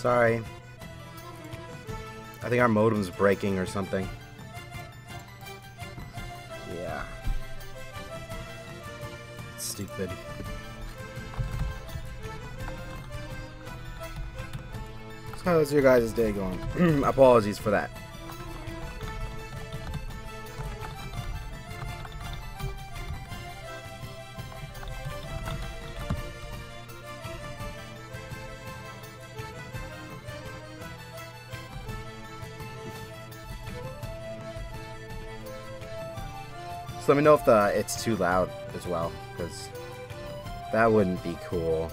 Sorry. I think our modem's breaking or something. Yeah. Stupid. So how's your guys' day going? Apologies for that. So let me know if it's too loud as well, because that wouldn't be cool.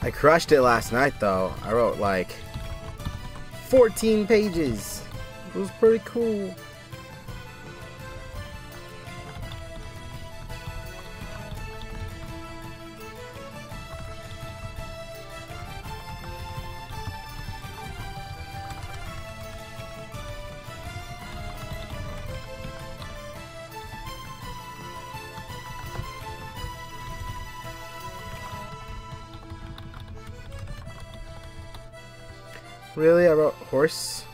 I crushed it last night though. I wrote like 14 pages. It was pretty cool. Really? I wrote horse?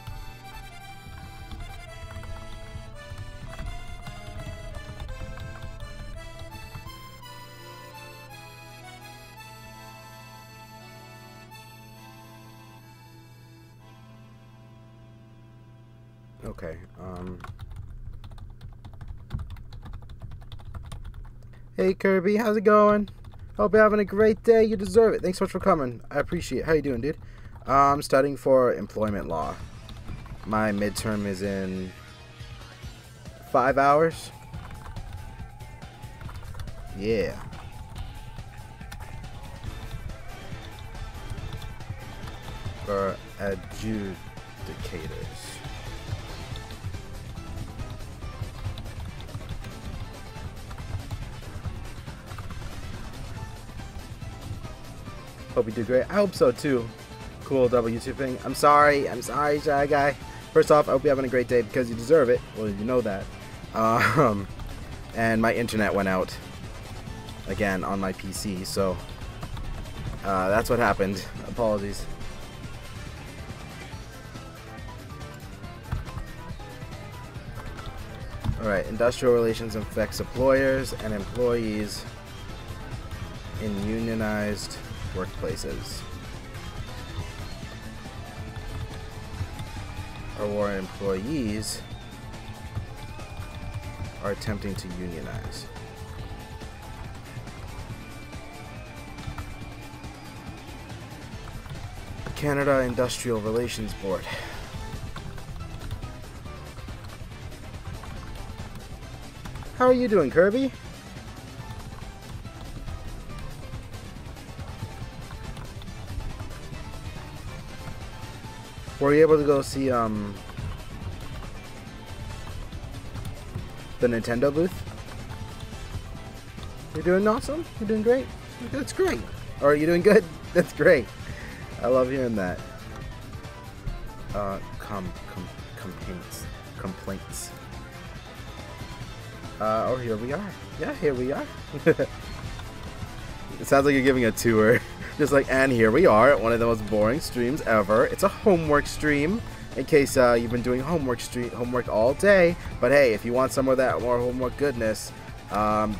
Okay, Hey Kirby, how's it going? Hope you're having a great day. You deserve it. Thanks so much for coming. I appreciate it. How you doing, dude? I'm studying for employment law. My midterm is in 5 hours. Yeah. For adjudicators. Hope you do great. I hope so too. Cool double YouTube thing. I'm sorry, Shy Guy. First off, I hope you're having a great day because you deserve it. Well, you know that. And my internet went out again on my PC, so that's what happened. Apologies. Alright, industrial relations affects employers and employees in unionized workplaces. Or employees are attempting to unionize. Canada Industrial Relations Board. How are you doing, Kirby? Were you able to go see the Nintendo booth? You're doing awesome? You're doing great? That's great. Or are you doing good? That's great. I love hearing that. Complaints. Oh, here we are. Yeah, here we are. It sounds like you're giving a tour. Just like, and here we are at one of the most boring streams ever. It's a homework stream, in case you've been doing homework all day. But hey, if you want some of that more homework goodness,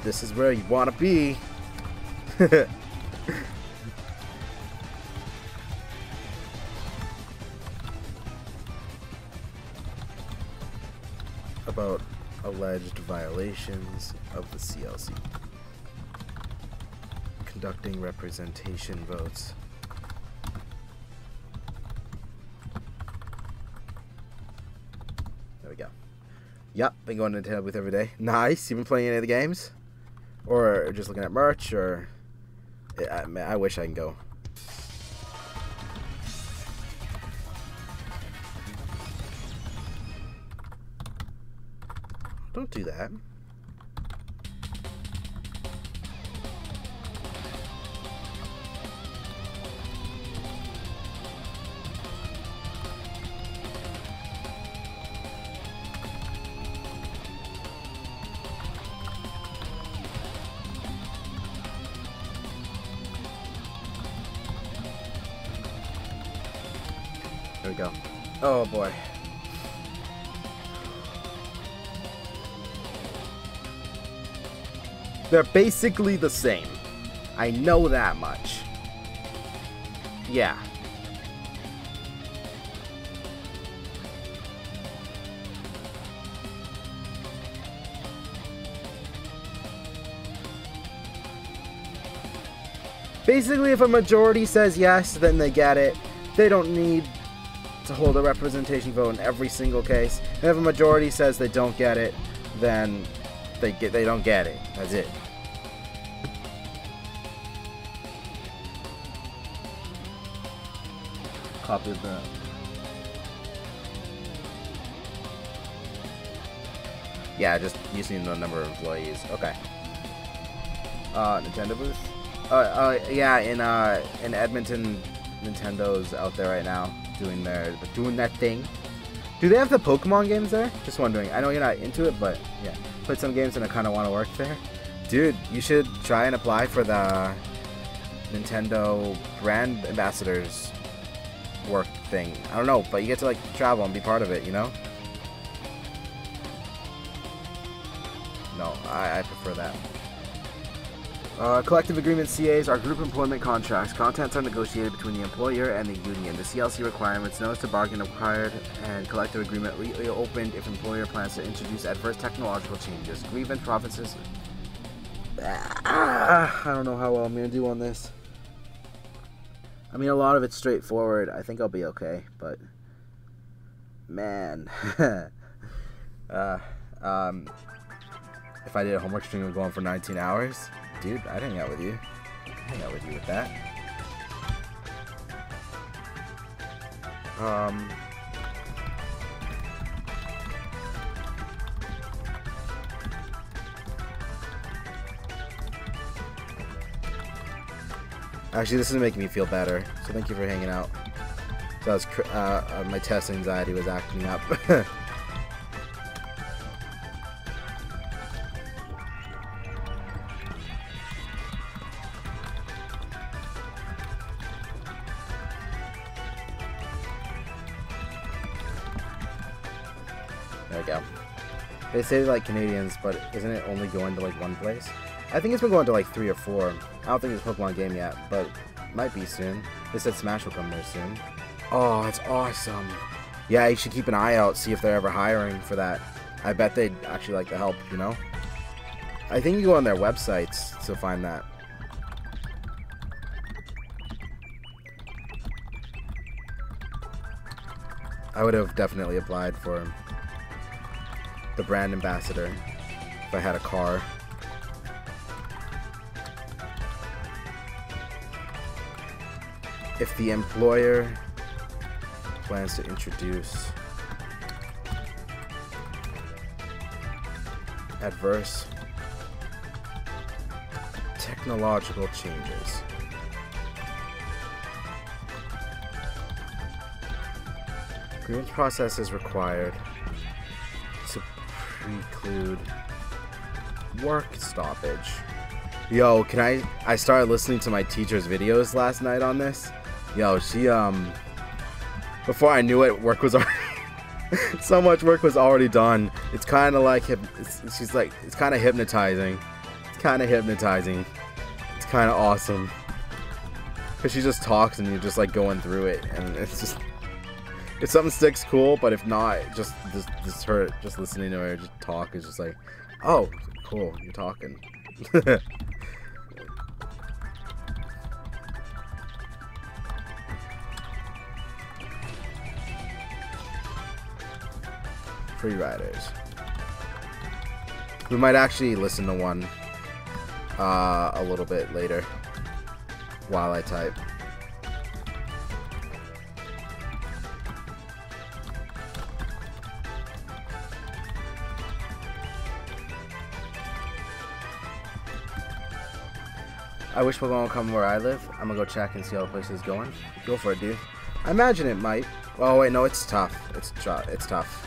this is where you want to be. About alleged violations of the CLC. Conducting representation votes. There we go. Yep, been going to Nintendo booth every day. Nice. You been playing any of the games? Or just looking at merch? Or I wish I can go. don't do that. There we go. Oh boy. They're basically the same. I know that much. Yeah. Basically, if a majority says yes, then they get it. They don't need to hold a representation vote in every single case. And if a majority says they don't get it, then they don't get it. That's it. Copy that. Yeah, just using the number of employees. Okay. Nintendo booth. Yeah, in Edmonton, Nintendo's out there right now doing that thing. Do they have the Pokemon games there? Just wondering. I know you're not into it, but yeah, played some games and I kind of want to work there. Dude, you should try and apply for the Nintendo brand ambassadors work thing. I don't know, but you get to like travel and be part of it, you know? No, I prefer that. Collective agreement CAs are group employment contracts. Contents are negotiated between the employer and the union. The CLC requirements, notice to bargain required, and collective agreement reopened if employer plans to introduce adverse technological changes. Grievance provinces. I don't know how well I'm going to do on this. I mean, a lot of it's straightforward. I think I'll be okay, but man. If I did a homework stream and go on for 19 hours, dude, I'd hang out with you. I'd hang out with you with that. Actually, this is making me feel better, so thank you for hanging out. So my test anxiety was acting up. There we go. They say like Canadians, but isn't it only going to like one place? I think it's been going to like 3 or 4. I don't think it's a Pokemon game yet, but might be soon. They said Smash will come there soon. Oh, that's awesome. Yeah, you should keep an eye out, see if they're ever hiring for that. I bet they'd actually like the help, you know? I think you go on their websites to find that. I would have definitely applied for the brand ambassador if I had a car. If the employer plans to introduce adverse technological changes. Grievance process is required to preclude work stoppage. Yo, I started listening to my teacher's videos last night on this. Yo, she, before I knew it, work was already, so much work was already done. It's kind of like, she's like, it's kind of hypnotizing. It's kind of hypnotizing. It's kind of awesome. Because she just talks and you're just like going through it. And it's just, if something sticks, cool. But if not, just her, just listening to her just talk is just like, oh, cool, you're talking. Free riders. We might actually listen to one a little bit later while I type. I wish Pokemon would come where I live. I'm gonna go check and see how the place is going. Go for it, dude. I imagine it might. Oh wait, no, it's tough. It's tough.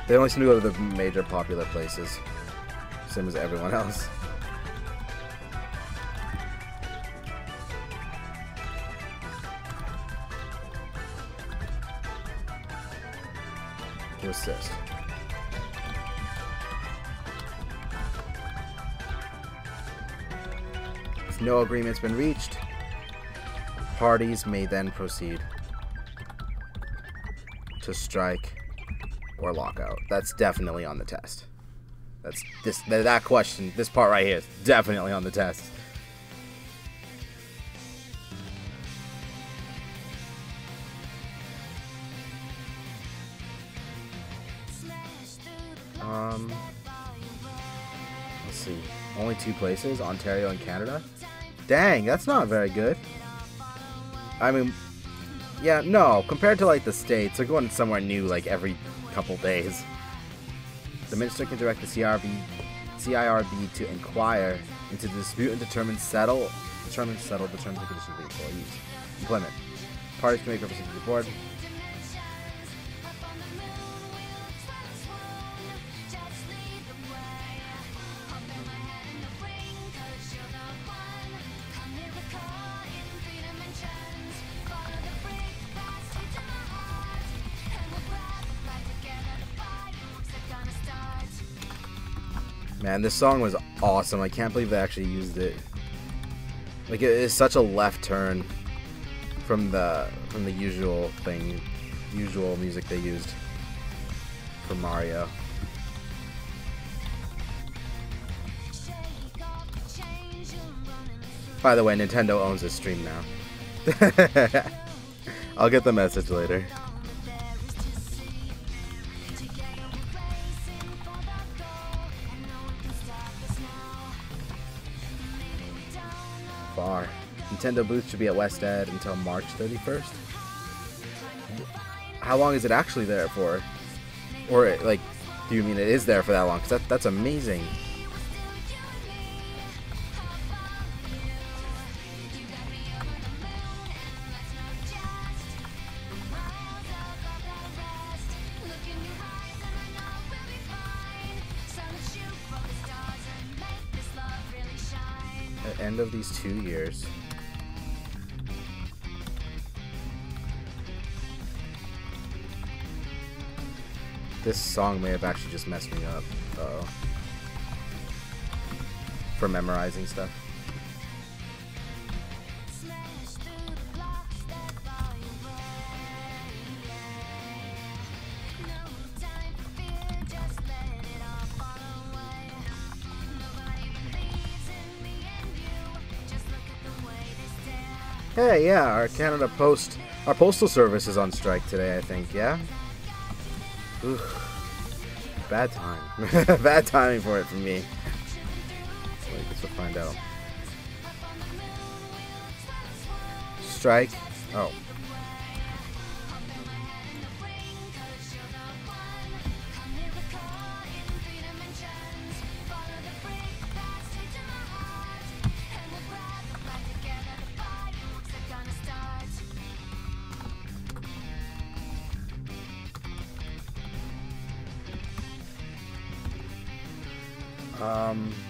They only seem to go to the major popular places. Same as everyone else. To assist. If no agreement's been reached, parties may then proceed to strike or lockout. That's definitely on the test. That question, this part right here is definitely on the test. Let's see. Only 2 places, Ontario and Canada. Dang, that's not very good. I mean, yeah, no, compared to like the States, they're going somewhere new like every couple days. The minister can direct the CIRB to inquire into the dispute and determine settle the terms and conditions of the employees. Employment. Parties can make representations to the board. Man, this song was awesome. I can't believe they actually used it. Like, it is such a left turn from the usual music they used for Mario. By the way, Nintendo owns this stream now. I'll get the message later. Far. Nintendo booth should be at West Ed until March 31st. How long is it actually there for? Or, like, do you mean it is there for that long? Because that's amazing. At the end of these 2 years. This song may have actually just messed me up. Uh-oh. For memorizing stuff. Hey, yeah, our Canada Post, our postal service is on strike today, I think, yeah? Ooh, bad time. Bad timing for it for me. So I guess we'll find out. Strike. Oh.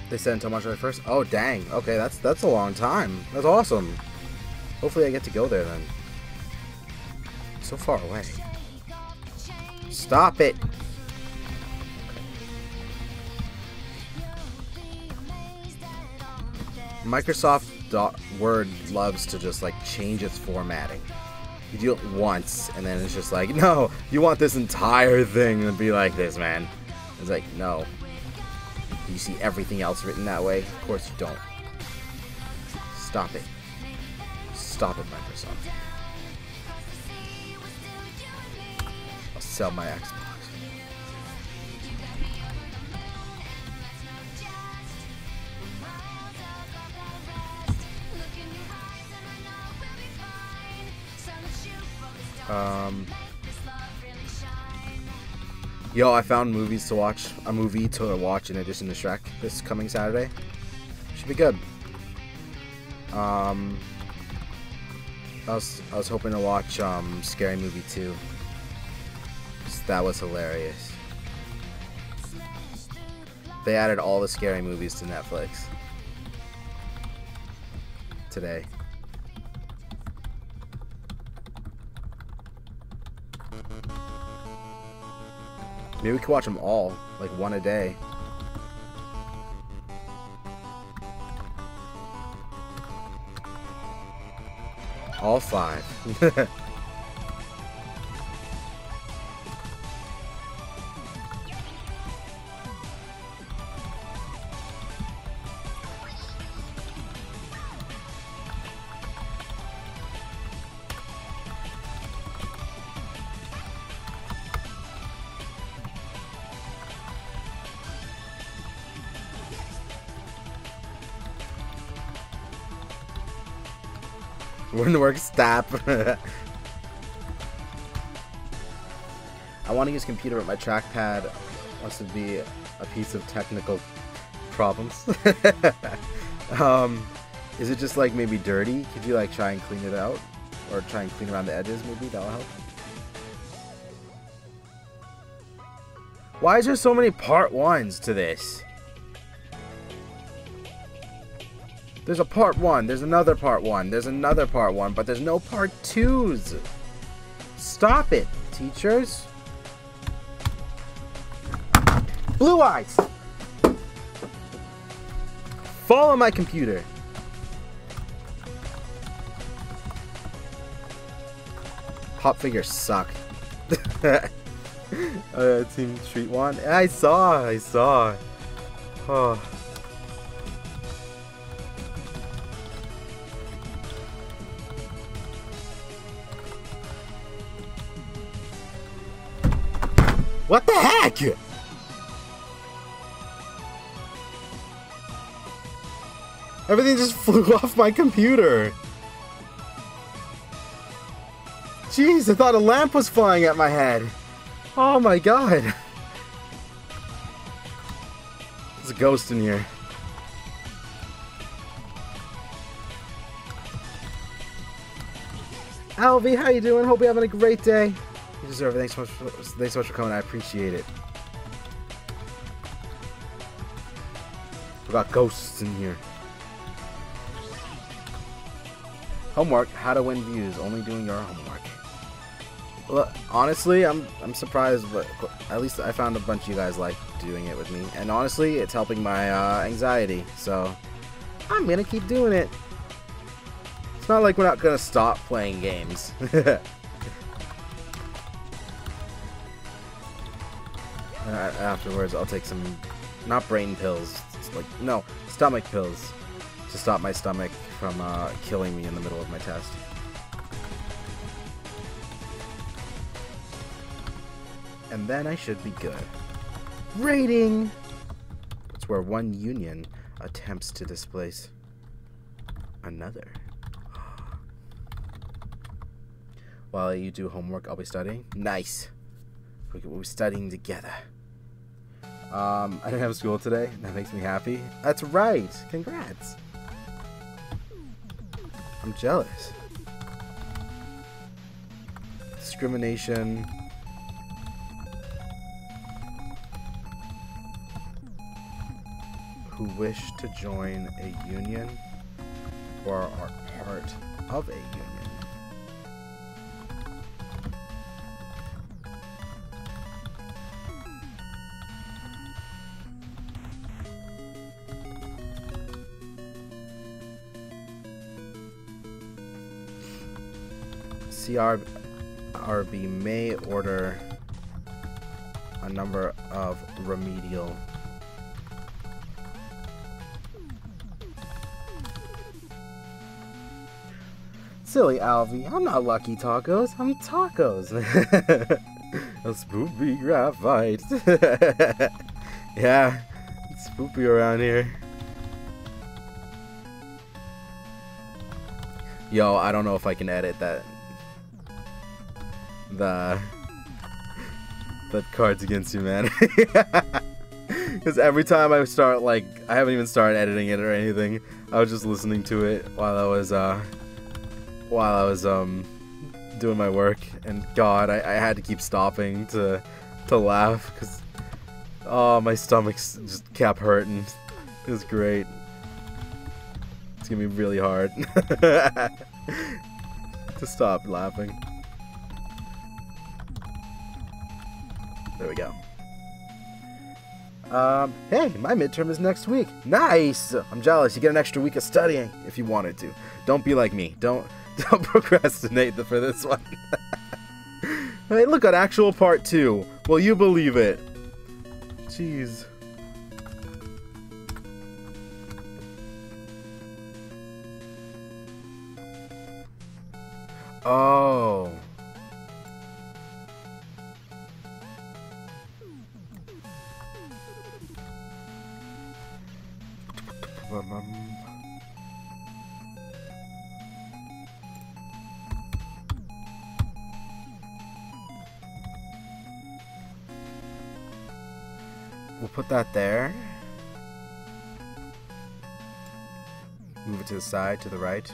They said until March 31st. Oh, dang. Okay, that's a long time. That's awesome. Hopefully I get to go there then. So far away. Stop it. Microsoft Word loves to just like change its formatting. You do it once and then it's just like, no, you want this entire thing to be like this, man. It's like, no. Do you see everything else written that way? Of course you don't. Stop it. Stop it, Microsoft. I'll sell my Xbox. Yo, I found movies to watch. A movie to watch in addition to Shrek this coming Saturday. Should be good. I was hoping to watch Scary Movie 2. That was hilarious. They added all the scary movies to Netflix today. Maybe we could watch them all, like one a day. All 5. Wouldn't work, stop. I want to use computer, but my trackpad wants to be a piece of technical problems. Is it just like maybe dirty? Could you like try and clean it out? Or try and clean around the edges maybe? That'll help. Why is there so many part 1s to this? There's a part 1, there's another part 1, there's another part 1, but there's no part 2s. Stop it, teachers. Blue eyes. Follow my computer. Pop figures suck. Team Street 1. I saw. Oh. What the heck? Everything just flew off my computer. Jeez, I thought a lamp was flying at my head. Oh my god. There's a ghost in here. Alvy, how you doing? Hope you're having a great day. You deserve it. Thanks so much for coming. I appreciate it. We got ghosts in here. Homework: how to win views. Only doing your homework. Well, honestly, I'm surprised, but at least I found a bunch of you guys like doing it with me. And honestly, it's helping my anxiety. So I'm gonna keep doing it. It's not like we're not gonna stop playing games. Afterwards, I'll take some, not brain pills, it's like, no, stomach pills to stop my stomach from killing me in the middle of my test. And then I should be good. Rating! It's where one union attempts to displace another. While you do homework, I'll be studying. Nice! We'll be studying together. I didn't have school today. That makes me happy. That's right. Congrats. I'm jealous. Discrimination. Who wish to join a union or are part of a union. CRB may order a number of remedial silly Alvy, I'm not Lucky Tacos, I'm Tacos. A spoopy graphite. Yeah, it's spoopy around here. Yo, I don't know if I can edit that. The Cards Against Humanity. Because every time I start, like, I haven't even started editing it or anything. I was just listening to it while I was doing my work, and God, I had to keep stopping to laugh because my stomach just kept hurting. It was great. It's gonna be really hard to stop laughing. There we go. Hey, my midterm is next week. Nice! I'm jealous. You get an extra week of studying if you wanted to. Don't be like me. Don't procrastinate for this one. Hey, look at actual part 2. Will you believe it? Jeez. Oh. We'll put that there. Move it to the side, to the right.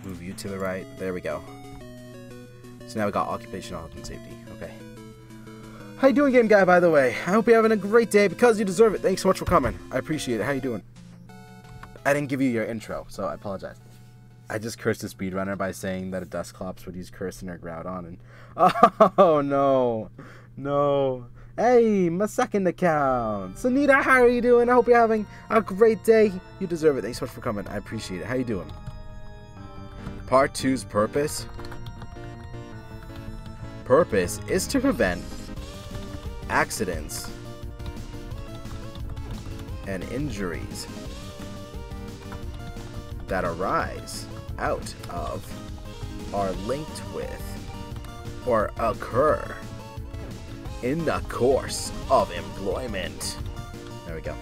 Move you to the right. There we go. So now we got occupational health and safety. Okay. How you doing, game guy, by the way? I hope you're having a great day because you deserve it. Thanks so much for coming. I appreciate it. How you doing? I didn't give you your intro, so I apologize. I just cursed a speedrunner by saying that a Dusclops would use curse in her Groudon, and oh no. No. Hey, my second account. Sunita, how are you doing? I hope you're having a great day. You deserve it. Thanks so much for coming. I appreciate it. How you doing? Part 2's purpose. Purpose is to prevent accidents and injuries that arise out of, are linked with, or occur in the course of employment. There we go.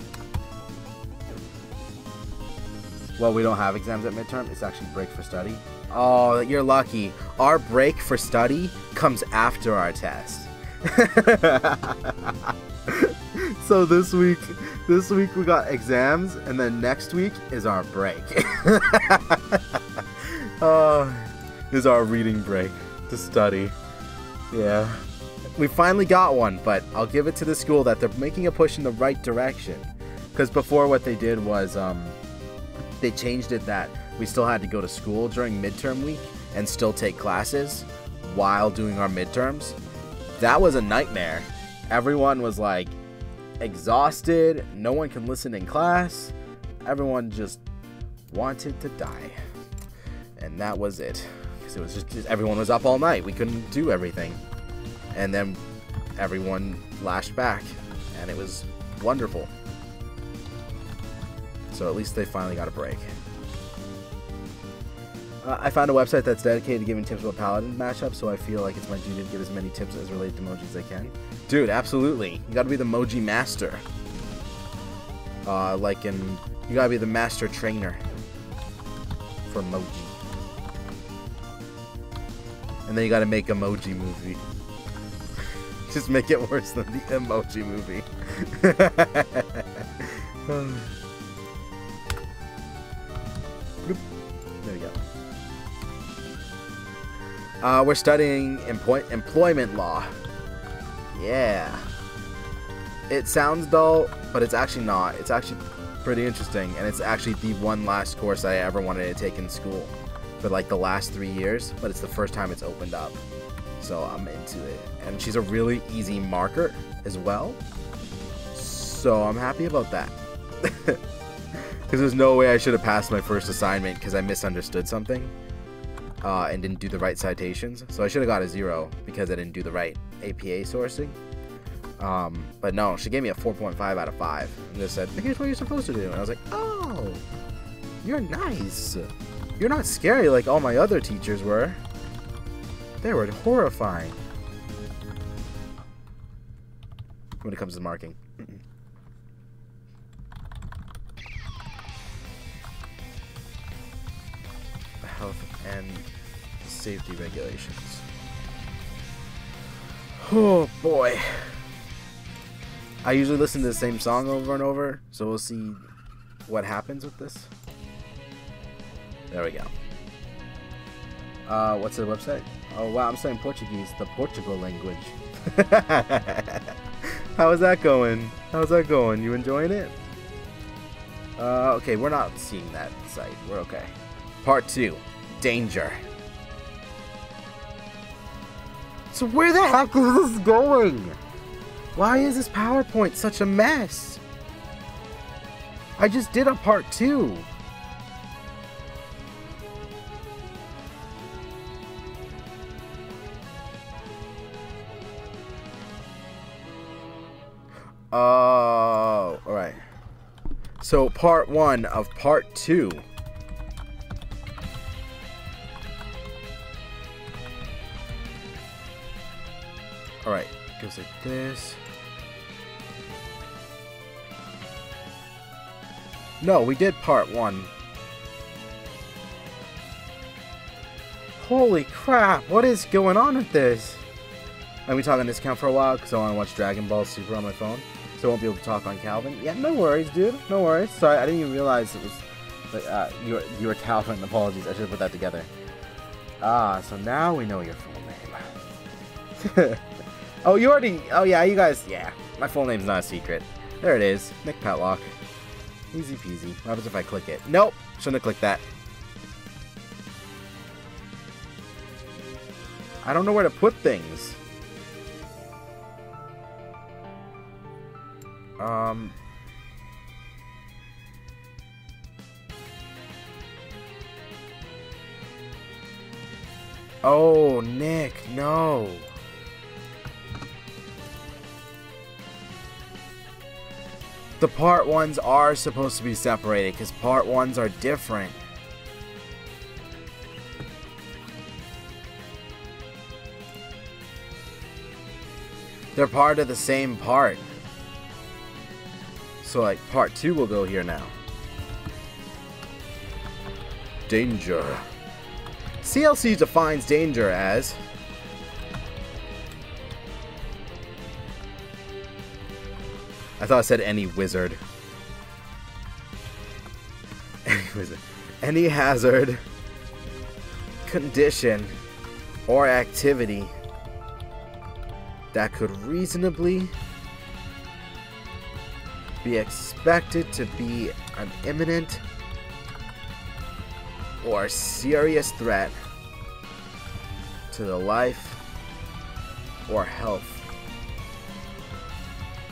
Well, we don't have exams at midterm. It's actually break for study. Oh, you're lucky. Our break for study comes after our test. So this week we got exams, and then next week is our break. Is our reading break to study. Yeah. We finally got one, but I'll give it to the school that they're making a push in the right direction. Because before what they did was they changed it that we still had to go to school during midterm week and still take classes while doing our midterms. That was a nightmare. Everyone was like exhausted. No one can listen in class. Everyone just wanted to die. And that was it. Because it was just everyone was up all night. We couldn't do everything. And then everyone lashed back. And it was wonderful. So at least they finally got a break. I found a website that's dedicated to giving tips about Paladin matchups, so I feel like it's my duty to give as many tips as related to Moji as I can. Dude, absolutely. You gotta be the Moji master. You gotta be the master trainer for Moji. And then you gotta make a Moji movie. Just make it worse than the Emoji movie. There we go. We're studying employment law. Yeah. It sounds dull, but it's actually not. It's actually pretty interesting, and it's actually the one last course I ever wanted to take in school for like the last 3 years, but it's the first time it's opened up. So I'm into it. And she's a really easy marker as well. So I'm happy about that. Because there's no way I should have passed my first assignment because I misunderstood something and didn't do the right citations. So I should have got a 0 because I didn't do the right APA sourcing. But no, she gave me a 4.5 out of 5. And just said, here's what you're supposed to do. And I was like, oh, you're nice. You're not scary like all my other teachers were. They were horrifying. When it comes to marking. Health and safety regulations. Oh boy. I usually listen to the same song over and over, so we'll see what happens with this. There we go. What's the website? Oh wow, I'm studying Portuguese, the Portugal language. How is that going? How's that going? You enjoying it? Okay, we're not seeing that site. We're okay. Part 2, Danger. So where the heck is this going? Why is this PowerPoint such a mess? I just did a part 2. Oh, alright. So part 1 of part 2. Alright, goes like this. No, we did part 1. Holy crap, what is going on with this? I'll be talking discount for a while because I want to watch Dragon Ball Super on my phone. So I won't be able to talk on Calvin. Yeah, no worries, dude. No worries. Sorry, I didn't even realize it was like, you were Calvin. Apologies. I should have put that together. Ah, so now we know your full name. Oh, you already... Oh, yeah, you guys... Yeah, my full name's not a secret. There it is. Nick Petlock. Easy peasy. What happens if I click it? Nope. Shouldn't have clicked that. I don't know where to put things. Oh, Nick, no. The part 1s are supposed to be separated because part 1s are different. They're part of the same part. So like part 2 will go here now. Danger. CLC defines danger as I thought it said any wizard. Any wizard. Any hazard, condition, or activity that could reasonably be expected to be an imminent or serious threat to the life or health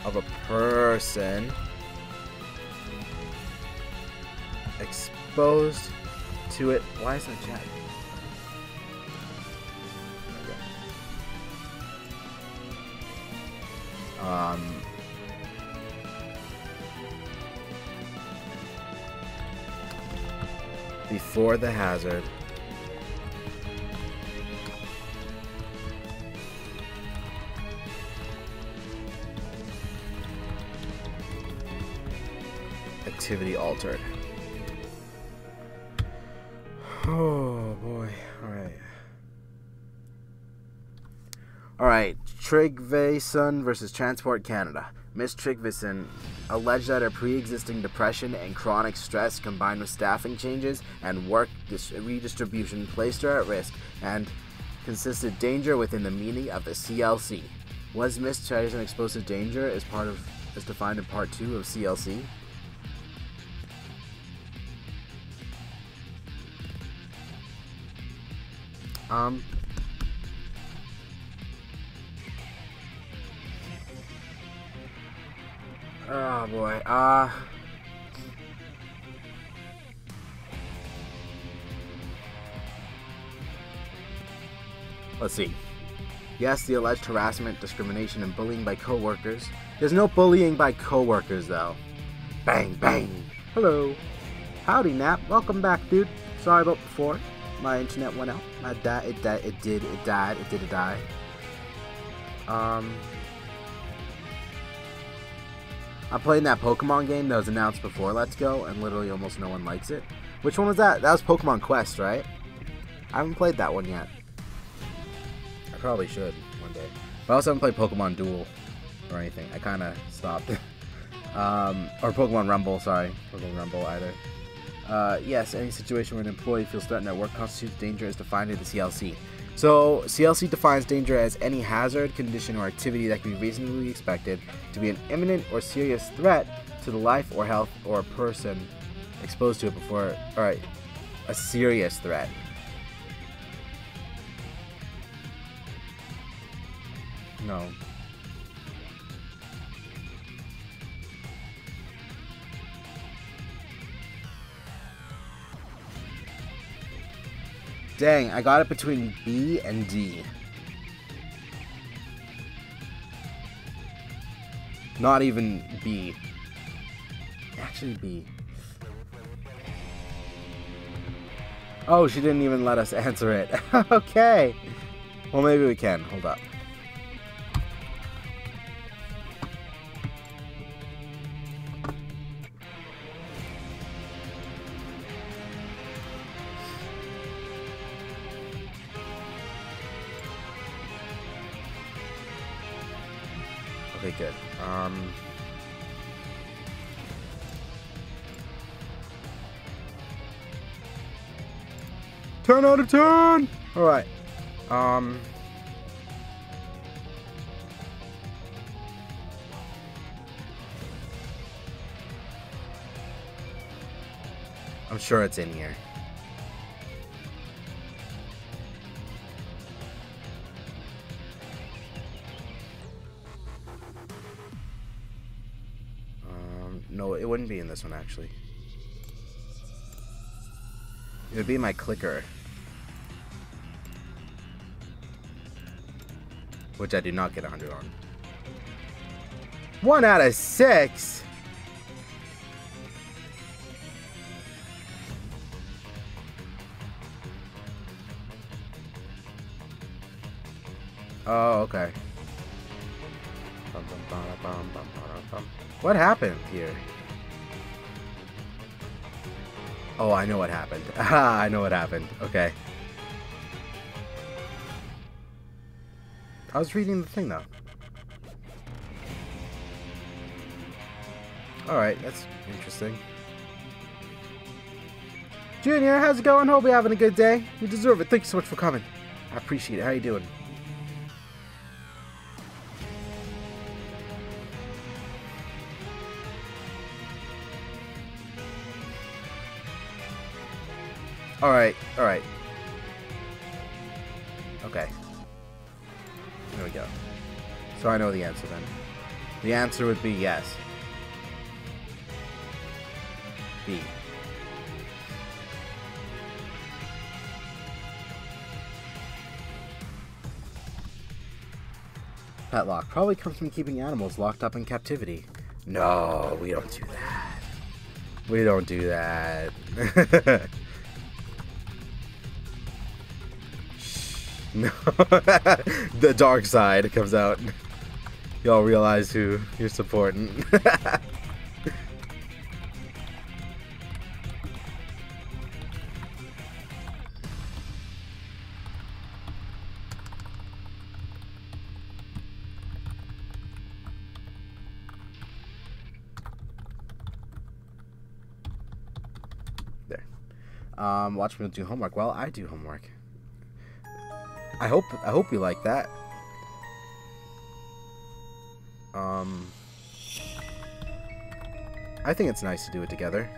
of a person exposed to it. Why is that chat? Before the hazard. Activity altered. Oh boy. Alright. Tryggvason versus Transport Canada. Miss Tryggvason alleged that her pre-existing depression and chronic stress combined with staffing changes and work redistribution placed her at risk and consisted danger within the meaning of the CLC. Was Miss Tryggvason exposed to danger as defined in part 2 of CLC? Oh boy, let's see. Yes, the alleged harassment, discrimination, and bullying by coworkers. There's no bullying by coworkers, though. Bang, bang. Hello. Howdy, Nap. Welcome back, dude. Sorry about before. My internet went out. It did die. I'm playing that Pokemon game that was announced before Let's Go, and literally almost no one likes it. Which one was that? That was Pokemon Quest, right? I haven't played that one yet. I probably should one day. But I also haven't played Pokemon Duel. or anything. I kind of stopped. Or Pokemon Rumble, sorry. Pokemon Rumble either. Yes, any situation where an employee feels threatened at work constitutes danger as defined in the CLC. So, CLC defines danger as any hazard, condition, or activity that can be reasonably expected to be an imminent or serious threat to the life or health or a person exposed to it before. Alright, a serious threat. No. Dang, I got it between B and D. Not even B. Actually B. Oh, she didn't even let us answer it. Okay. Well, maybe we can. Hold up. Okay, good. 10 out of 10! Alright. I'm sure it's in here. No, it wouldn't be in this one, actually. It would be my clicker. Which I do not get 100 on. 1 out of 6? Oh, okay. What happened here? Oh, I know what happened. I know what happened. Okay. I was reading the thing, though. Alright, that's interesting. Junior, how's it going? Hope you're having a good day. You deserve it. Thank you so much for coming. I appreciate it. How you doing? Alright, alright. Okay. There we go. So I know the answer then. The answer would be yes. B. Pet lock probably comes from keeping animals locked up in captivity. No, we don't do that. We don't do that. No. The dark side comes out. Y'all realize who you're supporting. There. Watch me do homework. Well, I do homework. I hope you like that. I think it's nice to do it together.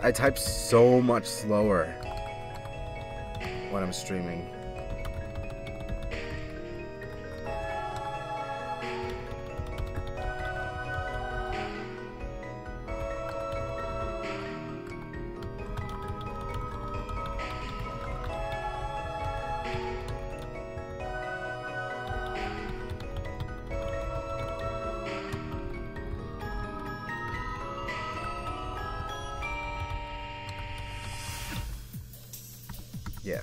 I type so much slower when I'm streaming. Yeah.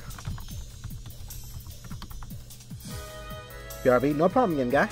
BRB, no problem, young guy.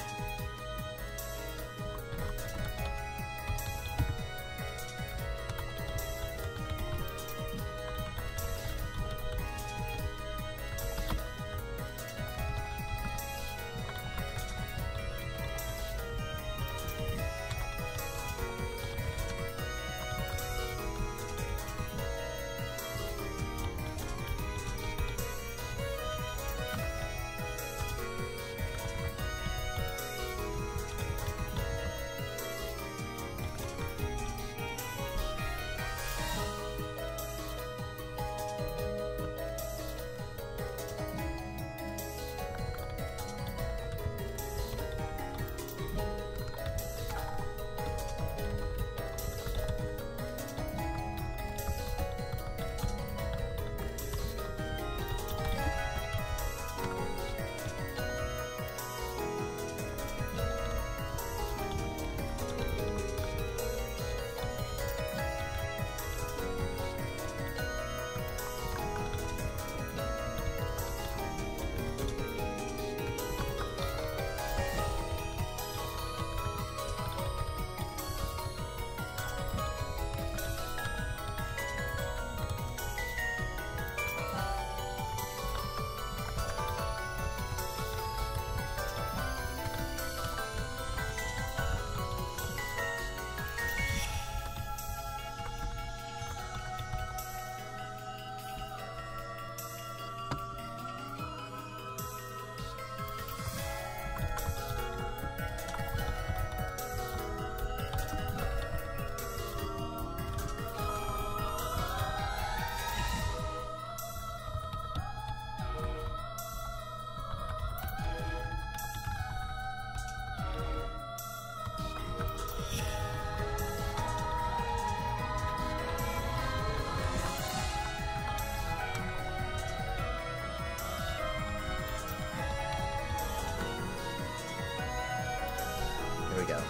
we go.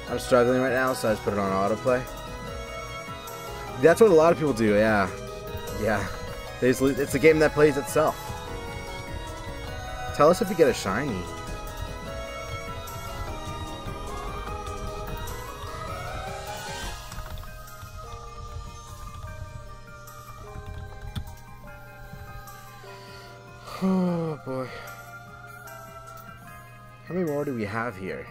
I'm struggling right now, so I just put it on autoplay. That's what a lot of people do, yeah. Yeah. It's a game that plays itself. Tell us if you get a shiny. Oh boy. How many more do we have here?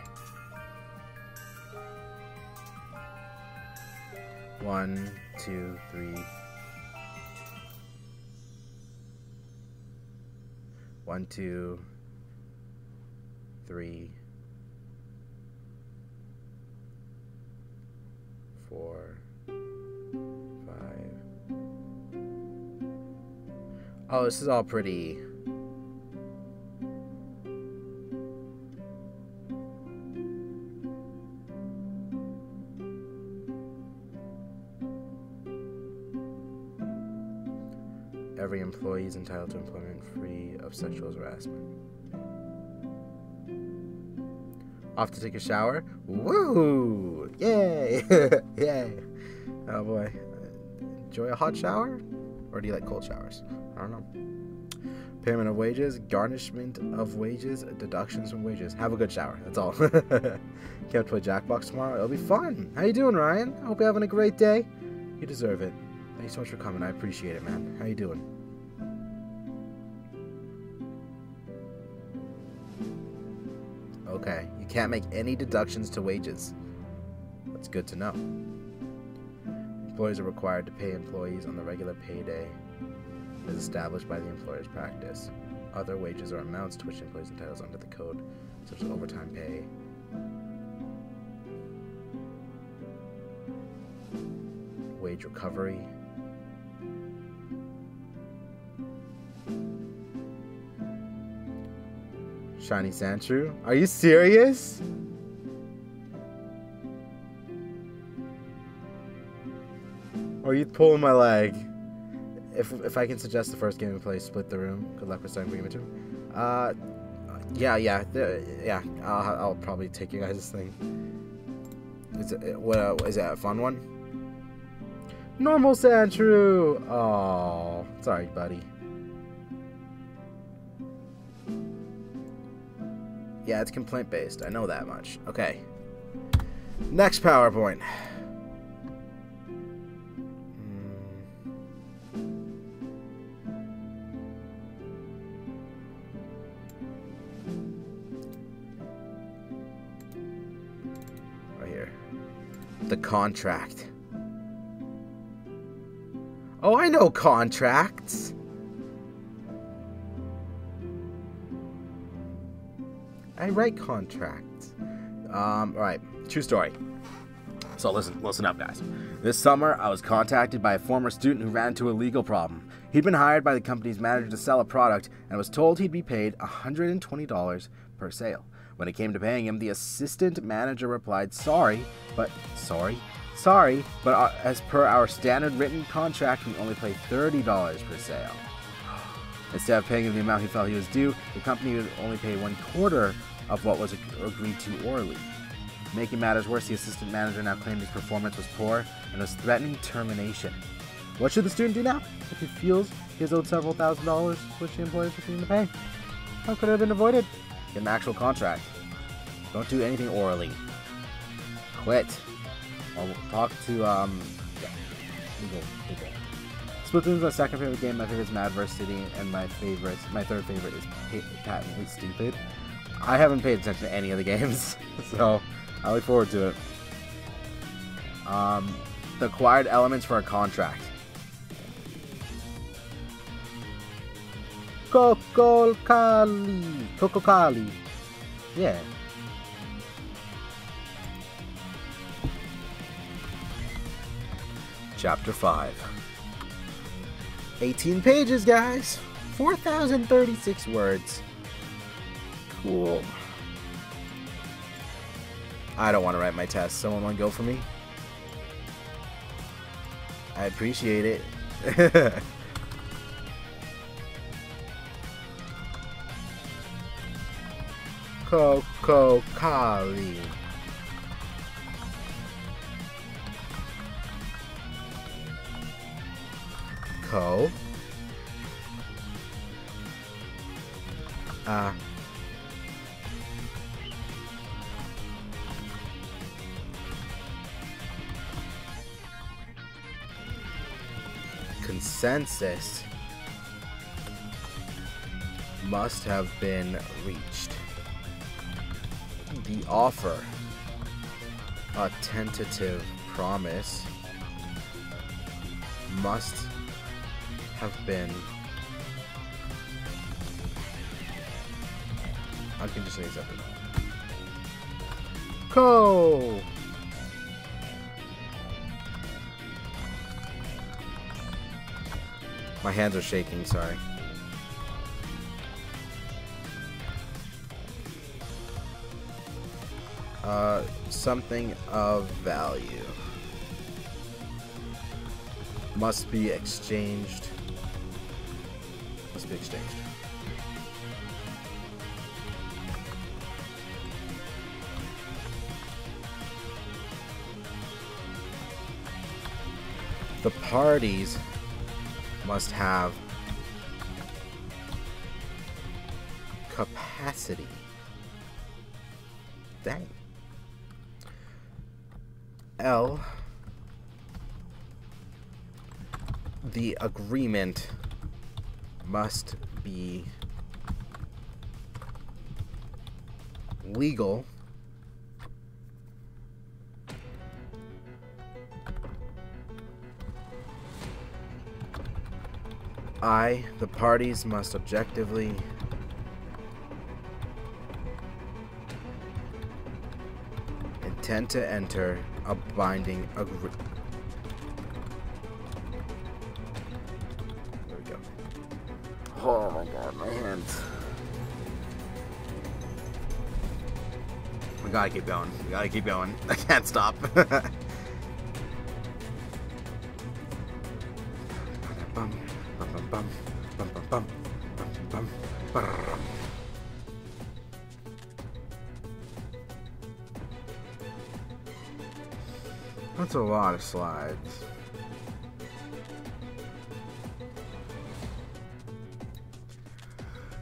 1, 2, 3. 1, 2, 3, 4, 5. Oh, this is all pretty. Every employee is entitled to employment free of sexual harassment. Off to take a shower? Woo! Yay! Yay! Oh boy. Enjoy a hot shower? Or do you like cold showers? I don't know. Payment of wages, garnishment of wages, deductions from wages. Have a good shower. That's all. Can't play Jackbox tomorrow? It'll be fun. How you doing, Ryan? I hope you're having a great day. You deserve it. Thank you so much for coming. I appreciate it, man. How you doing? Okay. You can't make any deductions to wages. That's good to know. Employers are required to pay employees on the regular payday as established by the employer's practice. Other wages or amounts to which employees are entitled under the code, such as overtime pay. Wage recovery. Shiny Sandshrew? Are you serious? Or are you pulling my leg? If I can suggest the first game we play, Split the Room. Good luck with starting Game 2. Yeah. I'll probably take you guys this thing. Is it a fun one? Normal Sandshrew. Oh, sorry, buddy. Yeah, it's complaint based. I know that much. Okay. Next PowerPoint. The contract. Oh, I know contracts. I write contracts. Alright, true story. So listen up, guys. This summer, I was contacted by a former student who ran into a legal problem. He'd been hired by the company's manager to sell a product and was told he'd be paid $120 per sale. When it came to paying him, the assistant manager replied, sorry, but as per our standard written contract, we only pay $30 per sale. Instead of paying him the amount he felt he was due, the company would only pay 1/4 of what was agreed to orally. Making matters worse, the assistant manager now claimed his performance was poor and was threatening termination. What should the student do now if he feels he is owed several $1,000s which the employer is refusing to pay? How could it have been avoided? Get an actual contract. Don't do anything orally. Quit. I'll talk to, legal. Splatoon is my second favorite game. My favorite is Madverse City, and my third favorite is Patently Stupid. I haven't paid attention to any of the games, so I look forward to it. The acquired elements for a contract. Kokokali. Yeah. Chapter 5. 18 pages, guys. 4,036 words. Cool. I don't want to write my test. Someone want to go for me? I appreciate it. Kokokali. Ko. Consensus must have been reached. The offer, a tentative promise, must have been unconditionally accepted. Ko. My hands are shaking, sorry. Something of value must be exchanged. Must be exchanged. The parties must have capacity. Dang. L. The agreement must be legal. I, the parties must objectively intend to enter a binding agreement. There we go. Oh my god, my hands. We gotta keep going. We gotta keep going. I can't stop. That's a lot of slides.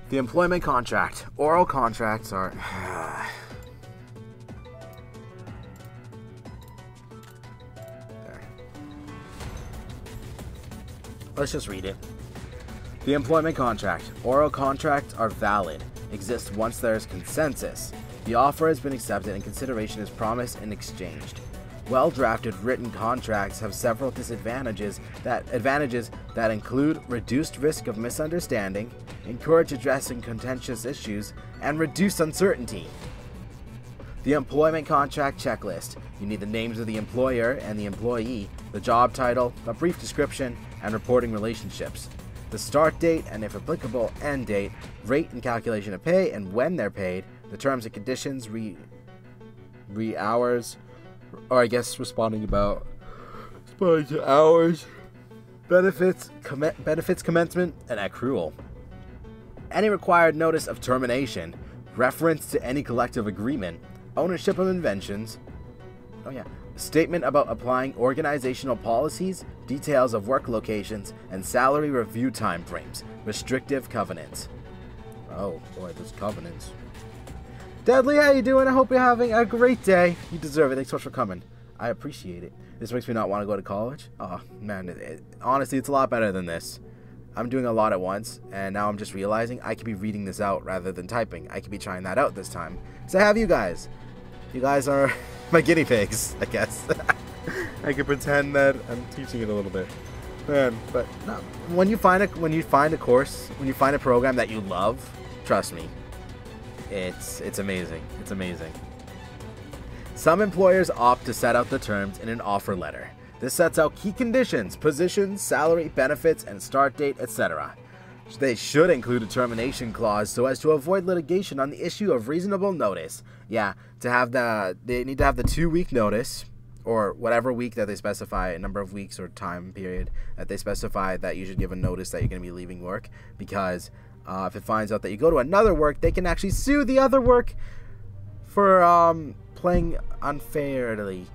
The employment contract. Oral contracts are... There. Let's just read it. The employment contract. Oral contracts are valid. Exist once there is consensus. The offer has been accepted and consideration is promised and exchanged. Well-drafted written contracts have several advantages that include reduced risk of misunderstanding, encourage addressing contentious issues, and reduce uncertainty. The employment contract checklist. You need the names of the employer and the employee, the job title, a brief description, and reporting relationships. The start date and, if applicable, end date, rate and calculation of pay and when they're paid, the terms and conditions, hours, or I guess responding to hours, benefits commencement, and accrual. Any required notice of termination, reference to any collective agreement, ownership of inventions, statement about applying organizational policies, details of work locations, and salary review time frames, restrictive covenants. Oh boy, those covenants. Deadly, how you doing? I hope you're having a great day. You deserve it. Thanks so much for coming. I appreciate it. This makes me not want to go to college. Oh, man. Honestly, it's a lot better than this. I'm doing a lot at once, and now I'm just realizing I could be reading this out rather than typing. I could be trying that out this time. So I have you guys. You guys are my guinea pigs, I guess. I can pretend that I'm teaching it a little bit. Man, but no, when you find a course, when you find a program that you love, trust me, it's amazing. It's amazing. Some employers opt to set out the terms in an offer letter. This sets out key conditions, positions, salary, benefits, and start date, etc. They should include a termination clause so as to avoid litigation on the issue of reasonable notice. Yeah, they need to have the 2-week notice, or whatever week that they specify, a number of weeks or time period that they specify that you should give a notice that you're going to be leaving work, because if it finds out that you go to another work, they can actually sue the other work for playing unfairly,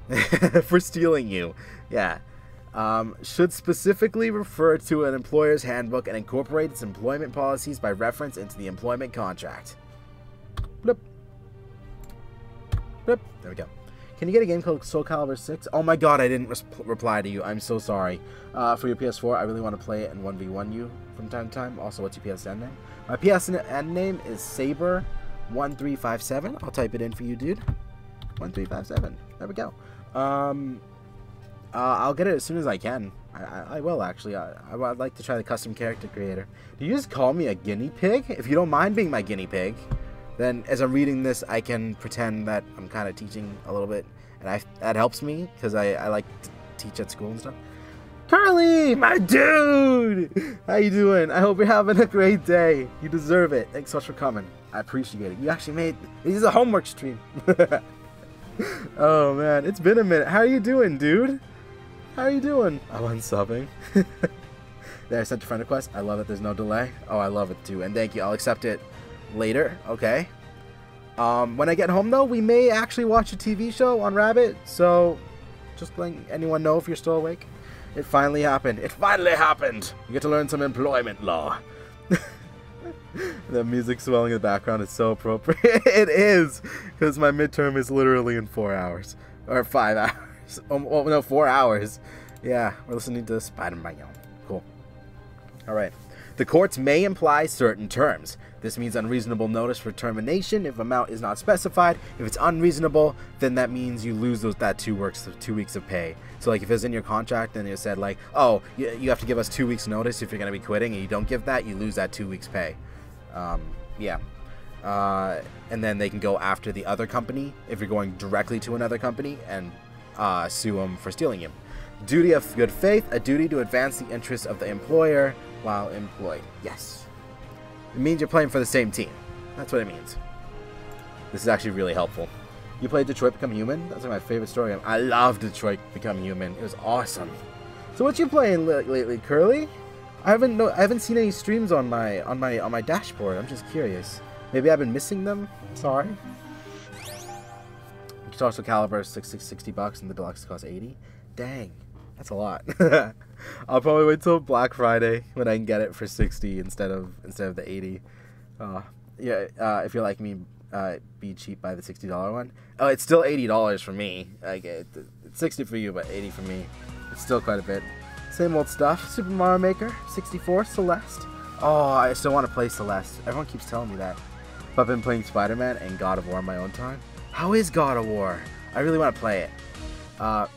for stealing you. Yeah. Should specifically refer to an employer's handbook and incorporate its employment policies by reference into the employment contract. Bloop. Bloop. There we go. Can you get a game called Soul Calibur 6? Oh my god, I didn't reply to you. I'm so sorry. For your PS4, I really want to play it and 1v1 you from time to time. Also, what's your PSN name? My PSN name is Saber1357. I'll type it in for you, dude. 1357. There we go. I'll get it as soon as I can. I will, actually. I'd like to try the custom character creator. Do you just call me a guinea pig? If you don't mind being my guinea pig, then as I'm reading this, I can pretend that I'm kind of teaching a little bit. And that helps me, because I like to teach at school and stuff. Carly, my dude! How you doing? I hope you're having a great day. You deserve it. Thanks so much for coming. I appreciate it. You actually made... This is a homework stream. Oh, man. It's been a minute. How are you doing, dude? How are you doing? I'm unsubbing. There, I sent a friend request. I love it. There's no delay. Oh, I love it, too. And thank you. I'll accept it later. Okay. When I get home, though, we may actually watch a TV show on Rabbit. So, just letting anyone know if you're still awake. It finally happened. It finally happened! You get to learn some employment law. The music swelling in the background is so appropriate. It is! Because my midterm is literally in 4 hours. Or 5 hours. Oh, no, 4 hours. Yeah, we're listening to Spider-Man. Cool. Alright. The courts may imply certain terms. This means unreasonable notice for termination if amount is not specified. If it's unreasonable, then that means you lose that 2 weeks of pay. So like if it's in your contract and it said like, oh, you have to give us 2 weeks notice if you're going to be quitting, and you don't give that, you lose that 2 weeks pay. Yeah. And then they can go after the other company if you're going directly to another company and sue them for stealing you. Duty of good faith, a duty to advance the interests of the employer while employed. Yes. It means you're playing for the same team. That's what it means. This is actually really helpful. You played Detroit Become Human? That's like my favorite story game. I love Detroit Become Human. It was awesome. So what you playing lately, Curly? I haven't seen any streams on my dashboard. I'm just curious. Maybe I've been missing them. Sorry. Guitar Soul Calibur is $60 and the deluxe costs $80. Dang, that's a lot. I'll probably wait till Black Friday when I can get it for $60 instead of the $80. Yeah. If you're like me, be cheap by the $60 one. Oh, it's still $80 for me. Like it's $60 for you, but $80 for me. It's still quite a bit. Same old stuff. Super Mario Maker 64, Celeste. Oh, I still want to play Celeste. Everyone keeps telling me that. But I've been playing Spider-Man and God of War on my own time. How is God of War? I really want to play it.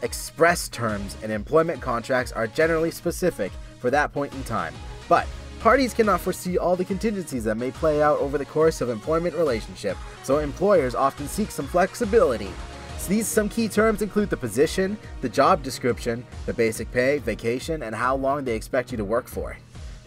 Express terms in employment contracts are generally specific for that point in time, but parties cannot foresee all the contingencies that may play out over the course of employment relationship, so employers often seek some flexibility. Some key terms include the position, the job description, the basic pay, vacation, and how long they expect you to work for.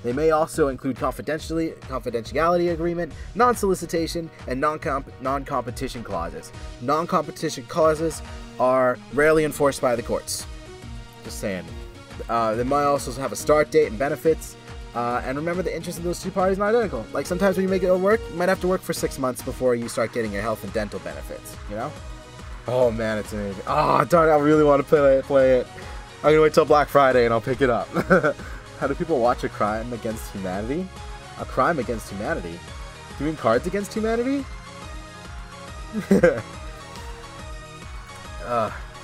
They may also include confidentiality agreement, non-solicitation, and non-competition clauses. Non-competition clauses are rarely enforced by the courts. Just saying. They might also have a start date and benefits. And remember, the interests of those two parties are not identical. Like sometimes when you make it work, you might have to work for 6 months before you start getting your health and dental benefits. You know? Oh man, it's amazing. Oh darn it, I really want to play it. I'm gonna wait till Black Friday and I'll pick it up. How do people watch a crime against humanity? A crime against humanity? Doing cards against humanity?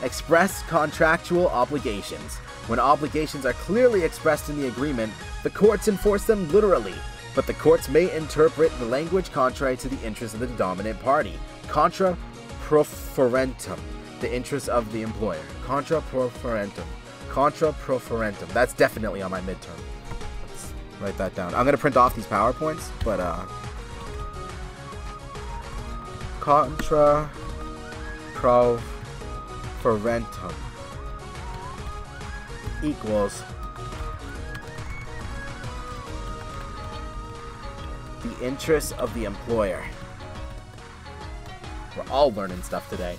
Express contractual obligations. When obligations are clearly expressed in the agreement, the courts enforce them literally, but the courts may interpret the language contrary to the interests of the dominant party. Contra proferentum, the interests of the employer. Contra proferentum. Contra Proferentum. That's definitely on my midterm. Let's write that down. I'm going to print off these PowerPoints, but Contra Proferentum equals the interests of the employer. We're all learning stuff today.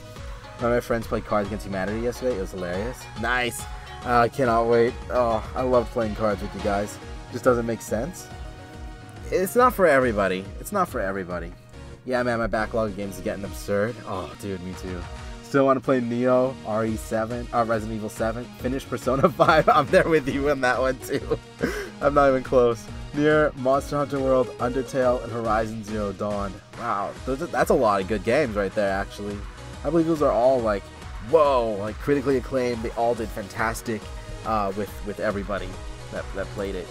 One of my friends played Cards Against Humanity yesterday. It was hilarious. Nice. I cannot wait. Oh, I love playing cards with you guys. It just doesn't make sense. It's not for everybody. It's not for everybody. Yeah, man, my backlog of games is getting absurd. Oh, dude, me too. Still want to play Neo, RE7, Resident Evil 7, finish Persona 5. I'm there with you on that one too. I'm not even close. Nier, Monster Hunter World, Undertale, and Horizon Zero Dawn. Wow, that's a lot of good games right there, actually. I believe those are all like, whoa, like critically acclaimed. They all did fantastic with everybody that played it.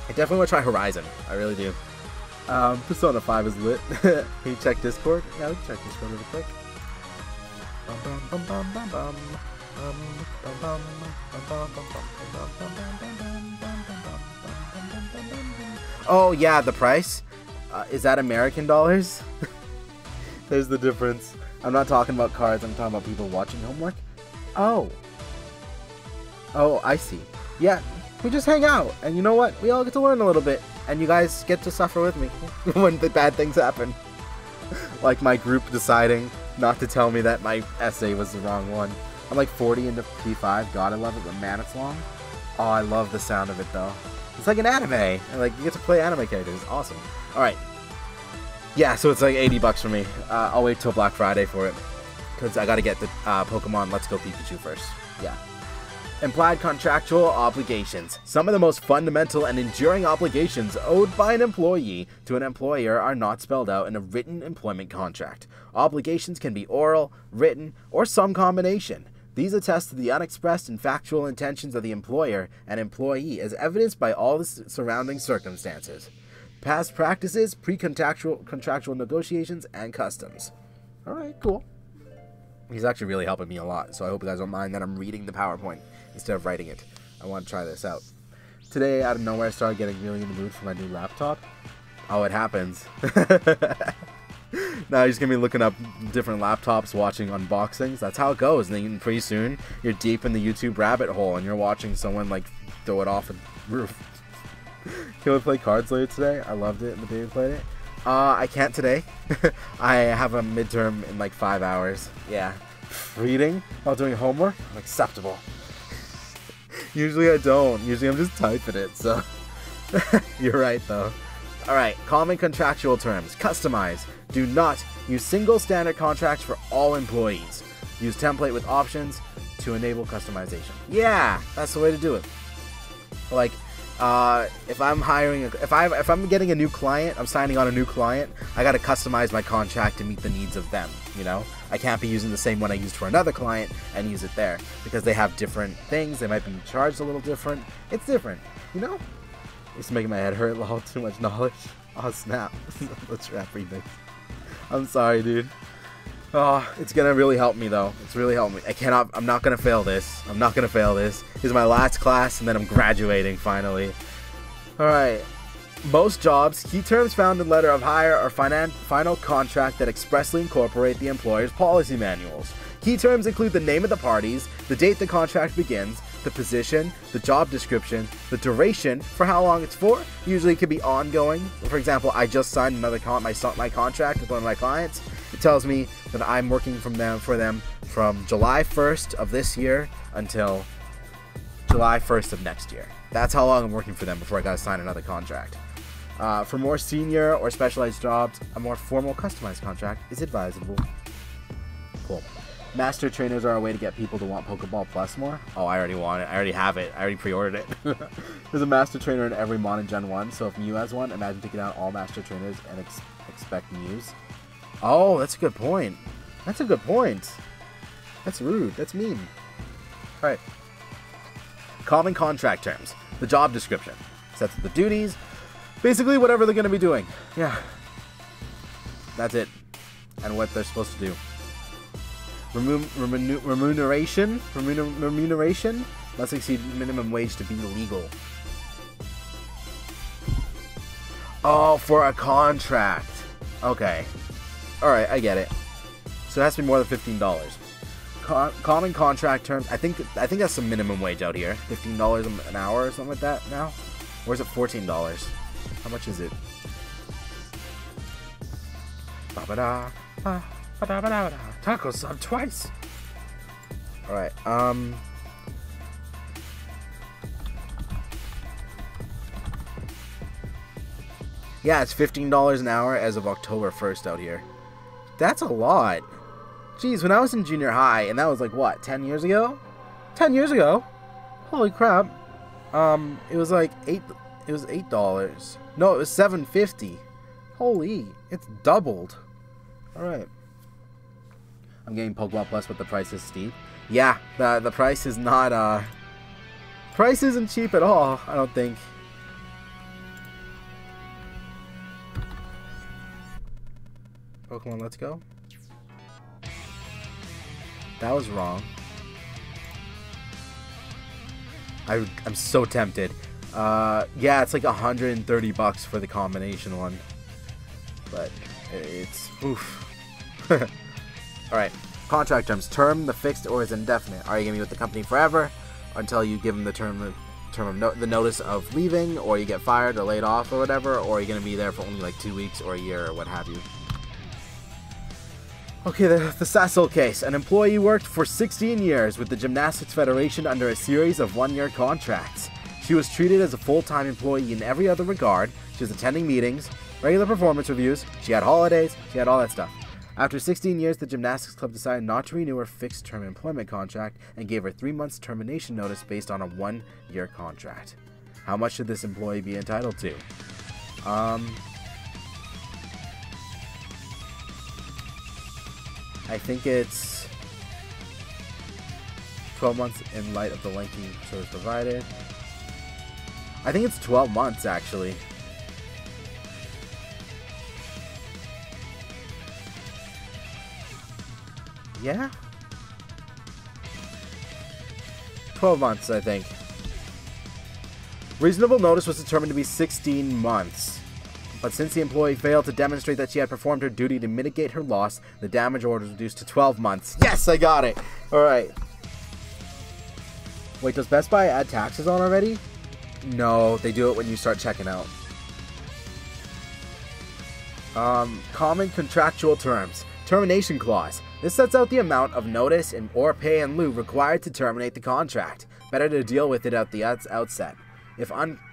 I definitely want to try Horizon. I really do. Persona 5 is lit. Can you check Discord? Yeah, we can check Discord really quick. Oh yeah, the price? Is that American dollars? There's the difference. I'm not talking about cards, I'm talking about people watching homework. Oh, I see. Yeah, we just hang out, and you know what? We all get to learn a little bit, and you guys get to suffer with me when the bad things happen. Like my group deciding not to tell me that my essay was the wrong one. I'm like 40 into P5. God, I love it, but man, it's long. Oh, I love the sound of it, though. It's like an anime. Like, you get to play anime characters. Awesome. Alright. Yeah, so it's like 80 bucks for me. I'll wait till Black Friday for it. Because I gotta get the Pokemon Let's Go Pikachu first. Yeah. Implied contractual obligations. Some of the most fundamental and enduring obligations owed by an employee to an employer are not spelled out in a written employment contract. Obligations can be oral, written, or some combination. These attest to the unexpressed and factual intentions of the employer and employee as evidenced by all the surrounding circumstances. Past practices, contractual negotiations, and customs. Alright, cool. He's actually really helping me a lot, so I hope you guys don't mind that I'm reading the PowerPoint instead of writing it. I want to try this out. Today, out of nowhere, I started getting really in the mood for my new laptop. Oh, it happens. Now you're just going to be looking up different laptops, watching unboxings. That's how it goes. And then pretty soon, you're deep in the YouTube rabbit hole, and you're watching someone, like, throw it off a roof. Can we play cards later today? I loved it in the day we played it. I can't today. I have a midterm in like 5 hours. Yeah. Reading while doing homework? Unacceptable. Usually I don't. Usually I'm just typing it, so. You're right, though. Alright, common contractual terms. Customize. Do not use single standard contracts for all employees. Use template with options to enable customization. Yeah, that's the way to do it. Like, if I'm hiring, if I'm getting a new client, I'm signing on a new client, I gotta customize my contract to meet the needs of them, you know? I can't be using the same one I used for another client and use it there, because they have different things, they might be charged a little different. It's different, you know? It's making my head hurt, lol, too much knowledge. Oh, snap. Let's wrap everything. I'm sorry, dude. Oh, it's gonna really help me, though. It's really helped me. I'm not gonna fail this. I'm not gonna fail this. This is my last class, and then I'm graduating, finally. Alright. Most jobs, key terms found in letter of hire or final contract that expressly incorporate the employer's policy manuals. Key terms include the name of the parties, the date the contract begins, the position, the job description, the duration for how long it's for. Usually it could be ongoing. For example, I just signed another my contract with one of my clients. It tells me that I'm working for them from July 1st of this year until July 1st of next year. That's how long I'm working for them before I gotta sign another contract. For more senior or specialized jobs, a more formal customized contract is advisable. Cool. Master trainers are a way to get people to want Pokeball Plus more. Oh, I already want it. I already have it. I already pre-ordered it. There's a Master Trainer in every Mon in Gen 1, so if Mew has one, imagine taking out all Master Trainers and expect Mews. Oh, that's a good point. That's a good point. That's rude. That's mean. Alright. Common contract terms. The job description. Sets of the duties. Basically, whatever they're going to be doing. Yeah. That's it. And what they're supposed to do. Remuneration. Must exceed minimum wage to be legal. Oh, for a contract. Okay. Alright, I get it. So it has to be more than $15. Common contract terms. I think that's the minimum wage out here. $15 an hour or something like that now. Or is it $14? How much is it? Taco sub twice. Alright, yeah, it's $15 an hour as of October 1st out here. That's a lot. Jeez, when I was in junior high, and that was like, what, 10 years ago? 10 years ago? Holy crap. It was like $8. No, it was $7.50. Holy, it's doubled. Alright. I'm getting Pokemon Plus, but the price is steep. Yeah, the price is not, price isn't cheap at all, I don't think. Pokemon Let's Go. That was wrong. I'm so tempted. Yeah, it's like $130 for the combination one. But it's oof. Alright. Contract terms. Term, the fixed or is indefinite. Are you going to be with the company forever until you give them the the notice of leaving, or you get fired or laid off or whatever, or are you going to be there for only like 2 weeks or a year or what have you? Okay, the Sassel case. An employee worked for 16 years with the Gymnastics Federation under a series of one-year contracts. She was treated as a full-time employee in every other regard. She was attending meetings, regular performance reviews, she had holidays, she had all that stuff. After 16 years, the gymnastics club decided not to renew her fixed-term employment contract and gave her 3 months termination notice based on a one-year contract. How much should this employee be entitled to? I think it's 12 months in light of the lengthy service provided. I think it's 12 months, actually. Yeah? 12 months, I think. Reasonable notice was determined to be 16 months. But since the employee failed to demonstrate that she had performed her duty to mitigate her loss, the damage order was reduced to 12 months. Yes, I got it! Alright. Wait, does Best Buy add taxes on already? No, they do it when you start checking out. Common contractual terms. Termination clause. This sets out the amount of notice or pay in lieu required to terminate the contract. Better to deal with it at the outset.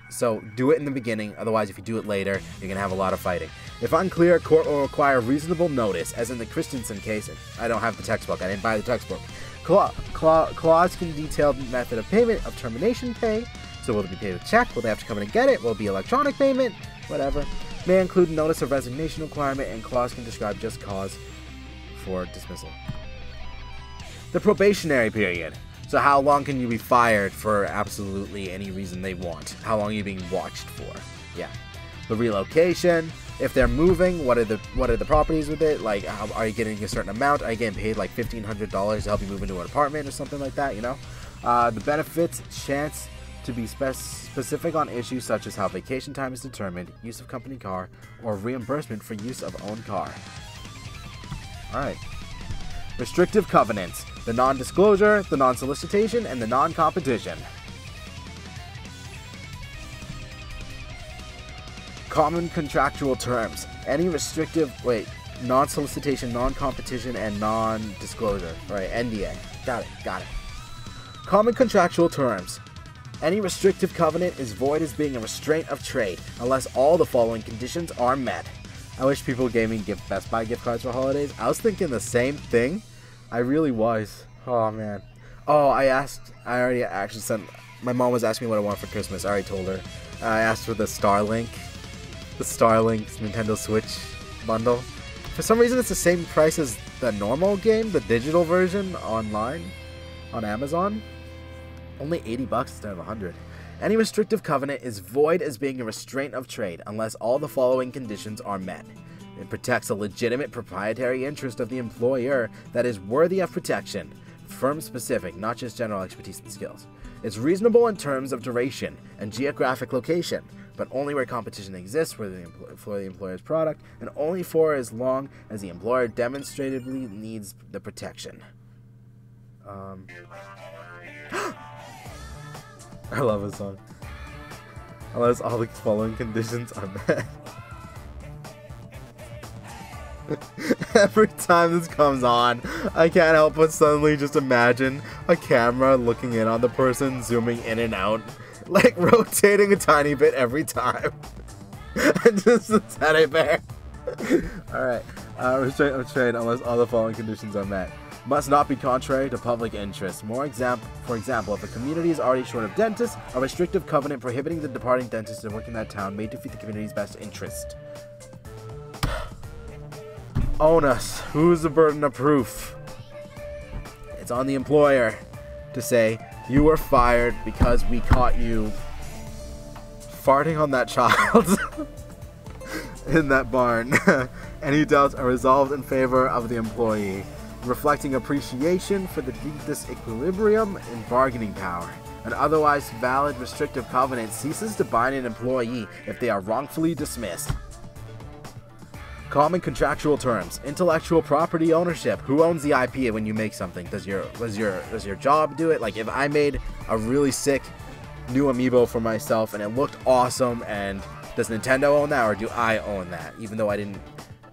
So do it in the beginning, otherwise if you do it later, you're going to have a lot of fighting. If unclear, court will require reasonable notice, as in the Christensen case. I don't have the textbook, I didn't buy the textbook. Clause can detail the method of payment of termination pay. So will it be paid with check? Will they have to come in and get it? Will it be electronic payment? Whatever. May include notice of resignation requirement, and clause can describe just cause for dismissal. The probationary period. So how long can you be fired for absolutely any reason they want? How long are you being watched for? Yeah. The relocation. If they're moving, what are the properties with it? Like, are you getting a certain amount? Are you getting paid like $1,500 to help you move into an apartment or something like that? You know. The benefits. Chance to be specific on issues such as how vacation time is determined, use of company car, or reimbursement for use of own car. All right. Restrictive covenants. The non-disclosure, the non-solicitation, and the non-competition. Common contractual terms. Any restrictive... Wait. Non-solicitation, non-competition, and non-disclosure. Alright, NDA. Got it. Common contractual terms. Any restrictive covenant is void as being a restraint of trade, unless all the following conditions are met. I wish people gave me Best Buy gift cards for holidays. I was thinking the same thing. I really was. Oh, man. Oh, I already actually sent... My mom was asking me what I want for Christmas. I already told her. I asked for the Starlink Nintendo Switch bundle. For some reason, it's the same price as the normal game, the digital version, online, on Amazon. Only $80 instead of $100. Any restrictive covenant is void as being a restraint of trade, unless all the following conditions are met. It protects a legitimate proprietary interest of the employer that is worthy of protection. Firm-specific, not just general expertise and skills. It's reasonable in terms of duration and geographic location, but only where competition exists for the employer's product, and only for as long as the employer demonstrably needs the protection. I love this song. Unless all the following conditions are met. Every time this comes on, I can't help but suddenly just imagine a camera looking in on the person, zooming in and out, like rotating a tiny bit every time. And just a teddy bear. Alright. Restraint of trade unless all the following conditions are met. Must not be contrary to public interest. For example, if a community is already short of dentists, a restrictive covenant prohibiting the departing dentist to work in that town may defeat the community's best interest. Onus. Who's the burden of proof? It's on the employer to say, you were fired because we caught you farting on that child in that barn. Any doubts are resolved in favor of the employee, reflecting appreciation for the disequilibrium in bargaining power. An otherwise valid restrictive covenant ceases to bind an employee if they are wrongfully dismissed. Common contractual terms. Intellectual property ownership. Who owns the IP when you make something? Does your job do it? Like, if I made a really sick new amiibo for myself and it looked awesome, and does Nintendo own that, or do I own that? Even though I didn't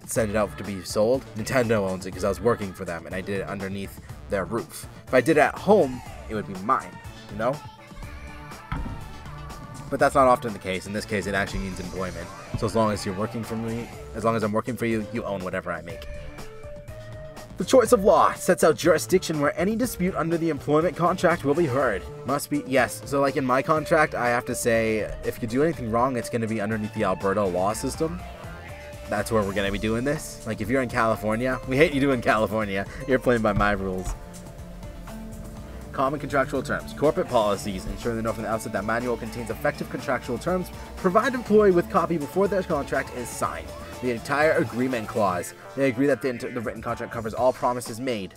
send it out to be sold, Nintendo owns it because I was working for them and I did it underneath their roof. If I did it at home, it would be mine, you know? But that's not often the case. In this case, it actually means employment. So as long as you're working for me, as long as I'm working for you, you own whatever I make. The choice of law sets out jurisdiction where any dispute under the employment contract will be heard. Must be, yes. So like in my contract, I have to say, if you do anything wrong, it's going to be underneath the Alberta law system. That's where we're going to be doing this. Like if you're in California, we hate you doing California. You're playing by my rules. Common contractual terms. Corporate policies ensure they know from the outset that manual contains effective contractual terms. Provide employee with copy before their contract is signed. The entire agreement clause. They agree that the written contract covers all promises made,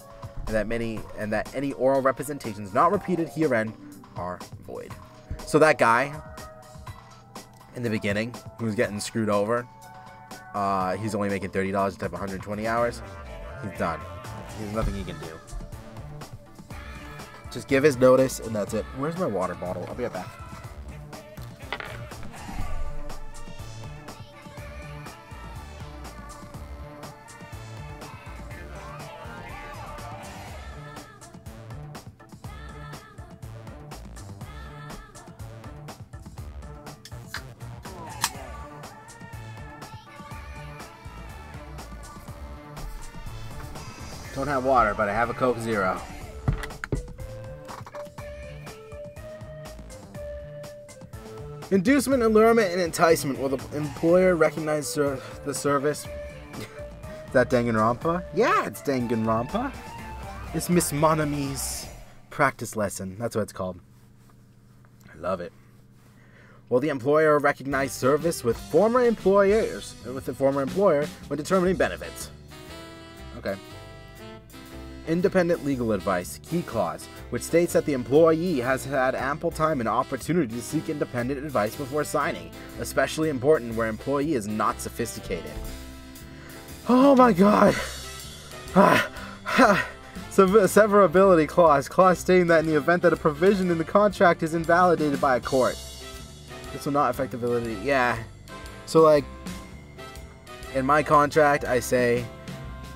and that any oral representations not repeated herein are void. So that guy in the beginning who was getting screwed over, he's only making $30 to type 120 hours. He's done. There's nothing he can do. Just give his notice, and that's it. Where's my water bottle? I'll be right back. Don't have water, but I have a Coke Zero. Inducement, allurement, and enticement. Will the employer recognize the service? Is that Danganronpa? Yeah, it's Danganronpa. It's Miss Monami's practice lesson. That's what it's called. I love it. Will the employer recognize service with the former employer when determining benefits? Okay. Independent legal advice, key clause, which states that the employee has had ample time and opportunity to seek independent advice before signing, especially important where employee is not sophisticated. Oh my god! Severability clause stating that in the event that a provision in the contract is invalidated by a court, this will not affect ability. Yeah. So like, in my contract, I say,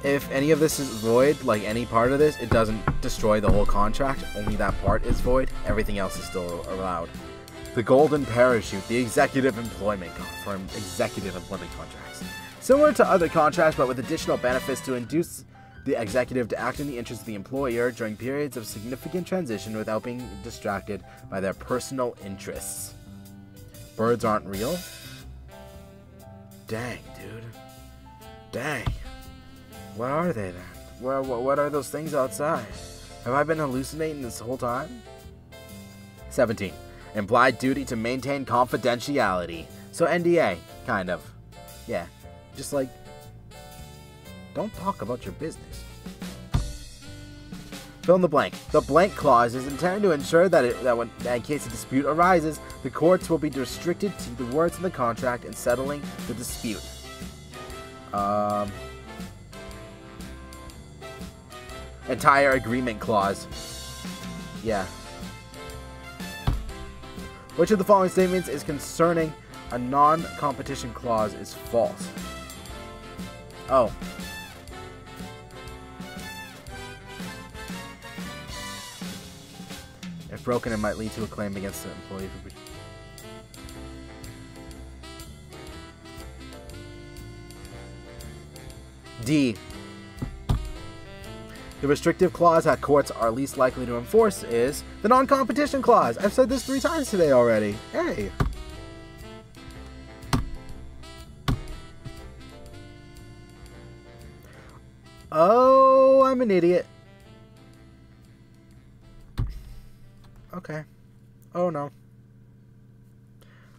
if any of this is void, like any part of this, it doesn't destroy the whole contract. Only that part is void. Everything else is still allowed. The golden parachute, the executive employment contracts. Similar to other contracts, but with additional benefits to induce the executive to act in the interest of the employer during periods of significant transition without being distracted by their personal interests. Birds aren't real? Dang, dude. Dang. What are they then? What are those things outside? Have I been hallucinating this whole time? 17. Implied duty to maintain confidentiality. So NDA, kind of. Yeah. Just like, don't talk about your business. Fill in the blank. The blank clause is intended to ensure that in case a dispute arises, the courts will be restricted to the words in the contract in settling the dispute. Entire agreement clause. Yeah. Which of the following statements is concerning a non-competition clause is false? Oh. If broken, it might lead to a claim against the employee. D. The restrictive clause that courts are least likely to enforce is the non-competition clause. I've said this 3 times today already. Hey. Oh, I'm an idiot. Okay. Oh, no.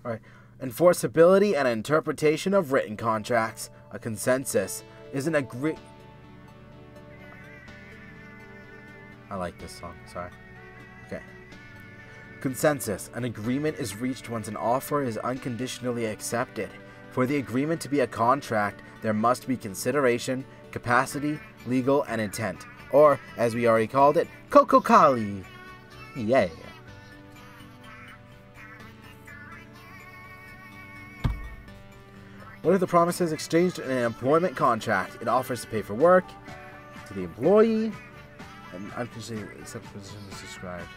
Alright. Enforceability and interpretation of written contracts. A consensus is an I like this song, sorry. Okay. Consensus. An agreement is reached once an offer is unconditionally accepted. For the agreement to be a contract, there must be consideration, capacity, legal, and intent. Or, as we already called it, Coco Kali. Yeah. What are the promises exchanged in an employment contract? It offers to pay for work to the employee and unconditionally accept the position as described.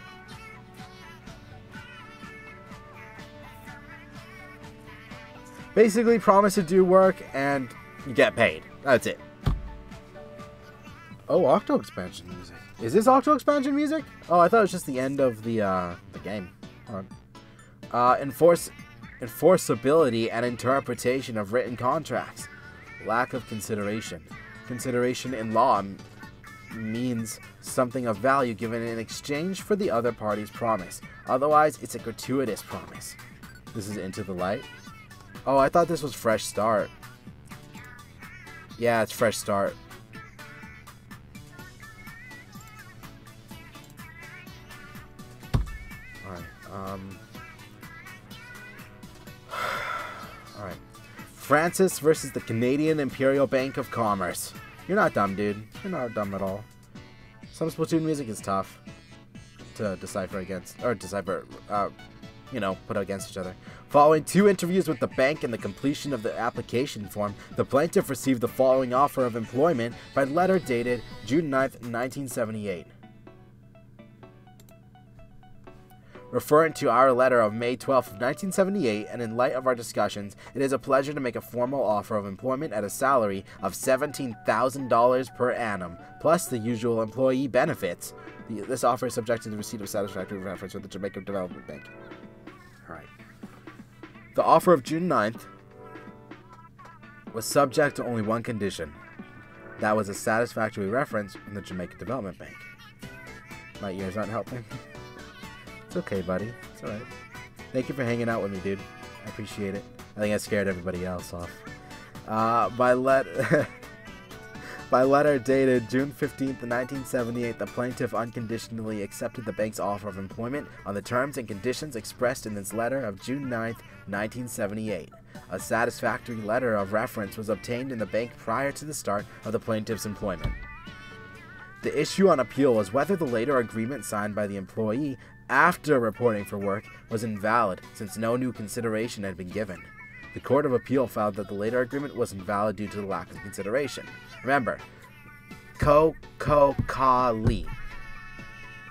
Basically, promise to do work and you get paid. That's it. Oh, Octo expansion music. Is this Octo expansion music? Oh, I thought it was just the end of the game. Hold on. Enforceability and interpretation of written contracts. Lack of consideration. Consideration in law means something of value given in exchange for the other party's promise. Otherwise, it's a gratuitous promise. This is Into the Light. Oh, I thought this was Fresh Start. Yeah, it's Fresh Start. Alright, Alright. Francis versus the Canadian Imperial Bank of Commerce. You're not dumb, dude. You're not dumb at all. Some Splatoon music is tough to decipher against, or decipher, put against each other. Following 2 interviews with the bank and the completion of the application form, the plaintiff received the following offer of employment by letter dated June 9th, 1978. Referring to our letter of May 12th, 1978, and in light of our discussions, it is a pleasure to make a formal offer of employment at a salary of $17,000 per annum, plus the usual employee benefits. This offer is subject to the receipt of satisfactory reference with the Jamaica Development Bank. Alright. The offer of June 9th was subject to only one condition. That was a satisfactory reference from the Jamaica Development Bank. My ears aren't helping. It's okay, buddy. It's alright. Thank you for hanging out with me, dude. I appreciate it. I think I scared everybody else off. By letter dated June 15th, 1978, the plaintiff unconditionally accepted the bank's offer of employment on the terms and conditions expressed in this letter of June 9th, 1978. A satisfactory letter of reference was obtained in the bank prior to the start of the plaintiff's employment. The issue on appeal was whether the later agreement signed by the employee after reporting for work was invalid, since no new consideration had been given. The Court of Appeal found that the later agreement was invalid due to the lack of consideration. Remember, Kali.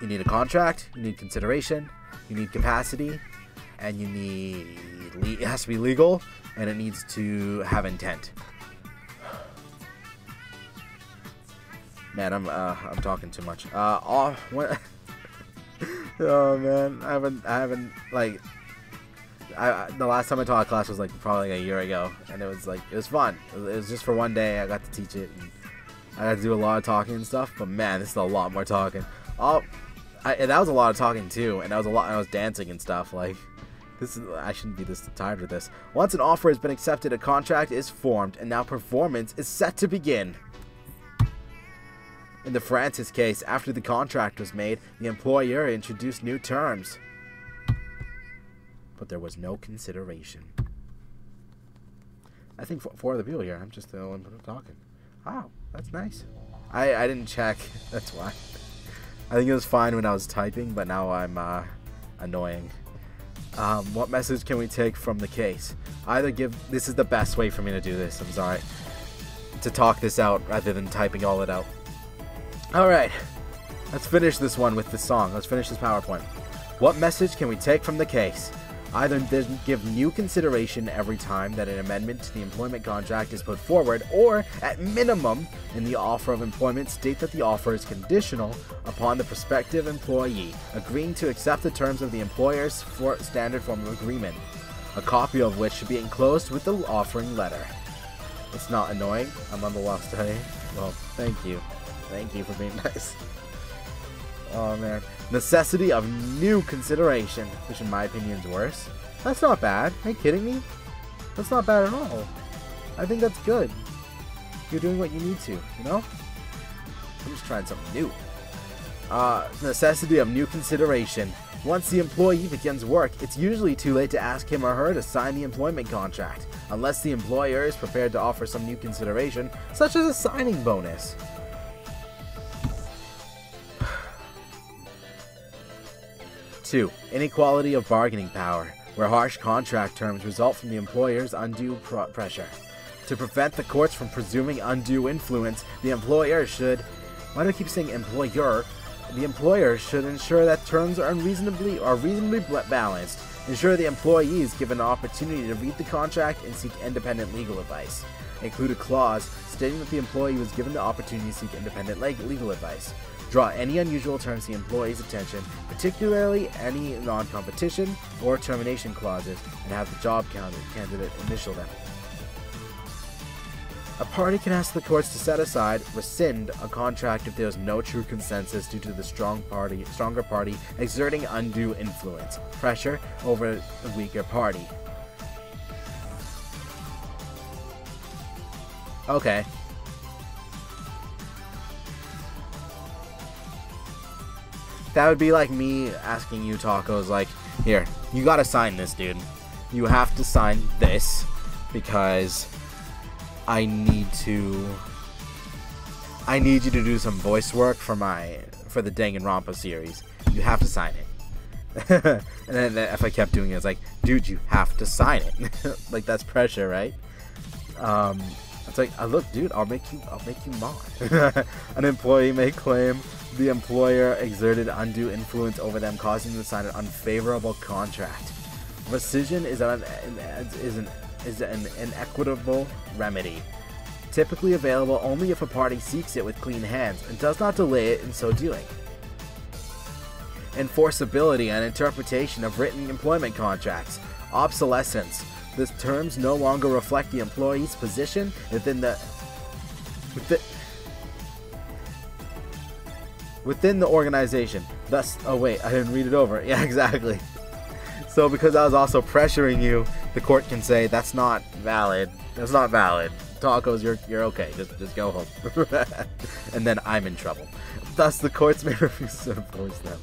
You need a contract, you need consideration, you need capacity, and you need, it has to be legal, and it needs to have intent. Man, I'm talking too much. Oh man, I haven't like, the last time I taught a class was like probably like a year ago, and it was fun. It was just for one day. I got to teach it, and I had to do a lot of talking and stuff. But man, this is a lot more talking. That was a lot of talking too, and that was a lot. I was dancing and stuff. Like, I shouldn't be this tired with this. Once an offer has been accepted, a contract is formed, and now performance is set to begin. In the Francis case, after the contract was made, the employer introduced new terms. But there was no consideration. I think four other people here. I'm just the only one talking. Oh, that's nice. I didn't check. That's why. I think it was fine when I was typing, but now I'm annoying. What message can we take from the case? Either give... This is the best way for me to do this. I'm sorry. To talk this out rather than typing all it out. Alright. Let's finish this one with the song. Let's finish this PowerPoint. What message can we take from the case? Either give new consideration every time that an amendment to the employment contract is put forward, or, at minimum, in the offer of employment, state that the offer is conditional upon the prospective employee agreeing to accept the terms of the employer's standard form of agreement, a copy of which should be enclosed with the offering letter. It's not annoying. I'm on the last day. Well, thank you. Thank you for being nice. Oh, man. Necessity of new consideration, which in my opinion is worse. That's not bad. Are you kidding me? That's not bad at all. I think that's good. You're doing what you need to, you know? I'm just trying something new. Necessity of new consideration. Once the employee begins work, it's usually too late to ask him or her to sign the employment contract, unless the employer is prepared to offer some new consideration, such as a signing bonus. 2. Inequality of bargaining power, where harsh contract terms result from the employer's undue pressure. To prevent the courts from presuming undue influence, the employer should... Why do I keep saying employer? The employer should ensure that terms are reasonably balanced, ensure the employee is given an opportunity to read the contract and seek independent legal advice. Include a clause stating that the employee was given the opportunity to seek independent legal advice. Draw any unusual terms to the employee's attention, particularly any non-competition or termination clauses, and have the job candidate initial them. A party can ask the courts to set aside, rescind a contract if there is no true consensus due to the stronger party exerting undue influence, pressure over the weaker party. Okay. That would be like me asking you, Tacos, like, here, you gotta sign this, dude. You have to sign this because I need you to do some voice work for the Danganronpa series. You have to sign it. And then if I kept doing it, it's like, dude, you have to sign it. Like, that's pressure, right? It's like, look, dude, I'll make you mad. An employee may claim the employer exerted undue influence over them, causing them to sign an unfavorable contract. Rescission is an inequitable remedy, typically available only if a party seeks it with clean hands and does not delay it in so doing. Enforceability and interpretation of written employment contracts. Obsolescence. The terms no longer reflect the employee's position within the organization. Thus, oh wait, I didn't read it over. Yeah, exactly. So because I was also pressuring you, the court can say that's not valid. That's not valid. Tacos, you're okay. Just go home. And then I'm in trouble. Thus, the courts may refuse to enforce them.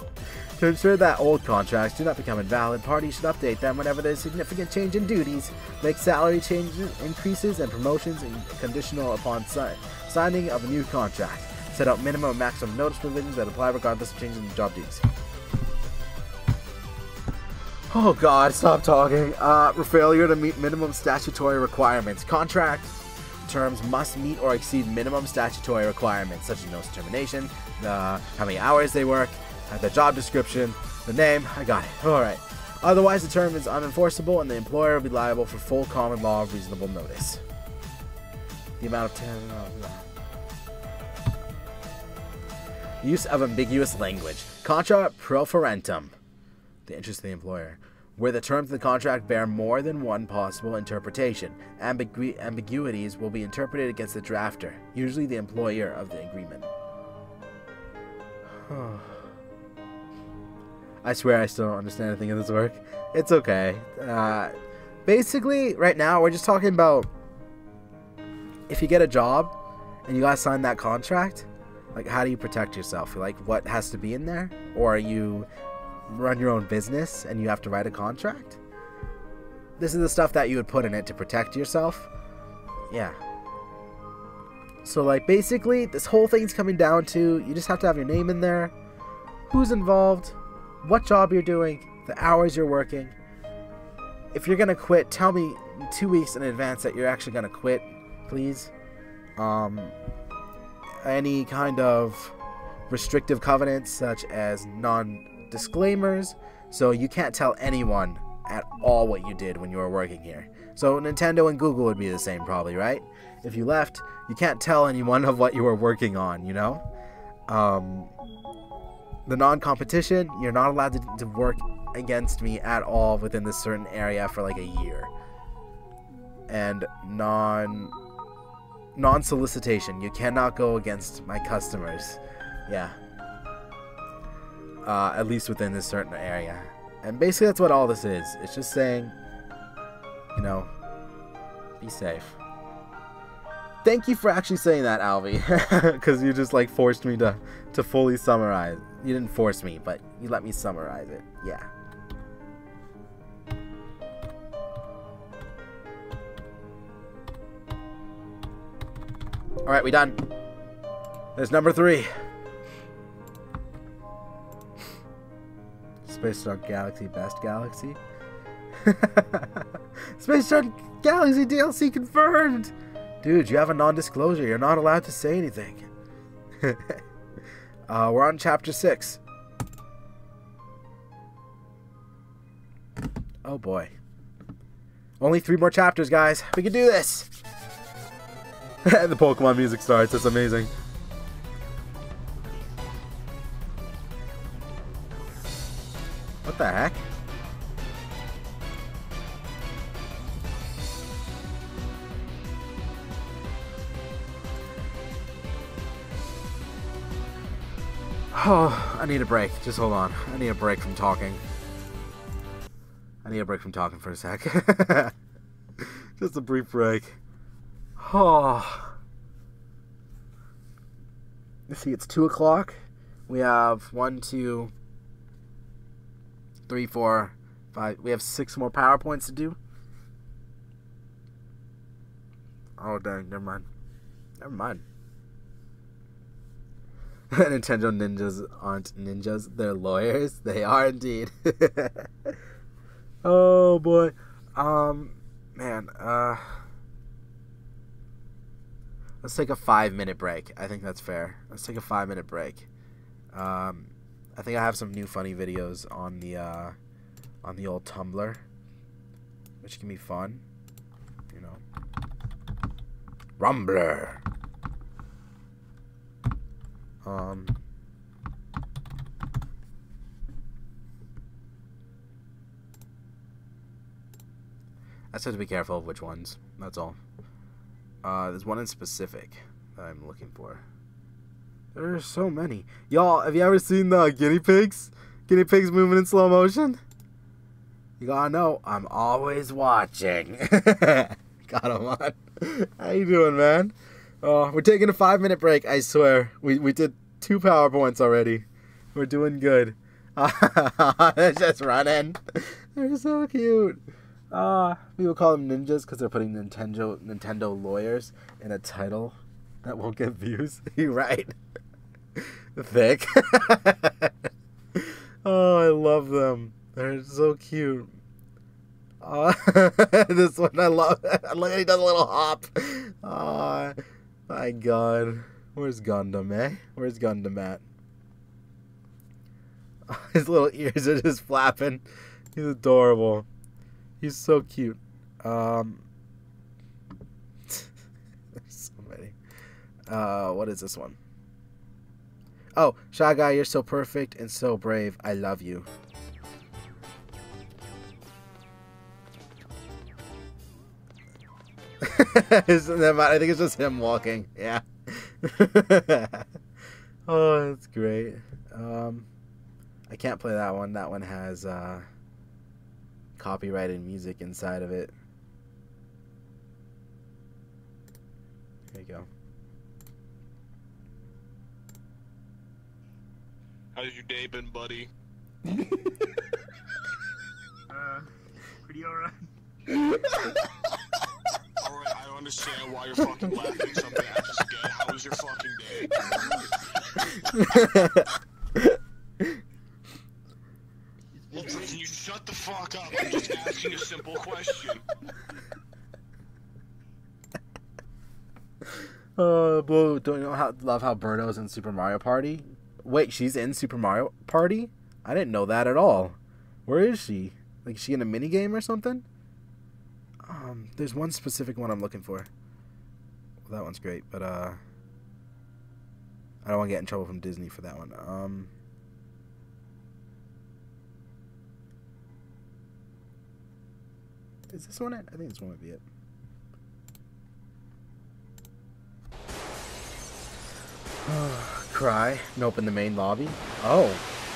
To ensure that old contracts do not become invalid, parties should update them whenever there is significant change in duties, make salary changes, increases, and promotions conditional upon signing of a new contract, set out minimum and maximum notice provisions that apply regardless of changes in job duties. Oh god, stop talking. Failure to meet minimum statutory requirements. Contract terms must meet or exceed minimum statutory requirements, such as notice of termination, how many hours they work, the job description, the name. I got it. Alright. Otherwise, the term is unenforceable and the employer will be liable for full common law of reasonable notice. The amount of time. Use of ambiguous language. Contra pro forentum. The interest of the employer. Where the terms of the contract bear more than one possible interpretation, ambiguities will be interpreted against the drafter, usually the employer of the agreement. I swear I still don't understand anything of this work. It's okay. Basically, right now, we're just talking about if you get a job and you gotta sign that contract, Like, how do you protect yourself? Like, what has to be in there? Or you run your own business and you have to write a contract? This is the stuff that you would put in it to protect yourself. Yeah. So, like, basically, this whole thing's coming down to, you just have to have your name in there, who's involved, what job you're doing, the hours you're working. If you're gonna quit, tell me 2 weeks in advance that you're actually gonna quit, please. Any kind of restrictive covenants, such as non-disclaimers, so you can't tell anyone at all what you did when you were working here. So Nintendo and Google would be the same probably, right? If you left, you can't tell anyone of what you were working on, you know? The non-competition, you're not allowed to work against me at all within this certain area for like a year. And non-solicitation, you cannot go against my customers. Yeah. At least within this certain area. And basically that's what all this is. It's just saying, you know, be safe. Thank you for actually saying that, Alvy. Because you just like forced me to fully summarize. You didn't force me, but you let me summarize it. Yeah. Alright, we done. There's number 3. Space Shark Galaxy, best galaxy. Space Shark Galaxy DLC confirmed! Dude, you have a non-disclosure. You're not allowed to say anything. We're on chapter 6. Oh boy. Only 3 more chapters, guys. We can do this! And the Pokemon music starts. It's amazing. What the heck? Oh, I need a break. Just hold on. I need a break from talking. I need a break from talking for a sec. Just a brief break. Oh. Let's see, it's 2 o'clock. We have 1, 2, 3, 4, 5. We have 6 more PowerPoints to do. Oh, dang. Never mind. Never mind. Nintendo ninjas aren't ninjas. They're lawyers. They are indeed. Oh, boy. Man. Let's take a 5-minute break. I think that's fair. Let's take a 5-minute break. I think I have some new funny videos on the old Tumblr, which can be fun. You know. Rumbler. I just have to be careful of which ones. That's all. There's one in specific that I'm looking for. There are so many. Y'all, have you ever seen the guinea pigs? Guinea pigs moving in slow motion? You gotta know, I'm always watching. Got him on. How you doing, man? Oh, we're taking a 5-minute break, I swear. We did 2 PowerPoints already. We're doing good. They're just running. They're so cute. People call them ninjas because they're putting Nintendo lawyers in a title that won't get views. You're right. Thick. Oh, I love them. They're so cute. This one I love. Look, he does a little hop. Oh, my God. Where's Gundam, eh? Where's Gundam at? His little ears are just flapping. He's adorable. He's so cute. There's so many. What is this one? Oh, Shy Guy, you're so perfect and so brave. I love you. I think it's just him walking. Yeah. Oh, that's great. I can't play that one. That one has copyrighted music inside of it. There you go. How's your day been, buddy? Pretty alright. Alright, I understand why you're fucking laughing. Something I just get. How was your fucking day? Well, Jason, you shut the fuck up. I'm just asking a simple question. Boo, don't you love how Birdo's in Super Mario Party? Wait, she's in Super Mario Party? I didn't know that at all. Where is she? Like, is she in a minigame or something? There's one specific one I'm looking for. Well, that one's great, but, I don't want to get in trouble from Disney for that one. Is this one it? I think this one might be it. Cry. Nope, in the main lobby. Oh.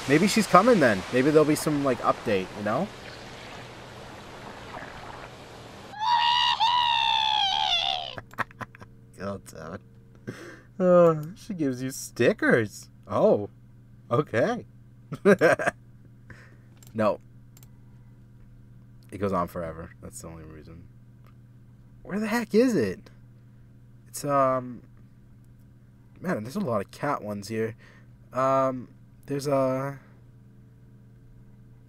Maybe she's coming then. Maybe there'll be some, like, update, you know? God damn it. Oh, she gives you stickers. Oh. Okay. No. It goes on forever. That's the only reason. Where the heck is it? It's, man, there's a lot of cat ones here. There's a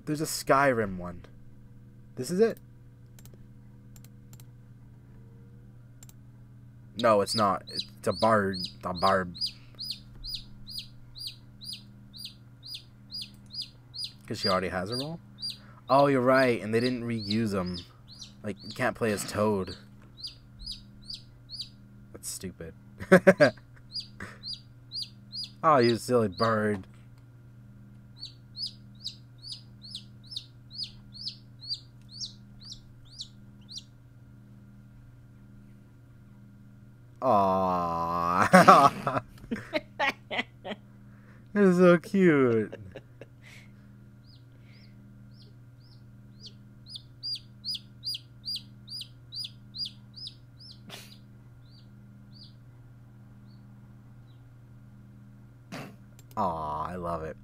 Skyrim one. This is it? No, it's not. It's a bard. A barb. Because she already has a role? Oh, you're right. And they didn't reuse them. Like, you can't play as Toad. That's stupid. Oh, you silly bird. Aww. It's so cute. Aw, I love it.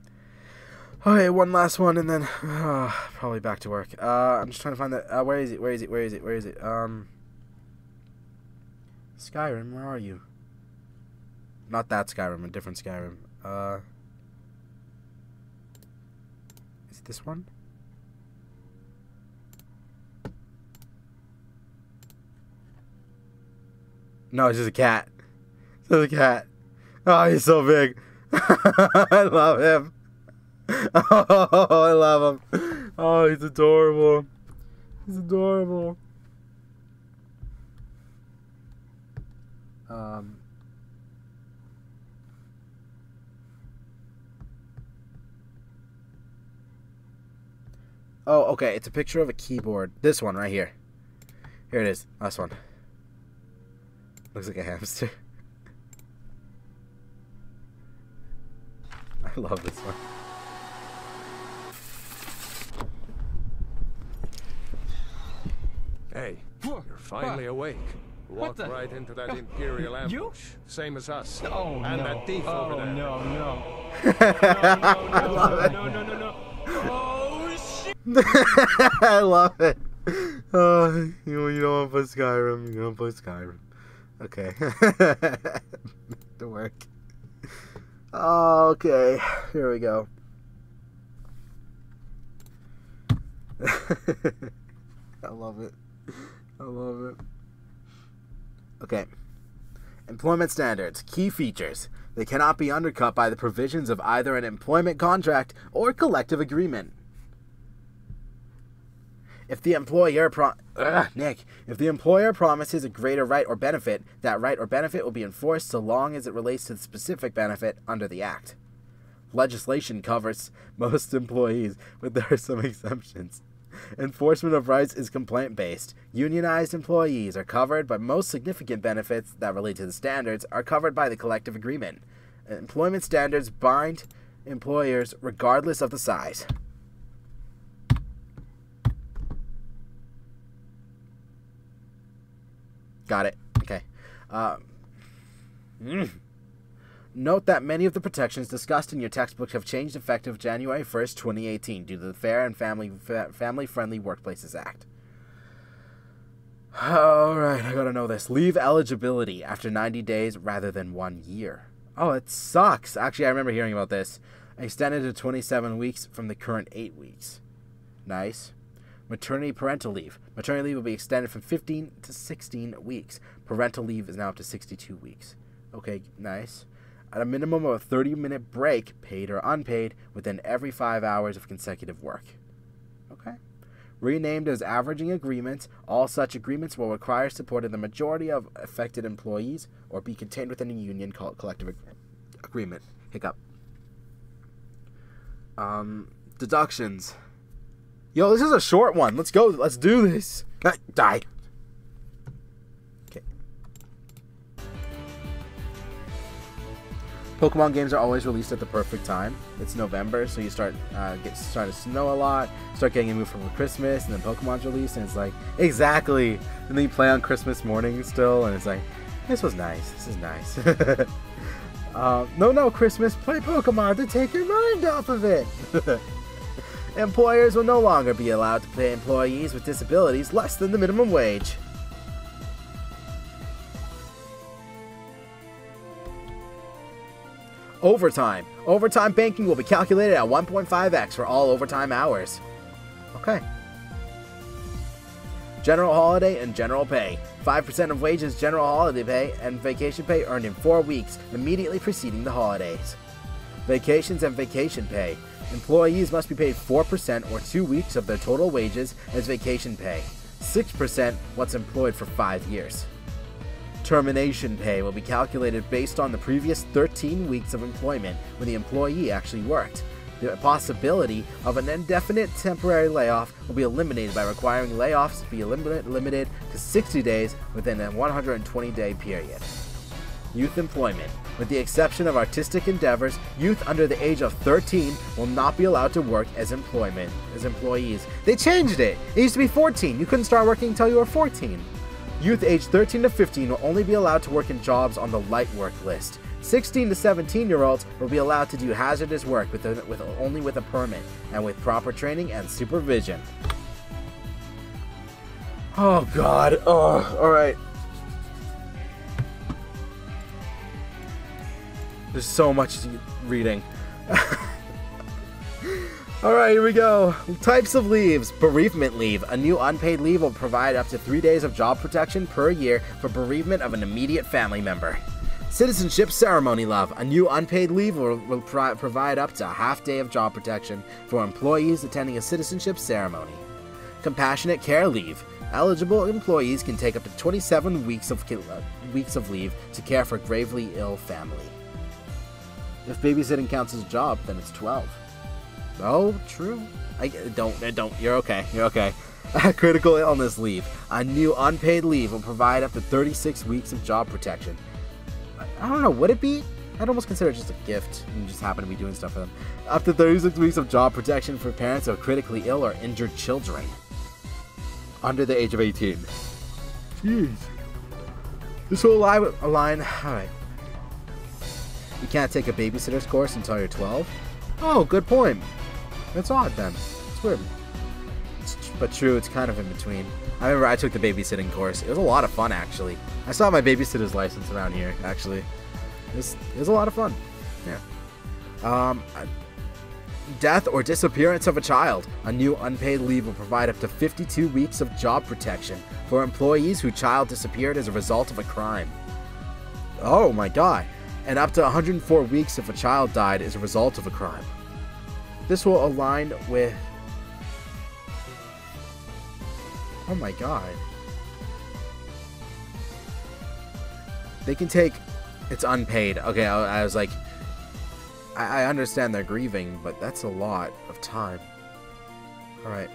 Okay, one last one, and then probably back to work. I'm just trying to find that. Where is it? Where is it? Where is it? Where is it? Skyrim, where are you? Not that Skyrim, a different Skyrim. Is it this one? No, it's just a cat. It's just a cat. Oh, he's so big. I love him. Oh, I love him. Oh, he's adorable. He's adorable. Oh, okay. It's a picture of a keyboard. This one right here. Here it is. Last one. Looks like a hamster. I love this one. Hey, you're finally awake. Walked right into that Imperial ambush. You? Same as us. Oh, and no. that thief over there. No. No. Oh, shit. I love it. Oh, you don't want to play Skyrim. You don't play Skyrim. Okay. Back to work. Okay. Here we go. I love it. I love it. Okay. Employment standards. Key features. They cannot be undercut by the provisions of either an employment contract or collective agreement. If the employer promises a greater right or benefit, that right or benefit will be enforced so long as it relates to the specific benefit under the Act. Legislation covers most employees, but there are some exemptions. Enforcement of rights is complaint-based. Unionized employees are covered, but most significant benefits that relate to the standards are covered by the collective agreement. Employment standards bind employers regardless of the size. Got it. Okay. Note that many of the protections discussed in your textbook have changed effective January 1st, 2018 due to the Fair and Family-Friendly Workplaces Act. Alright, I gotta know this. Leave eligibility after 90 days rather than 1 year. Oh, it sucks. Actually, I remember hearing about this. Extended to 27 weeks from the current 8 weeks. Nice. Maternity parental leave. Maternity leave will be extended from 15 to 16 weeks. Parental leave is now up to 62 weeks. Okay, nice. At a minimum of a 30-minute break, paid or unpaid, within every 5 hours of consecutive work. Okay. Renamed as averaging agreements, all such agreements will require support of the majority of affected employees or be contained within a union called collective agreement. Hiccup. Deductions. Yo, this is a short one. Let's go. Let's do this. Die. Okay. Pokemon games are always released at the perfect time. It's November, so you start starting to snow a lot. Start getting a move from Christmas, and then Pokemon's released, and it's like exactly. And then you play on Christmas morning still, and it's like, this was nice. This is nice. No, Christmas. Play Pokemon to take your mind off of it. Employers will no longer be allowed to pay employees with disabilities less than the minimum wage. Overtime. Overtime banking will be calculated at 1.5x for all overtime hours. Okay. General holiday and general pay. 5% of wages general holiday pay and vacation pay earned in 4 weeks immediately preceding the holidays. Vacations and vacation pay. Employees must be paid 4% or 2 weeks of their total wages as vacation pay. 6% once employed for 5 years. Termination pay will be calculated based on the previous 13 weeks of employment when the employee actually worked. The possibility of an indefinite temporary layoff will be eliminated by requiring layoffs to be limited to 60 days within a 120-day period. Youth employment. With the exception of artistic endeavors, youth under the age of 13 will not be allowed to work as employees. They changed it! It used to be 14. You couldn't start working until you were 14. Youth aged 13 to 15 will only be allowed to work in jobs on the light work list. 16 to 17-year-olds will be allowed to do hazardous work only with a permit and with proper training and supervision. Oh God! Oh, all right. There's so much reading. Alright, here we go. Types of leaves. Bereavement leave. A new unpaid leave will provide up to 3 days of job protection per year for bereavement of an immediate family member. Citizenship ceremony leave. A new unpaid leave will provide up to a half day of job protection for employees attending a citizenship ceremony. Compassionate care leave. Eligible employees can take up to 27 weeks of leave to care for gravely ill family. If babysitting counts as a job, then it's 12. Oh, true. Don't. You're okay. You're okay. Critical illness leave. A new unpaid leave will provide up to 36 weeks of job protection. I don't know. Would it be? I'd almost consider it just a gift. You just happen to be doing stuff for them. Up to 36 weeks of job protection for parents of critically ill or injured children under the age of 18. Jeez. This will align. Alright. You can't take a babysitter's course until you're 12? Oh, good point. That's odd then. It's weird. But true, it's kind of in between. I remember I took the babysitting course. It was a lot of fun, actually. I saw my babysitter's license around here, actually. It was a lot of fun. Yeah. Death or disappearance of a child. A new unpaid leave will provide up to 52 weeks of job protection for employees whose child disappeared as a result of a crime. Oh my God. And up to 104 weeks if a child died as a result of a crime. This will align with... Oh my God. They can take... It's unpaid. Okay, I was like... I understand they're grieving, but that's a lot of time. Alright.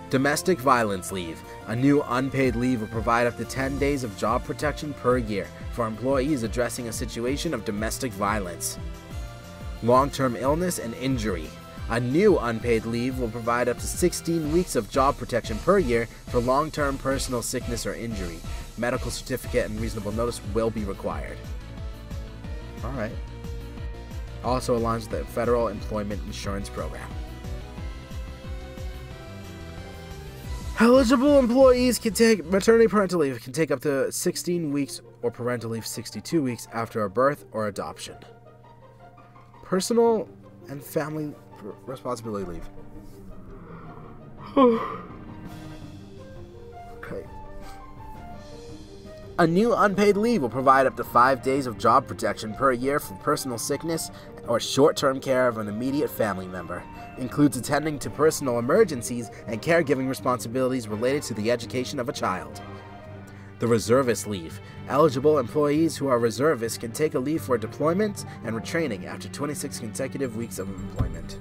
Domestic violence leave. A new unpaid leave will provide up to 10 days of job protection per year for employees addressing a situation of domestic violence. Long-term illness and injury. A new unpaid leave will provide up to 16 weeks of job protection per year for long-term personal sickness or injury. Medical certificate and reasonable notice will be required. Alright. Also aligns with the Federal Employment Insurance Program. Eligible employees can take maternity parental leave can take up to 16 weeks or parental leave 62 weeks after a birth or adoption. Personal and family responsibility leave. Okay. A new unpaid leave will provide up to 5 days of job protection per year for personal sickness or short-term care of an immediate family member. Includes attending to personal emergencies and caregiving responsibilities related to the education of a child. The reservist leave. Eligible employees who are reservists can take a leave for deployment and retraining after 26 consecutive weeks of employment.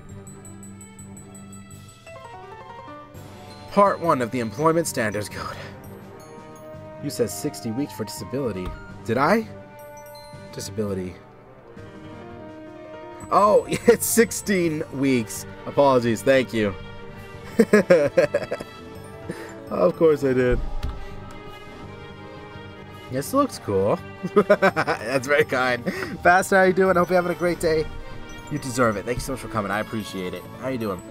Part 1 of the Employment Standards Code. You said 60 weeks for disability. Did I? Disability. Oh, it's 16 weeks. Apologies, thank you. Of course I did. This looks cool. That's very kind. Fast, how are you doing? I hope you're having a great day. You deserve it. Thank you so much for coming. I appreciate it. How are you doing?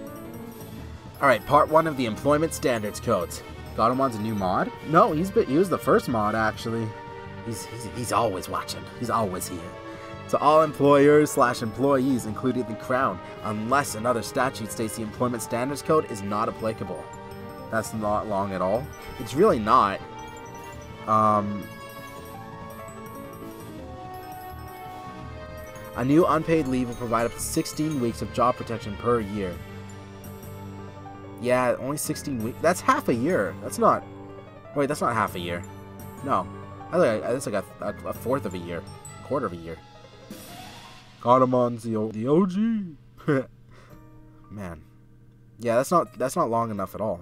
Alright, part 1 of the Employment Standards Codes. Gotomon's a new mod? No, he was the first mod, actually. He's always watching. He's always here. To all employers/employees, including the Crown, unless another statute states the Employment Standards Code is not applicable. That's not long at all. It's really not. A new unpaid leave will provide up to 16 weeks of job protection per year. Yeah, only 16 weeks. That's half a year. That's not... Wait, that's not half a year. No. That's like a fourth of a year. Quarter of a year. Gotomon's the OG. Man. Yeah, that's not long enough at all.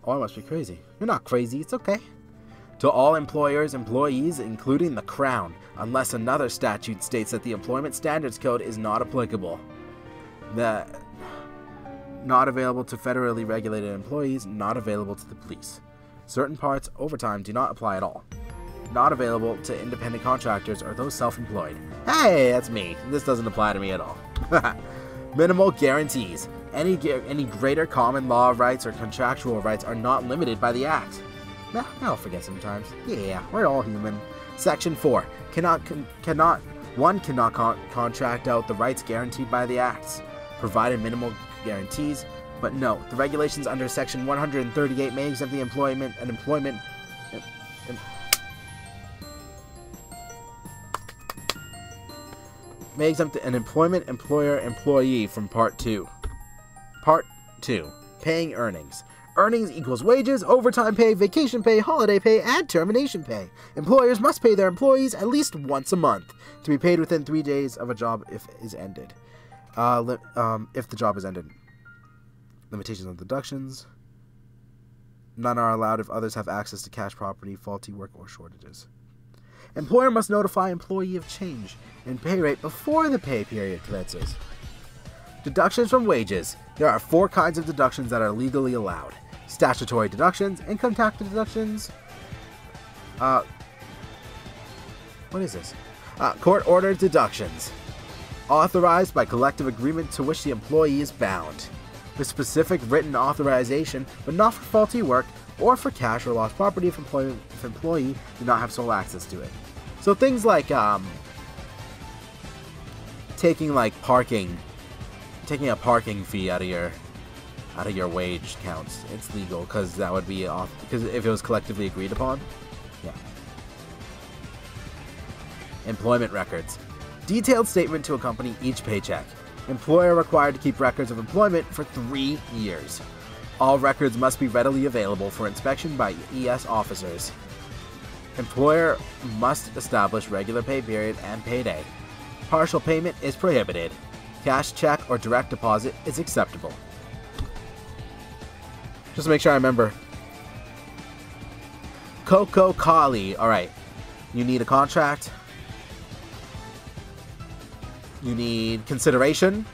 Oh, I must be crazy. You're not crazy. It's okay. To all employers, employees, including the Crown, unless another statute states that the Employment Standards Code is not applicable. Not available to federally regulated employees, not available to the police. Certain parts, overtime, do not apply at all. Not available to independent contractors or those self-employed. Hey, that's me. This doesn't apply to me at all. Minimal guarantees. Any greater common law rights or contractual rights are not limited by the Act. I'll forget sometimes. Yeah, we're all human. Section 4. One cannot contract out the rights guaranteed by the Acts, provided minimal guarantees. But no, the regulations under Section 138 may exempt the employment, may exempt an employment employer-employee from Part 2. Part 2. Paying earnings. Earnings equals wages, overtime pay, vacation pay, holiday pay, and termination pay. Employers must pay their employees at least once a month, to be paid within 3 days of a job if is ended. If the job is ended. Limitations on deductions. None are allowed if others have access to cash property, faulty work, or shortages. Employer must notify employee of change in pay rate before the pay period commences. Deductions from wages. There are 4 kinds of deductions that are legally allowed. Statutory deductions, income tax deductions. What is this? Court-ordered deductions. Authorized by collective agreement to which the employee is bound. With specific written authorization, but not for faulty work or for cash or lost property if employee do not have sole access to it. So things like taking a parking fee out of your wage counts. It's legal because that would be off because if it was collectively agreed upon. Yeah. Employment records. Detailed statement to accompany each paycheck. Employer required to keep records of employment for 3 years. All records must be readily available for inspection by ES officers. Employer must establish regular pay period and payday. Partial payment is prohibited. Cash, check, or direct deposit is acceptable. Just to make sure I remember. Coco Kali. Alright. You need a contract. You need consideration.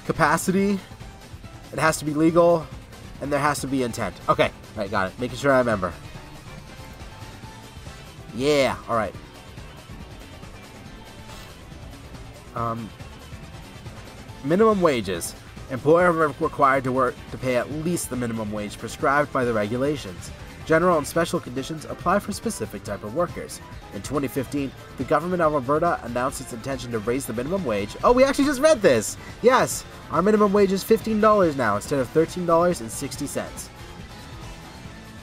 Capacity. It has to be legal. And there has to be intent. Okay. Alright, got it. Making sure I remember. Yeah, alright. Minimum wages. Employer required to pay at least the minimum wage prescribed by the regulations. General and special conditions apply for specific type of workers. In 2015, the government of Alberta announced its intention to raise the minimum wage. Oh, we actually just read this! Yes! Our minimum wage is $15 now instead of $13.60.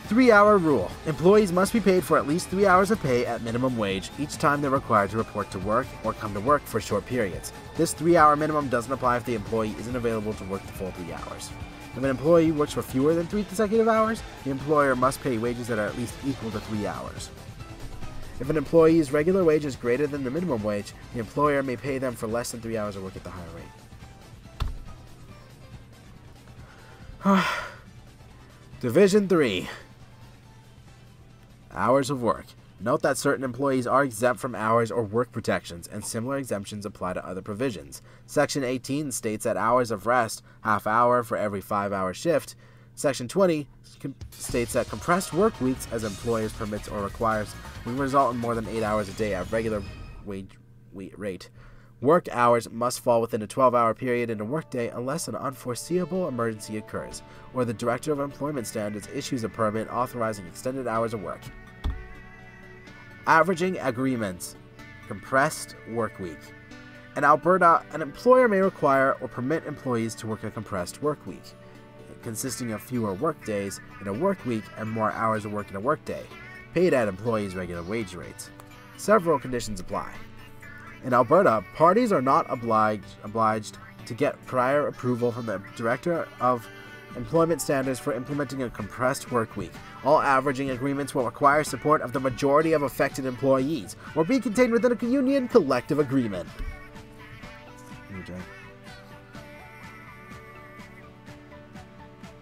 3-hour rule. Employees must be paid for at least 3 hours of pay at minimum wage each time they're required to report to work or come to work for short periods. This 3-hour minimum doesn't apply if the employee isn't available to work the full 3 hours. If an employee works for fewer than 3 consecutive hours, the employer must pay wages that are at least equal to 3 hours. If an employee's regular wage is greater than the minimum wage, the employer may pay them for less than 3 hours of work at the higher rate. Division 3. Hours of work. Note that certain employees are exempt from hours or work protections, and similar exemptions apply to other provisions. Section 18 states that hours of rest, half hour for every 5-hour shift. Section 20 states that compressed work weeks, as employers permits or requires, will result in more than 8 hours a day at regular wage rate. Work hours must fall within a 12-hour period in a workday unless an unforeseeable emergency occurs, or the Director of Employment Standards issues a permit authorizing extended hours of work. Averaging agreements. Compressed work week. In Alberta, an employer may require or permit employees to work a compressed work week, consisting of fewer work days in a work week and more hours of work in a workday, paid at employees' regular wage rates. Several conditions apply. In Alberta, parties are not obliged to get prior approval from the Director of Employment Standards for implementing a compressed work week. All averaging agreements will require support of the majority of affected employees or be contained within a union collective agreement.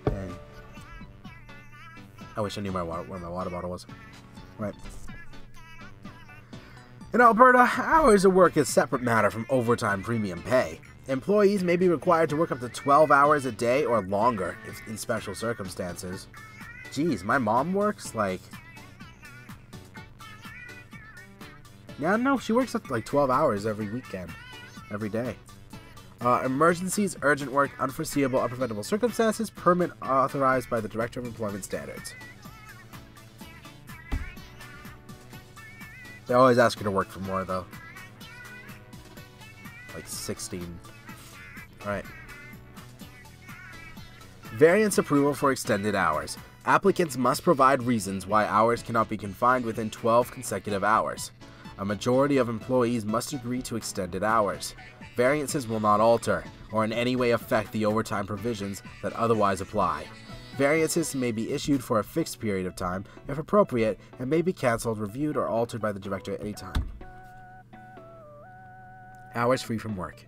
Dang. I wish I knew where my water bottle was. Right. In Alberta, hours of work is a separate matter from overtime premium pay. Employees may be required to work up to 12 hours a day or longer if in special circumstances. Geez, my mom works like... Yeah, no, she works up to like 12 hours every weekend. Every day. Emergencies, urgent work, unforeseeable, unpreventable circumstances, permit authorized by the Director of Employment Standards. They always ask you to work for more, though. Like 16. Alright. Variance approval for extended hours. Applicants must provide reasons why hours cannot be confined within 12 consecutive hours. A majority of employees must agree to extended hours. Variances will not alter, or in any way affect the overtime provisions that otherwise apply. Variances may be issued for a fixed period of time, if appropriate, and may be cancelled, reviewed, or altered by the Director at any time. Hours free from work.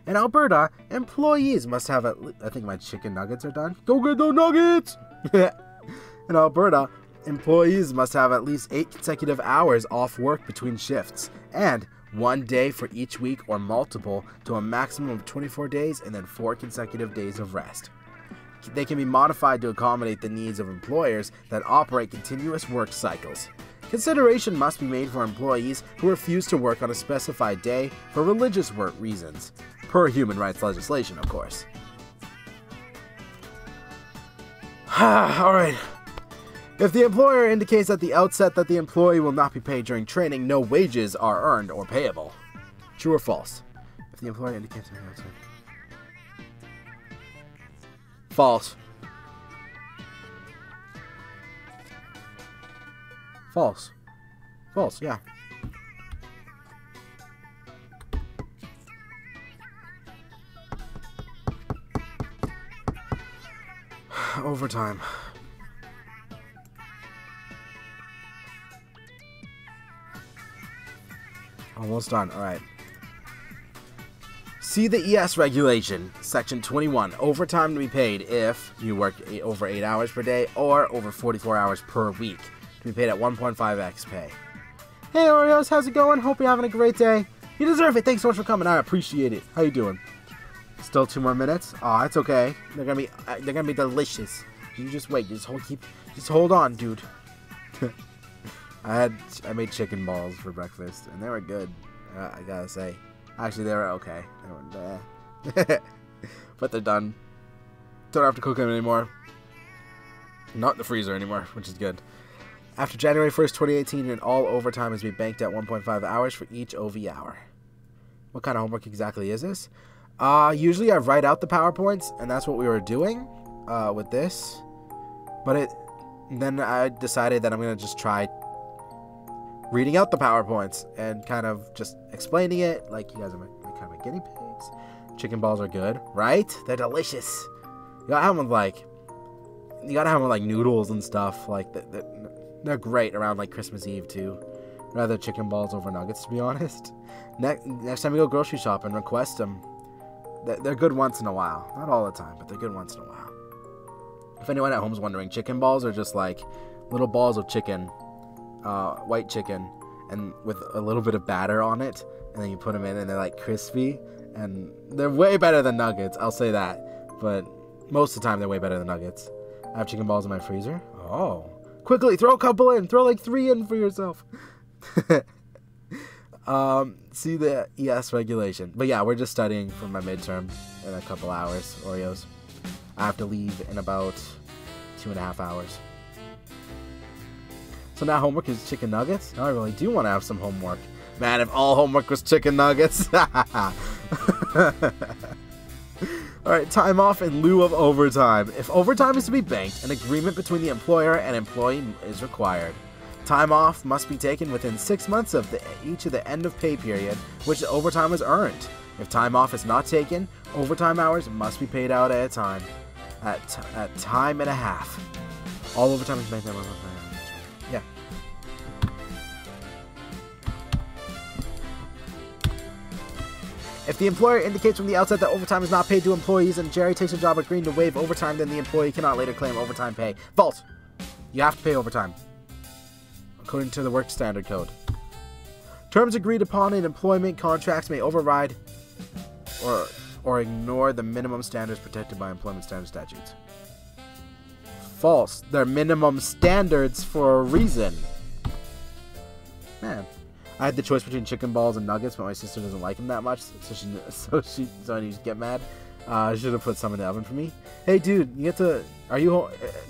In Alberta, employees must have at least... I think my chicken nuggets are done. Go get those nuggets! In Alberta, employees must have at least 8 consecutive hours off work between shifts, and 1 day for each week or multiple to a maximum of 24 days and then 4 consecutive days of rest. They can be modified to accommodate the needs of employers that operate continuous work cycles. Consideration must be made for employees who refuse to work on a specified day for religious work reasons, per human rights legislation, of course. Alright. If the employer indicates at the outset that the employee will not be paid during training, no wages are earned or payable. True or false? If the employer indicates at the outset... False. False. False, yeah. Overtime. Almost done. Alright. See the ES regulation, section 21. Overtime to be paid if you work over 8 hours per day or over 44 hours per week. To be paid at 1.5x pay. Hey Oreos, how's it going? Hope you're having a great day. You deserve it. Thanks so much for coming. I appreciate it. How you doing? Still 2 more minutes? Aw, it's okay. They're gonna be delicious. You just wait. Just hold on, dude. I made chicken balls for breakfast, and they were good. I gotta say, actually they were okay. They weren't but they're done. Don't have to cook them anymore. Not in the freezer anymore, which is good. After January 1st, 2018, and all overtime is to be banked at 1.5 hours for each OV hour. What kind of homework exactly is this? Usually I write out the PowerPoints, and that's what we were doing with this. But then I decided that I'm going to just try reading out the PowerPoints and kind of just explaining it. Like, you guys are kind of my guinea pigs. Chicken balls are good, right? They're delicious. You gotta have them with like noodles and stuff. Like, they're great around like Christmas Eve too. Rather chicken balls over nuggets, to be honest. Next time you go grocery shopping, request them. They're good once in a while. Not all the time, but they're good once in a while. If anyone at home is wondering, chicken balls are just like little balls of chicken, white chicken, and with a little bit of batter on it, and then you put them in, and they're like crispy, and they're way better than nuggets. I'll say that, but most of the time they're way better than nuggets. I have chicken balls in my freezer. Oh, quickly throw a couple in. Throw like 3 in for yourself. See the ES regulation. But yeah, we're just studying for my midterm in a couple hours. Oreos. I have to leave in about 2.5 hours. So now homework is chicken nuggets? Now I really do want to have some homework. Man, if all homework was chicken nuggets. Alright, time off in lieu of overtime. If overtime is to be banked, an agreement between the employer and employee is required. Time off must be taken within 6 months of each of the end of pay period, which overtime is earned. If time off is not taken, overtime hours must be paid out at a time. At time and a half. All overtime is banked at yeah. If the employer indicates from the outset that overtime is not paid to employees and Jerry takes a job agreeing to waive overtime, then the employee cannot later claim overtime pay. False. You have to pay overtime, according to the Work Standard Code. Terms agreed upon in employment contracts may override or ignore the minimum standards protected by employment standard statutes. False. They're minimum standards for a reason. Man. I had the choice between chicken balls and nuggets, but my sister doesn't like them that much, so I need to get mad. I should have put some in the oven for me. Hey, dude,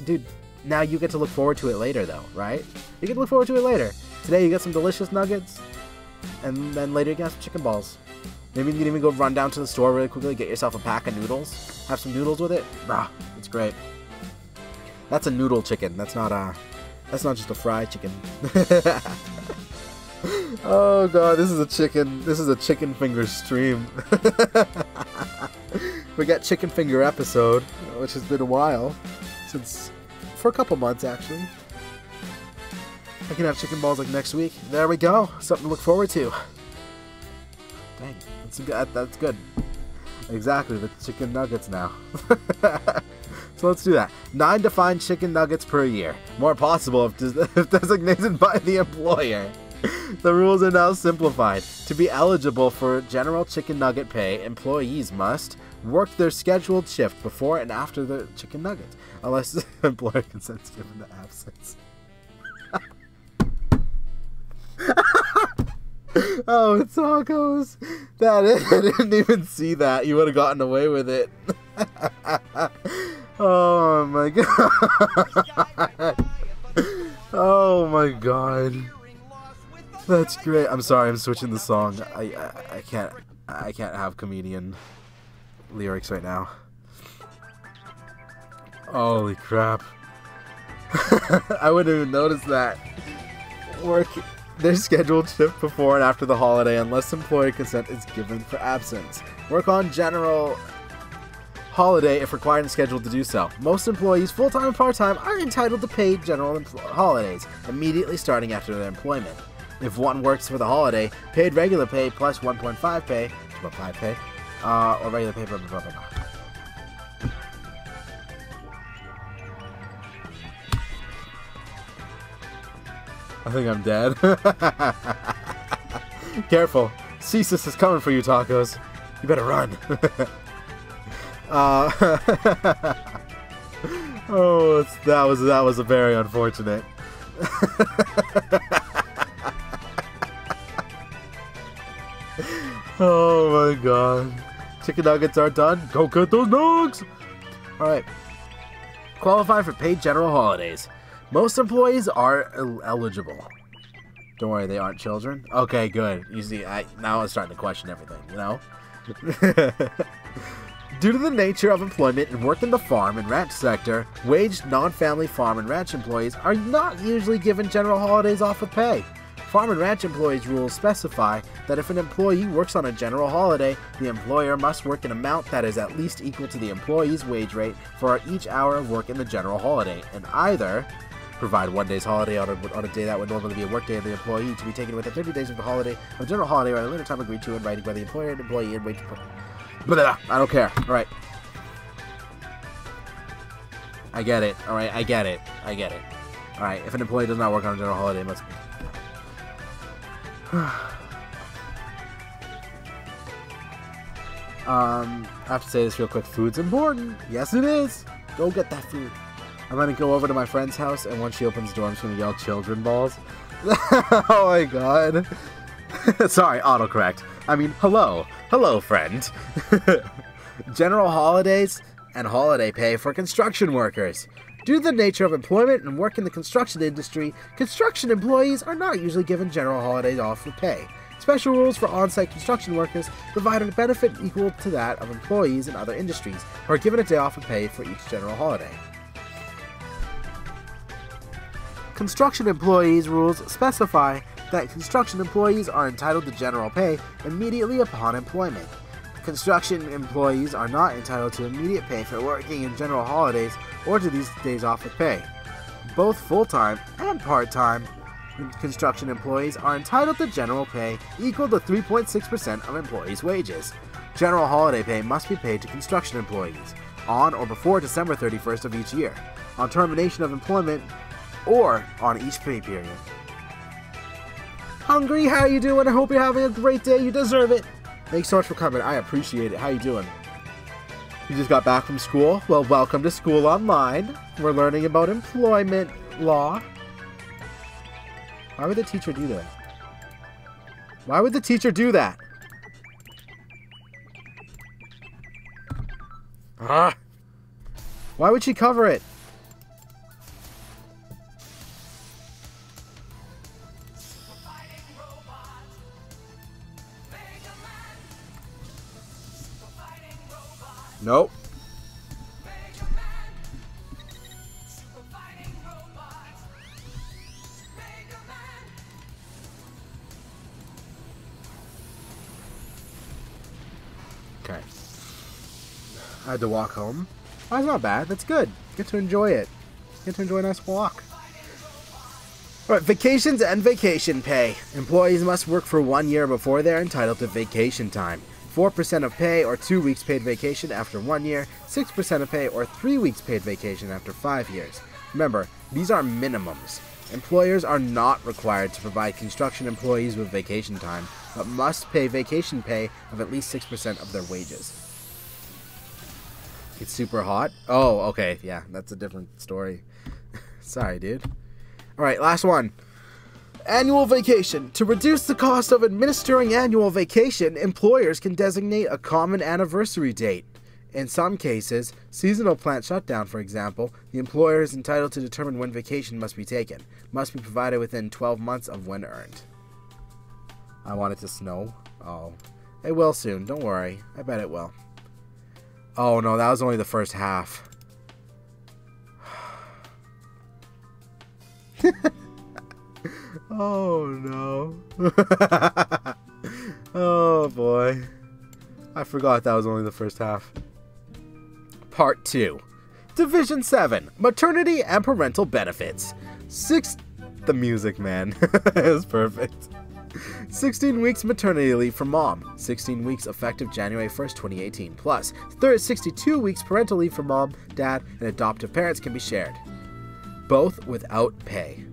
dude, now you get to look forward to it later, though, right? You get to look forward to it later. Today you got some delicious nuggets, and then later you can have some chicken balls. Maybe you can even go run down to the store really quickly, get yourself a pack of noodles, have some noodles with it. Ah, it's great. That's a noodle chicken. That's not just a fried chicken. Oh god, this is a chicken finger stream. We got chicken finger episode, which has been a while, for a couple months actually. I can have chicken balls like next week. There we go, something to look forward to. Dang, that's good. Exactly, the chicken nuggets now. So let's do that. 9 defined chicken nuggets per year. More possible if designated by the employer. The rules are now simplified. To be eligible for general chicken nugget pay, employees must work their scheduled shift before and after the chicken nuggets, unless the employer consents given the absence. Oh, tacos! I didn't even see that. You would have gotten away with it. Oh my god! Oh my god! That's great. I'm sorry, I'm switching the song. I can't have comedian lyrics right now. Holy crap. I wouldn't even notice that. Work their scheduled shift before and after the holiday unless employee consent is given for absence. Work on general holiday if required and scheduled to do so. Most employees, full-time and part-time, are entitled to paid general holidays immediately starting after their employment. If one works for the holiday, paid regular pay plus 1.5 pay, or regular pay, blah, blah, blah, blah. I think I'm dead. Careful. Cesis is coming for you, tacos. You better run. Oh, that was very unfortunate. Oh my god. Chicken nuggets are done. Go get those nugs! Alright. Qualify for paid general holidays. Most employees are eligible. Don't worry, they aren't children. Okay, good. You see, now I'm starting to question everything, you know? Due to the nature of employment and work in the farm and ranch sector, waged non-family farm and ranch employees are not usually given general holidays off with pay. Farm and ranch employees rules specify that if an employee works on a general holiday, the employer must work an amount that is at least equal to the employee's wage rate for each hour of work in the general holiday, and either provide 1 day's holiday on a day that would normally be a work day of the employee to be taken within 30 days of the holiday of general holiday or at a later time agreed to in writing by the employer and employee and wage. Blah, I don't care. Alright. I get it. Alright, I get it. Alright, if an employee does not work on a general holiday, it must be. I have to say this real quick. Food's important. Yes, it is. Go get that food. I'm gonna go over to my friend's house, and once she opens the door, I'm just gonna yell children balls. Oh my god. Sorry, autocorrect. I mean, hello. Hello, friend. General holidays and holiday pay for construction workers. Due to the nature of employment and work in the construction industry, construction employees are not usually given general holidays off with pay. Special rules for on-site construction workers provide a benefit equal to that of employees in other industries, who are given a day off with pay for each general holiday. Construction employees rules specify that construction employees are entitled to general pay immediately upon employment. Construction employees are not entitled to immediate pay for working in general holidays or to these days off with pay. Both full-time and part-time construction employees are entitled to general pay equal to 3.6% of employees' wages. General holiday pay must be paid to construction employees on or before December 31st of each year, on termination of employment, or on each pay period. Hungry, how you doing? I hope you're having a great day. You deserve it. Thanks so much for coming. I appreciate it. How you doing? You just got back from school? Well, welcome to School Online. We're learning about employment law. Why would the teacher do that? Why would the teacher do that? Ah! Why would she cover it? Nope. Okay. I had to walk home. Oh, that's not bad. That's good. Get to enjoy it. Get to enjoy a nice walk. Alright, vacations and vacation pay. Employees must work for 1 year before they're entitled to vacation time. 4% of pay or 2 weeks paid vacation after 1 year, 6% of pay or 3 weeks paid vacation after 5 years. Remember, these are minimums. Employers are not required to provide construction employees with vacation time, but must pay vacation pay of at least 6% of their wages. It's super hot? Oh, okay, yeah, that's a different story. Sorry, dude. Alright, last one. Annual vacation. To reduce the cost of administering annual vacation, employers can designate a common anniversary date. In some cases, seasonal plant shutdown, for example, the employer is entitled to determine when vacation must be taken. Must be provided within 12 months of when earned. I want it to snow. Oh. It will soon, don't worry. I bet it will. Oh no, that was only the first half. Oh no. Oh boy. I forgot that was only the first half. Part 2. Division 7. Maternity and parental benefits. The music, man. It was perfect. 16 weeks maternity leave for mom. 16 weeks effective January 1st, 2018. Plus, 62 weeks parental leave for mom, dad, and adoptive parents can be shared. Both without pay.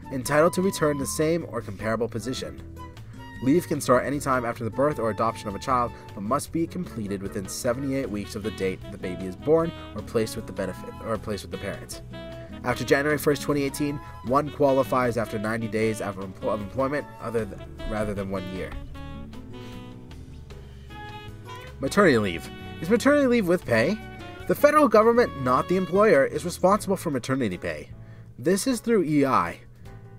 Entitled to return the same or comparable position. Leave can start anytime after the birth or adoption of a child, but must be completed within 78 weeks of the date the baby is born or placed with the parents. After January 1st, 2018, one qualifies after 90 days of employment rather than 1 year. Maternity leave. Is maternity leave with pay? The federal government, not the employer, is responsible for maternity pay. This is through EI.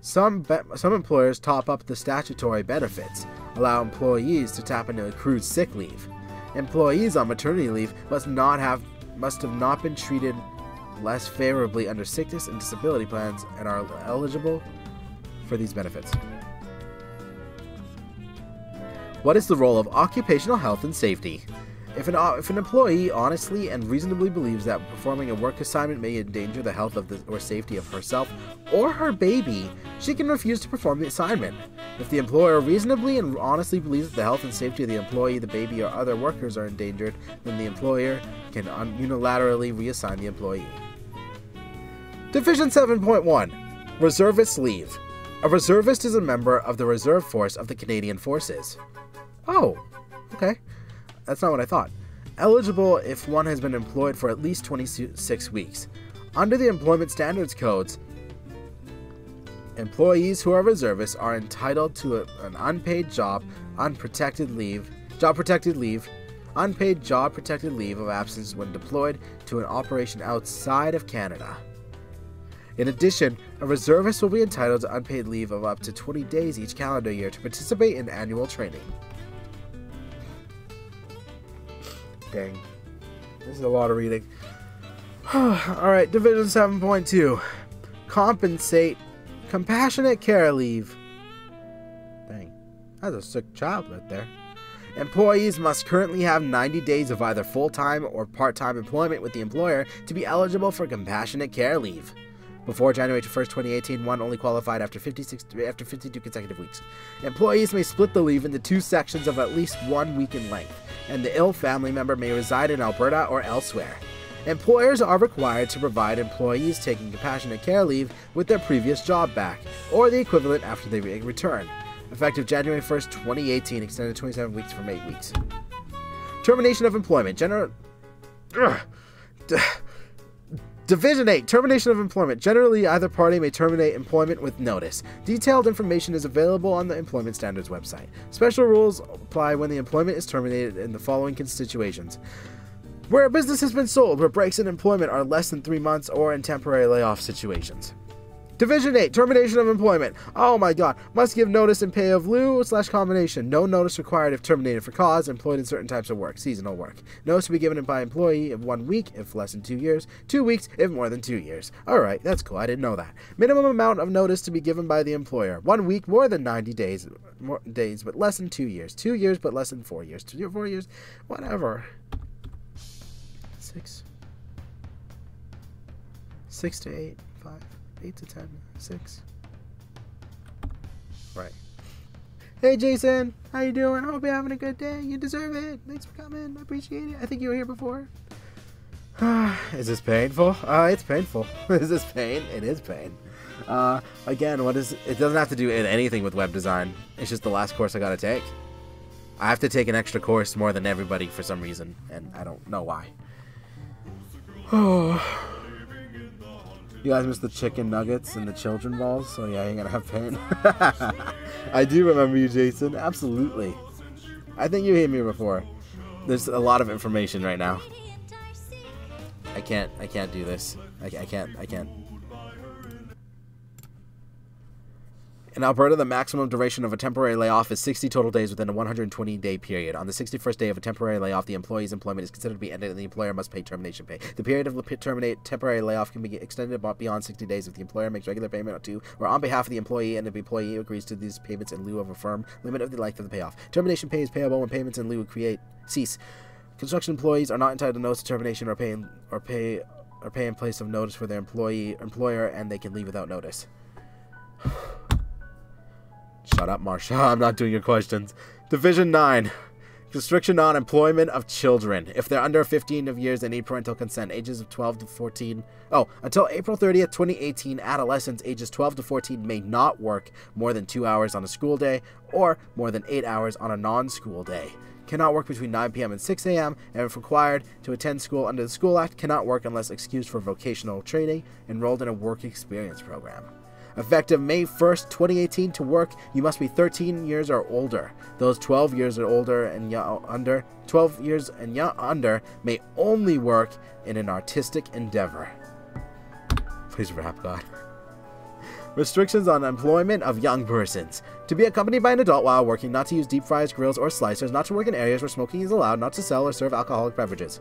Some employers top up the statutory benefits, allow employees to tap into accrued sick leave. Employees on maternity leave must have not been treated less favorably under sickness and disability plans and are eligible for these benefits. What is the role of occupational health and safety? If an employee honestly and reasonably believes that performing a work assignment may endanger the health or safety of herself or her baby, she can refuse to perform the assignment. If the employer reasonably and honestly believes that the health and safety of the employee, the baby, or other workers are endangered, then the employer can unilaterally reassign the employee. Division 7.1 Reservist Leave. A reservist is a member of the reserve force of the Canadian Forces. Oh, okay. That's not what I thought. Eligible if one has been employed for at least 26 weeks. Under the Employment Standards Codes, employees who are reservists are entitled to an unpaid unpaid job protected leave of absence when deployed to an operation outside of Canada. In addition, a reservist will be entitled to unpaid leave of up to 20 days each calendar year to participate in annual training. Dang. This is a lot of reading. Alright, Division 7.2. Compassionate care leave. Dang. That's a sick child right there. Employees must currently have 90 days of either full-time or part-time employment with the employer to be eligible for compassionate care leave. Before January 1st, 2018, one only qualified after 52 consecutive weeks. Employees may split the leave into two sections of at least 1 week in length, and the ill family member may reside in Alberta or elsewhere. Employers are required to provide employees taking compassionate care leave with their previous job back, or the equivalent after they return. Effective January 1st, 2018, extended 27 weeks from 8 weeks. Termination of employment. Division 8. Termination of employment. Generally, either party may terminate employment with notice. Detailed information is available on the Employment Standards website. Special rules apply when the employment is terminated in the following situations. Where a business has been sold, where breaks in employment are less than 3 months, or in temporary layoff situations. Division 8. Termination of employment. Oh my god. Must give notice and pay of lieu/combination. No notice required if terminated for cause, employed in certain types of work, seasonal work. Notice to be given by employee of 1 week if less than 2 years, 2 weeks if more than 2 years. Alright, that's cool. I didn't know that. Minimum amount of notice to be given by the employer. 1 week, more than 90 days, but less than 2 years. 2 years, but less than 4 years. 4 years, whatever. 6 to 8, 5. 8 to 10, 6. Right. Hey Jason, how you doing? I hope you're having a good day. You deserve it. Thanks for coming. I appreciate it. I think you were here before. Is this painful? It's painful. Is this pain? It is pain. Again, it doesn't have to do anything with web design. It's just the last course I gotta take. I have to take an extra course more than everybody for some reason, and I don't know why. Oh. You guys missed the chicken nuggets and the children balls, so yeah, you're gonna have pain. I do remember you, Jason. Absolutely. I think you heard me before. There's a lot of information right now. I can't do this. I can't. In Alberta, the maximum duration of a temporary layoff is 60 total days within a 120-day period. On the 61st day of a temporary layoff, the employee's employment is considered to be ended and the employer must pay termination pay. The period of the temporary layoff can be extended beyond 60 days if the employer makes regular payment to or on behalf of the employee and if the employee agrees to these payments in lieu of a firm limit of the length of the payoff. Termination pay is payable when payments in lieu cease. Construction employees are not entitled to notice of termination or pay in place of notice for their employer, and they can leave without notice. Shut up, Marsha. I'm not doing your questions. Division 9. Restriction on employment of children. If they're under 15 years, they need parental consent. Ages of 12 to 14. Until April 30th, 2018, adolescents ages 12 to 14 may not work more than 2 hours on a school day or more than 8 hours on a non-school day. Cannot work between 9 p.m. and 6 a.m. and if required to attend school under the School Act, cannot work unless excused for vocational training, enrolled in a work experience program. Effective May 1st, 2018, to work, you must be 13 years or older. Those 12 years or older and under, 12 years and under may only work in an artistic endeavor. Please wrap, God. Restrictions on employment of young persons. To be accompanied by an adult while working, not to use deep fryers, grills, or slicers, not to work in areas where smoking is allowed, not to sell or serve alcoholic beverages.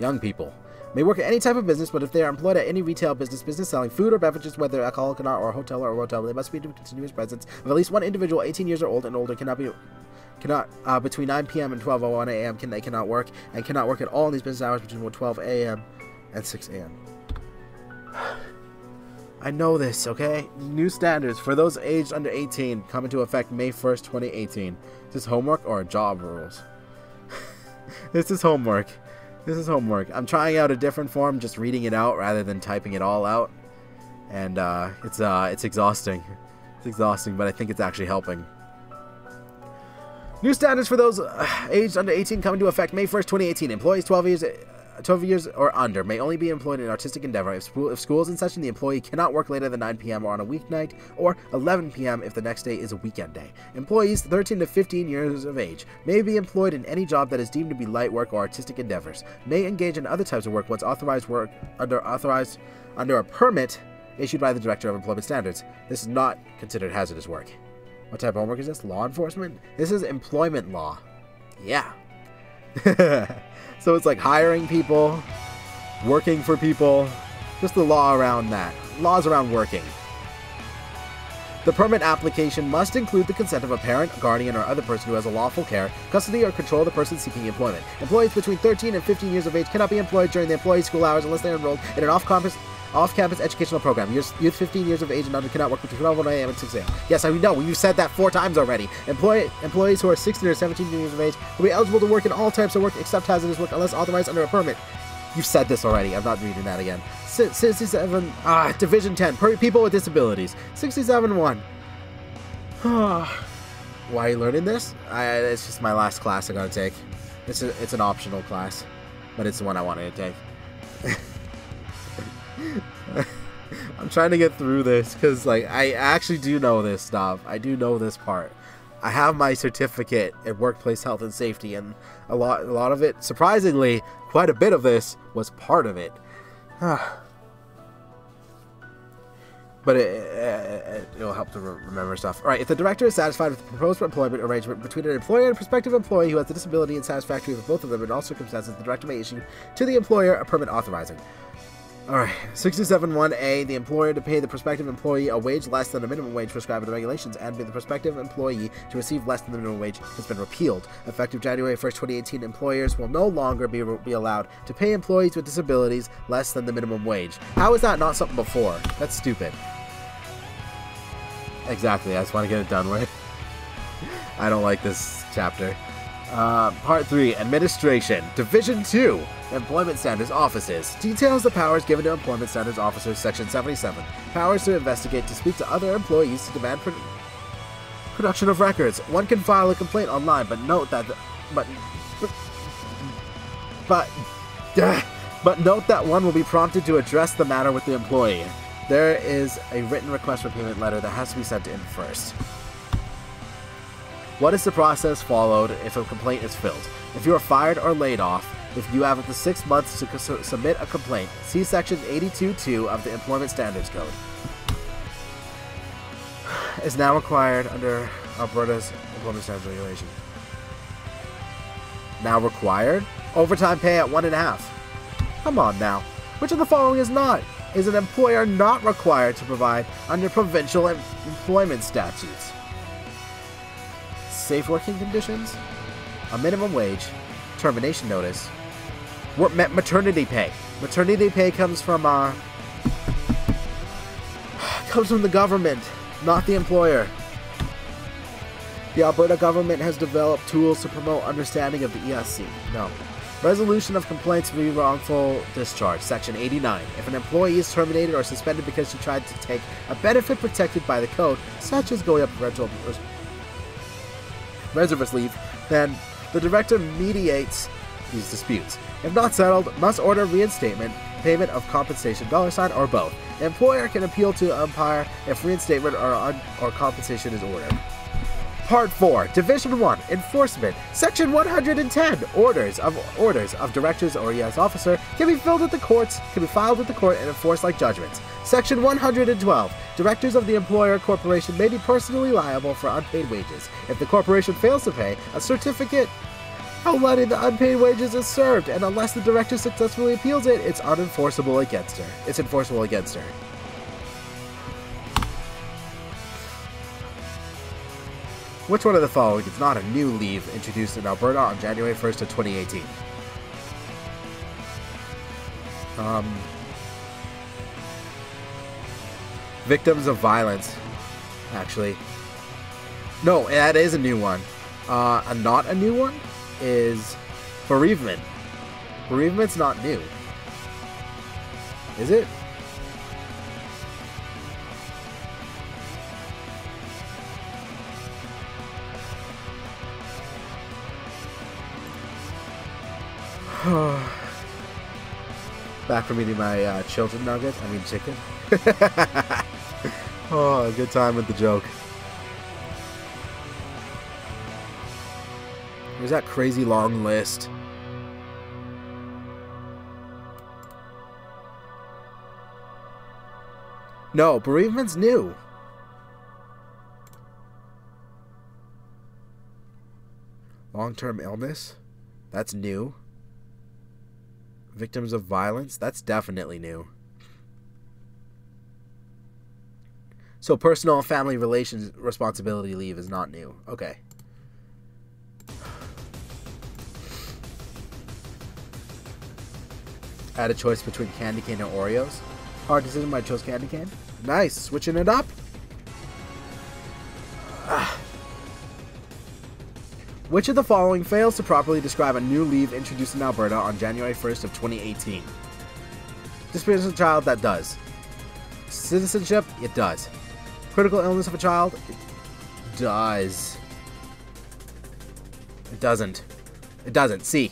Young people may work at any type of business, but if they are employed at any retail business selling food or beverages, whether alcoholic or not, or a hotel or a motel, they must be in continuous presence of at least one individual 18 years or old and older. Between 9 p.m. and 12:01 a.m. They cannot work, and cannot work at all in these business hours between 12 a.m. and 6 a.m. I know this, okay? New standards for those aged under 18 come into effect May 1st, 2018. Is this homework or job rules? This is homework. This is homework. I'm trying out a different form, just reading it out rather than typing it all out. And it's exhausting. It's exhausting, but I think it's actually helping. New standards for those aged under 18 come into effect May 1st, 2018. Employees 12 years or under may only be employed in an artistic endeavor. If school is in session, the employee cannot work later than 9 p.m. or on a weeknight, or 11 p.m. if the next day is a weekend day. Employees 13 to 15 years of age may be employed in any job that is deemed to be light work or artistic endeavors. May engage in other types of work once authorized under a permit issued by the Director of Employment Standards. This is not considered hazardous work. What type of homework is this? Law enforcement? This is employment law. Yeah. So it's like hiring people, working for people, just the law around that. Laws around working. The permit application must include the consent of a parent, guardian, or other person who has a lawful care, custody, or control of the person seeking employment. Employees between 13 and 15 years of age cannot be employed during the employee school hours unless they are enrolled in an off-campus educational program. Youth 15 years of age and under cannot work between 12 a.m. and 6 a.m. Yes, I know. You said that 4 times already. Employees who are 16 or 17 years of age will be eligible to work in all types of work except hazardous work unless authorized under a permit. You've said this already. I'm not reading that again. 67. Division 10. People with disabilities. 67-1. Why are you learning this? It's just my last class I gotta take. It's an optional class, but it's the one I wanted to take. I'm trying to get through this because, like, I actually do know this stuff. I do know this part. I have my certificate in workplace health and safety, and a lot of it, surprisingly, quite a bit of this was part of it. But it'll help to remember stuff. Alright, if the director is satisfied with the proposed employment arrangement between an employer and a prospective employee who has a disability and satisfactory with both of them in all circumstances, the director may issue to the employer a permit authorizing. Alright, 67-1A, the employer to pay the prospective employee a wage less than the minimum wage prescribed in the regulations and the prospective employee to receive less than the minimum wage has been repealed. Effective January 1st, 2018, employers will no longer be allowed to pay employees with disabilities less than the minimum wage. How is that not something before? That's stupid. Exactly, I just want to get it done with. I don't like this chapter. Part 3, Administration. Division 2, Employment Standards Offices. Details the powers given to Employment Standards Officers, Section 77. Powers to investigate, to speak to other employees, to demand production of records. One can file a complaint online, but note that note that one will be prompted to address the matter with the employee. There is a written request for payment letter that has to be sent in first. What is the process followed if a complaint is filled? If you are fired or laid off, if you have up to 6 months to submit a complaint, see Section 82.2 of the Employment Standards Code. Is now required under Alberta's Employment Standards Regulation. Now required? Overtime pay at 1.5. Come on now. Which of the following is not? Is an employer not required to provide under provincial employment statutes? Safe working conditions, a minimum wage, termination notice, maternity pay. Maternity pay comes from the government, not the employer. The Alberta government has developed tools to promote understanding of the ESC. No. Resolution of complaints via wrongful discharge, Section 89. If an employee is terminated or suspended because she tried to take a benefit protected by the code, such as going up parental reservist leave, then the director mediates these disputes. If not settled, must order reinstatement payment of compensation $, or both. The employer can appeal to umpire if reinstatement or compensation is ordered. Part 4, Division 1, Enforcement. Section 110, Orders of directors or ES officer can be filed with the court and enforced like judgments. Section 112, Directors of the employer corporation may be personally liable for unpaid wages. If the corporation fails to pay, a certificate outlining the unpaid wages is served, and unless the director successfully appeals it, it's enforceable against her. Which one of the following is not a new leave introduced in Alberta on January 1st of 2018? Victims of violence. Actually. No, that is a new one. Not a new one is bereavement. Bereavement's not new. Is it? Back from eating my children nugget. I mean chicken. Oh, good time with the joke. There's that crazy long list. No, bereavement's new. Long-term illness? That's new. Victims of violence? That's definitely new. So personal and family relations responsibility leave is not new. Okay. I had a choice between candy cane and Oreos. Hard decision, but I chose candy cane. Nice, switching it up. Which of the following fails to properly describe a new leave introduced in Alberta on January 1st of 2018? Disappearance of a child, that does. Citizenship, it does. Critical illness of a child, it does. It doesn't. It doesn't. C.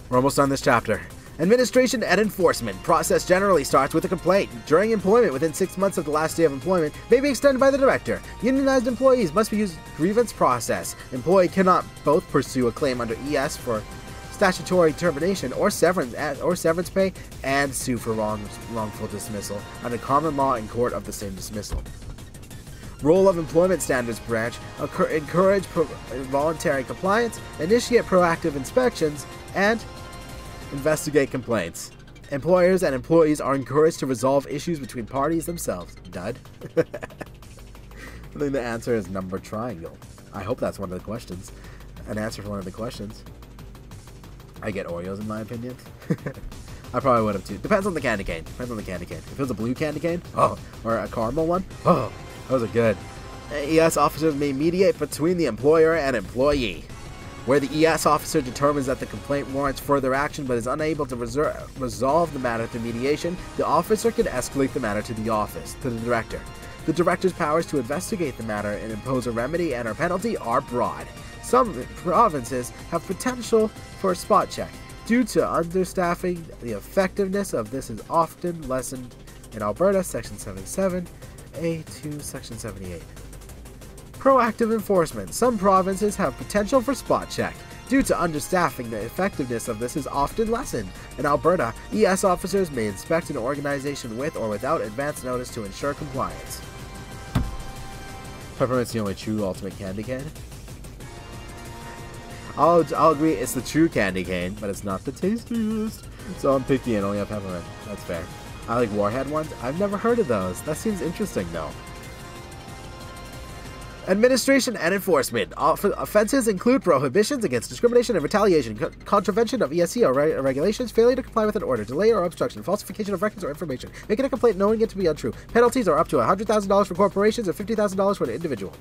We're almost done this chapter. Administration and enforcement process generally starts with a complaint. During employment within 6 months of the last day of employment may be extended by the director. Unionized employees must be used grievance process. Employee cannot both pursue a claim under ES for statutory termination or severance pay and sue for wrongful dismissal under common law in court of the same dismissal. Role of Employment Standards Branch: encourage voluntary compliance, initiate proactive inspections, and investigate complaints. Employers and employees are encouraged to resolve issues between parties themselves. Dud. I think the answer is number triangle. I hope that's one of the questions. An answer for one of the questions. I get Oreos in my opinion. I probably would have too. Depends on the candy cane. Depends on the candy cane. If it was a blue candy cane, oh, or a caramel one, oh, those are good. ES officers may mediate between the employer and employee. Where the ES officer determines that the complaint warrants further action but is unable to resolve the matter through mediation, the officer can escalate the matter to the director. The director's powers to investigate the matter and impose a remedy and/or penalty are broad. Some provinces have potential for a spot check. Due to understaffing, the effectiveness of this is often lessened. In Alberta, Section 77, A2, Section 78. Proactive enforcement. Some provinces have potential for spot check. Due to understaffing, the effectiveness of this is often lessened. In Alberta, ES officers may inspect an organization with or without advance notice to ensure compliance. Peppermint's the only true ultimate candy cane. I'll agree it's the true candy cane, but it's not the tastiest. So I'm picky and only have peppermint. That's fair. I like Warhead ones. I've never heard of those. That seems interesting though. Administration and enforcement. Offenses include prohibitions against discrimination and retaliation, contravention of ESC or regulations, failure to comply with an order, delay or obstruction, falsification of records or information, making a complaint knowing it to be untrue. Penalties are up to $100,000 for corporations and $50,000 for an individual.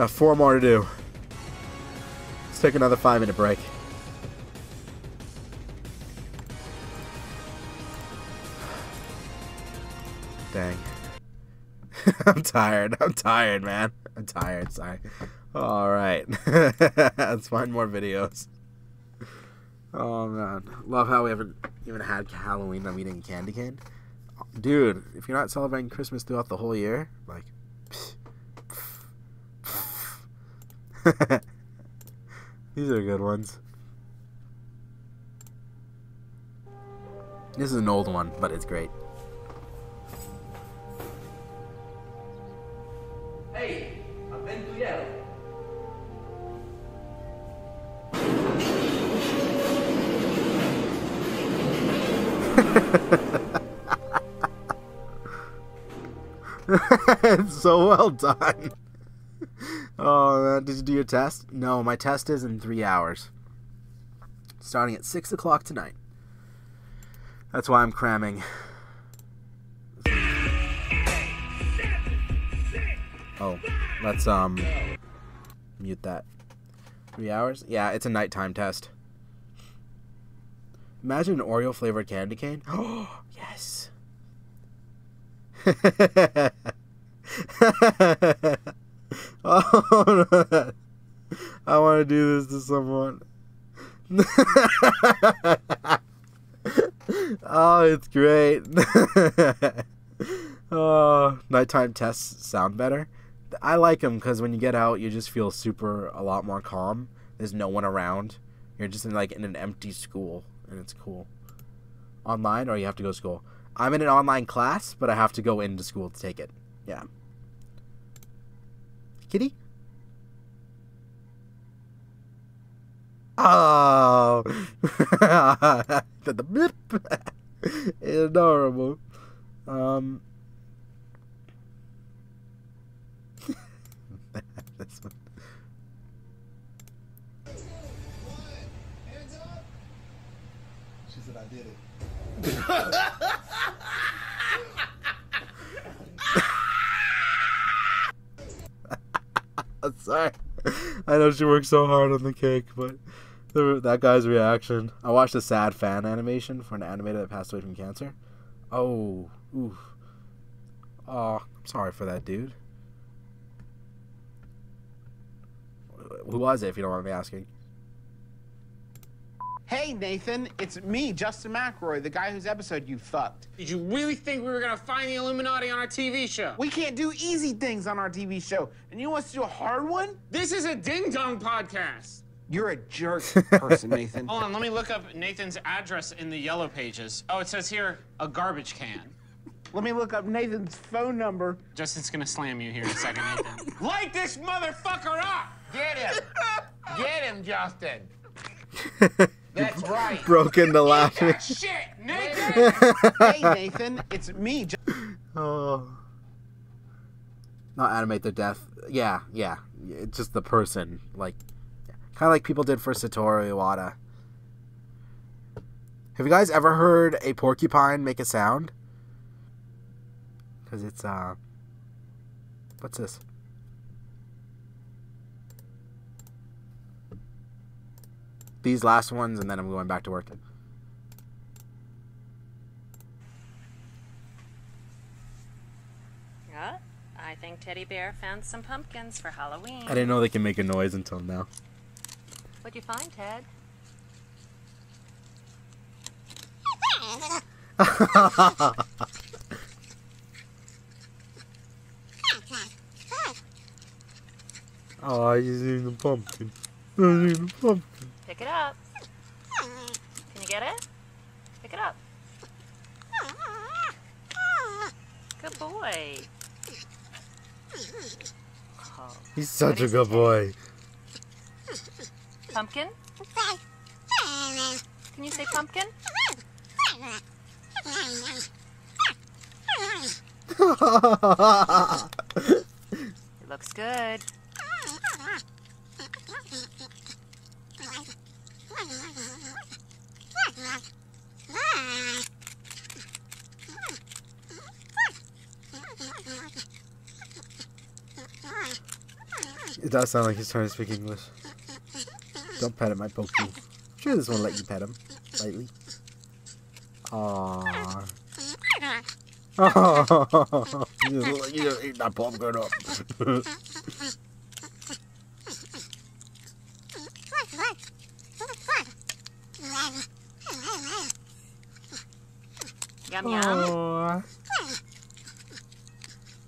4 more to do. Let's take another 5-minute break. Dang. I'm tired. I'm tired, man. I'm tired. Sorry. Alright. Let's find more videos. Oh, man. Love how we haven't even had Halloween and we didn't candy cane. Dude, if you're not celebrating Christmas throughout the whole year, like... These are good ones. This is an old one, but it's great. Hey, I've been to yellow. It's so well done. Oh man, did you do your test? No, my test is in 3 hours. Starting at 6 o'clock tonight. That's why I'm cramming. Oh, let's mute that. 3 hours? Yeah, it's a nighttime test. Imagine an Oreo flavored candy cane. Oh, yes. Oh, no. I want to do this to someone. Oh, it's great. Oh, nighttime tests sound better. I like them because when you get out, you just feel a lot more calm. There's no one around. You're just in an empty school, and it's cool. Online, or you have to go to school? I'm in an online class, but I have to go into school to take it. Yeah. Kitty? Oh. The blip. Adorable. This one. She said I did it. Sorry. I know she worked so hard on the cake, but that guy's reaction. I watched a sad fan animation for an animator that passed away from cancer. Oh, oof. Oh, I'm sorry for that, dude. Who was it, if you don't mind me asking? Hey, Nathan, it's me, Justin McElroy, the guy whose episode you fucked. Did you really think we were gonna find the Illuminati on our TV show? We can't do easy things on our TV show, and you want us to do a hard one? This is a ding-dong podcast. You're a jerk person, Nathan. Hold on, let me look up Nathan's address in the yellow pages. Oh, it says here, a garbage can. Let me look up Nathan's phone number. Justin's gonna slam you here in a second, Nathan. Light this motherfucker up! Get him! Get him, Justin! That's right. Broke into laughing. Shit, Nathan! Hey, Nathan, it's me. Oh. Not animate their death. Yeah. It's just the person. Kind of like people did for Satoru Iwata. Have you guys ever heard a porcupine make a sound? Because it's, what's this? These last ones, and then I'm going back to work. I think Teddy Bear found some pumpkins for Halloween. I didn't know they can make a noise until now. What'd you find, Ted? Oh, he's eating a pumpkin. He's eating a pumpkin. Pick it up. Can you get it? Pick it up. Good boy. Oh, He's such a good boy. Pumpkin? Can you say pumpkin? It looks good. It does sound like he's trying to speak English. Don't pet him, I poke you. Sure, this won't let you pet him lightly. Aww. Oh, you just eat that pumpkin up. Yum yum. Aww.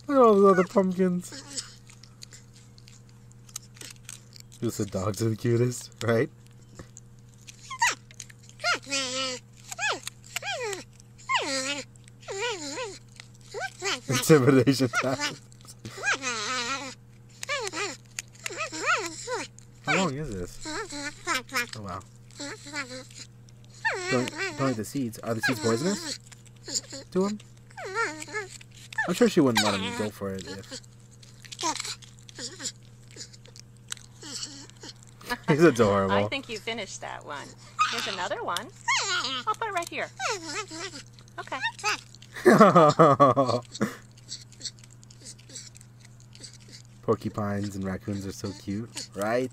Look at all those other pumpkins. Just the dogs are the cutest, right? Intimidation tactics. How long is this? Oh wow. Don't eat the seeds. Are the seeds poisonous to him? I'm sure she wouldn't let him go for it if... He's adorable. I think you finished that one. Here's another one. I'll put it right here. Okay. Porcupines and raccoons are so cute, right?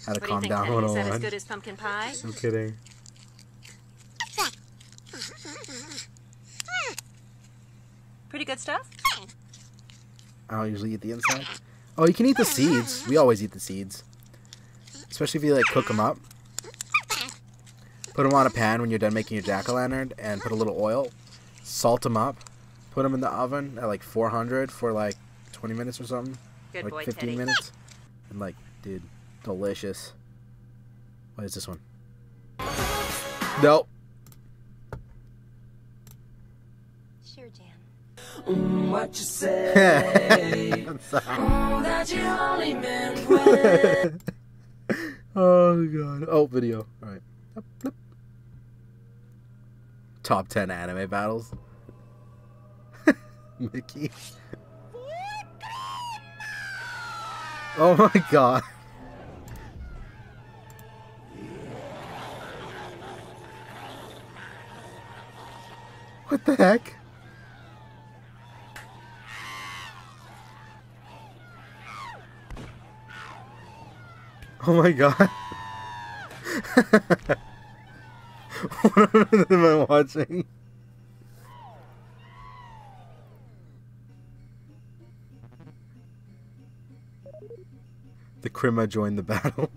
Had to What do you calm think, down Teddy? Is that as 101. good as pumpkin pie? No kidding. Pretty good stuff? I don't usually eat the inside. Oh, you can eat the seeds. We always eat the seeds. Especially if you like cook them up. Put them on a pan when you're done making your jack-o'-lantern and put a little oil. Salt them up. Put them in the oven at like 400 for like 20 minutes or something. Good like boy, 15 Teddy. minutes. And like, dude, delicious. What is this one? Nope. Sure, Jan. What you say? That you only meant when. Oh god. Oh, video. Alright. Top 10 anime battles. Mickey. Oh my god. What the heck? Oh my god. What am I watching? The Krima joined the battle.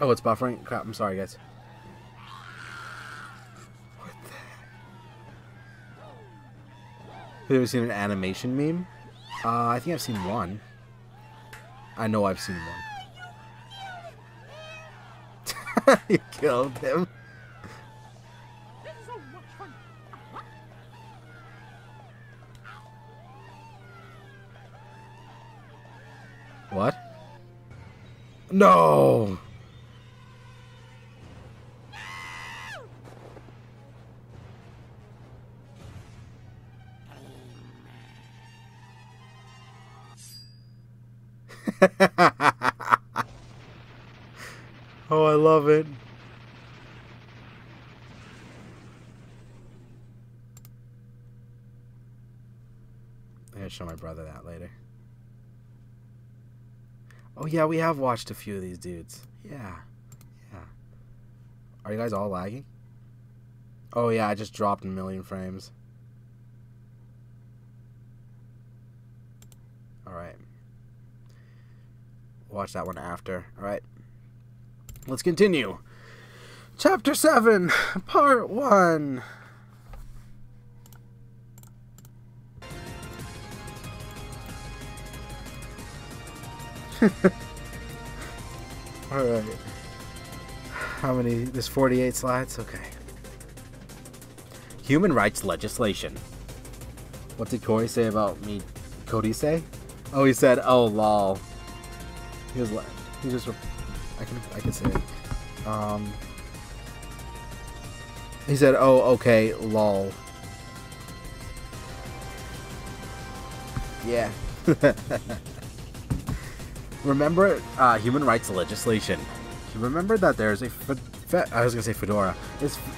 Oh, it's buffering? Crap, I'm sorry, guys. What the heck? Have you ever seen an animation meme? I think I've seen one. I know I've seen one. You killed him. What? No! Oh, I love it. I'm gonna show my brother that later. Oh yeah, we have watched a few of these dudes. Yeah. Yeah. Are you guys all lagging? Oh yeah, I just dropped a million frames. Alright. Watch that one after. Alright. Let's continue. Chapter 7, Part 1. Alright. How many? There's 48 slides? Okay. Human rights legislation. What did Corey say about me? Cody say? Oh, he said, oh, lol. He just, I can say it. He said, oh, okay, lol. Yeah. Remember human rights legislation. Remember that there is fedora.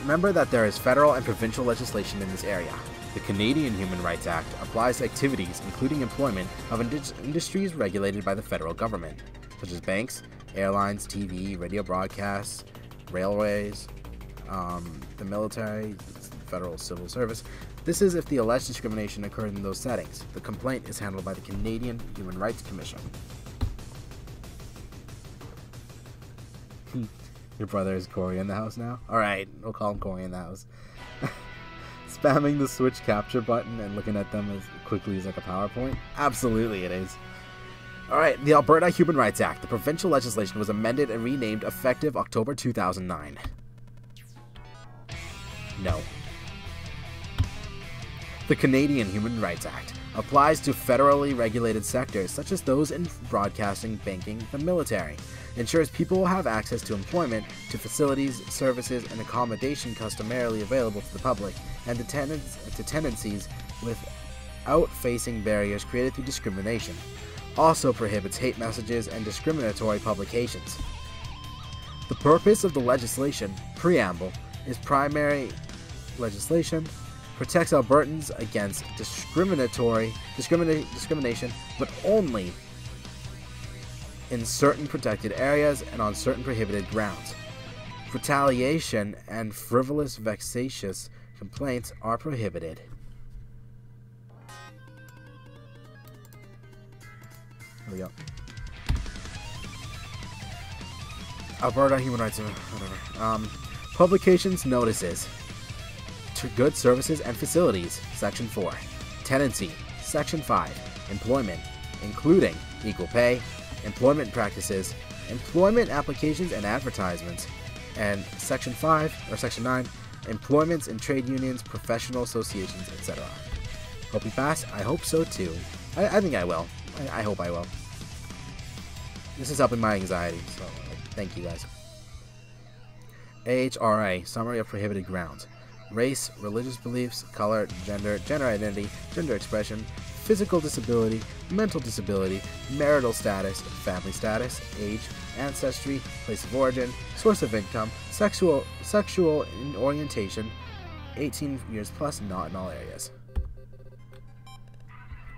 Remember that there is federal and provincial legislation in this area. The Canadian Human Rights Act applies to activities including employment of industries regulated by the federal government, such as banks, airlines, TV, radio broadcasts, railways, the military, federal civil service. This is if the alleged discrimination occurred in those settings. The complaint is handled by the Canadian Human Rights Commission. Your brother is Corey in the house now? Alright, we'll call him Corey in the house. Spamming the switch capture button and looking at them as quickly as like a PowerPoint? Absolutely it is. Alright, the Alberta Human Rights Act. The provincial legislation was amended and renamed effective October 2009. No. The Canadian Human Rights Act applies to federally regulated sectors such as those in broadcasting, banking, the military. Ensures people will have access to employment, to facilities, services, and accommodation customarily available to the public, and to tendencies without facing barriers created through discrimination. Also prohibits hate messages and discriminatory publications. The purpose of the legislation, preamble, is primary legislation, protects Albertans against discrimination, but only in certain protected areas and on certain prohibited grounds. Retaliation and frivolous, vexatious complaints are prohibited. Here we go. Alberta Human Rights, whatever. Publications notices to goods, services, and facilities. Section 4. Tenancy. Section 5. Employment, including equal pay, employment practices, employment applications and advertisements, and Section 5 or Section 9. Employments in trade unions, professional associations, etc. Hope you pass. I hope so too. I think I will. I hope I will. This is helping my anxiety, so thank you guys. AHRA, Summary of Prohibited Grounds. Race, religious beliefs, color, gender, gender identity, gender expression, physical disability, mental disability, marital status, family status, age, ancestry, place of origin, source of income, sexual orientation, 18 years plus, not in all areas.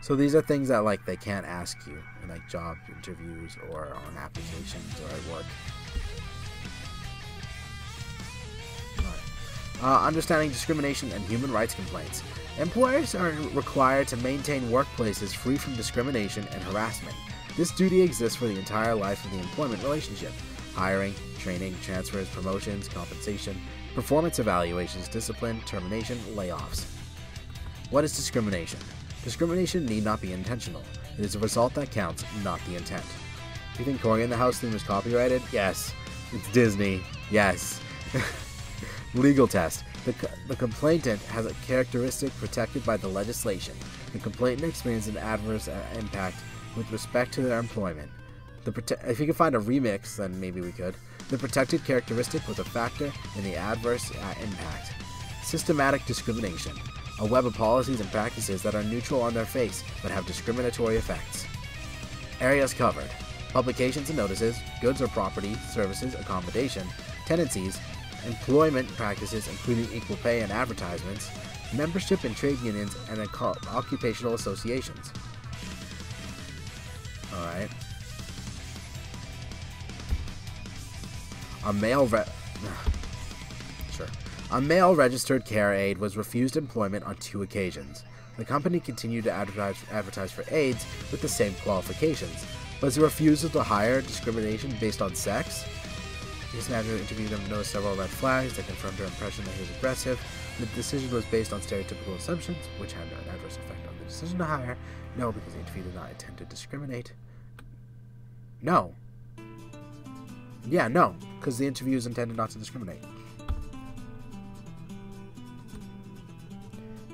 So these are things that like they can't ask you in like job interviews or on applications or at work. Understanding discrimination and human rights complaints. Employers are required to maintain workplaces free from discrimination and harassment. This duty exists for the entire life of the employment relationship. Hiring, training, transfers, promotions, compensation, performance evaluations, discipline, termination, layoffs. What is discrimination? Discrimination need not be intentional. It is a result that counts, not the intent. Do you think Corey in the House theme was copyrighted? Yes. It's Disney. Yes. Legal test. The complainant has a characteristic protected by the legislation. The complainant experienced an adverse impact with respect to their employment. If you can find a remix, then maybe we could. The protected characteristic was a factor in the adverse impact. Systematic discrimination. A web of policies and practices that are neutral on their face, but have discriminatory effects. Areas covered. Publications and notices, goods or property, services, accommodation, tenancies, employment practices including equal pay and advertisements, membership in trade unions and occupational associations. Alright. A male registered care aide was refused employment on 2 occasions. The company continued to advertise for aides with the same qualifications. Was the refusal to hire discrimination based on sex? His manager interviewed him and noticed several red flags that confirmed her impression that he was aggressive. The decision was based on stereotypical assumptions, which had an adverse effect on the decision to hire. No, because the interview did not intend to discriminate. No. Yeah, no, because the interview is intended not to discriminate.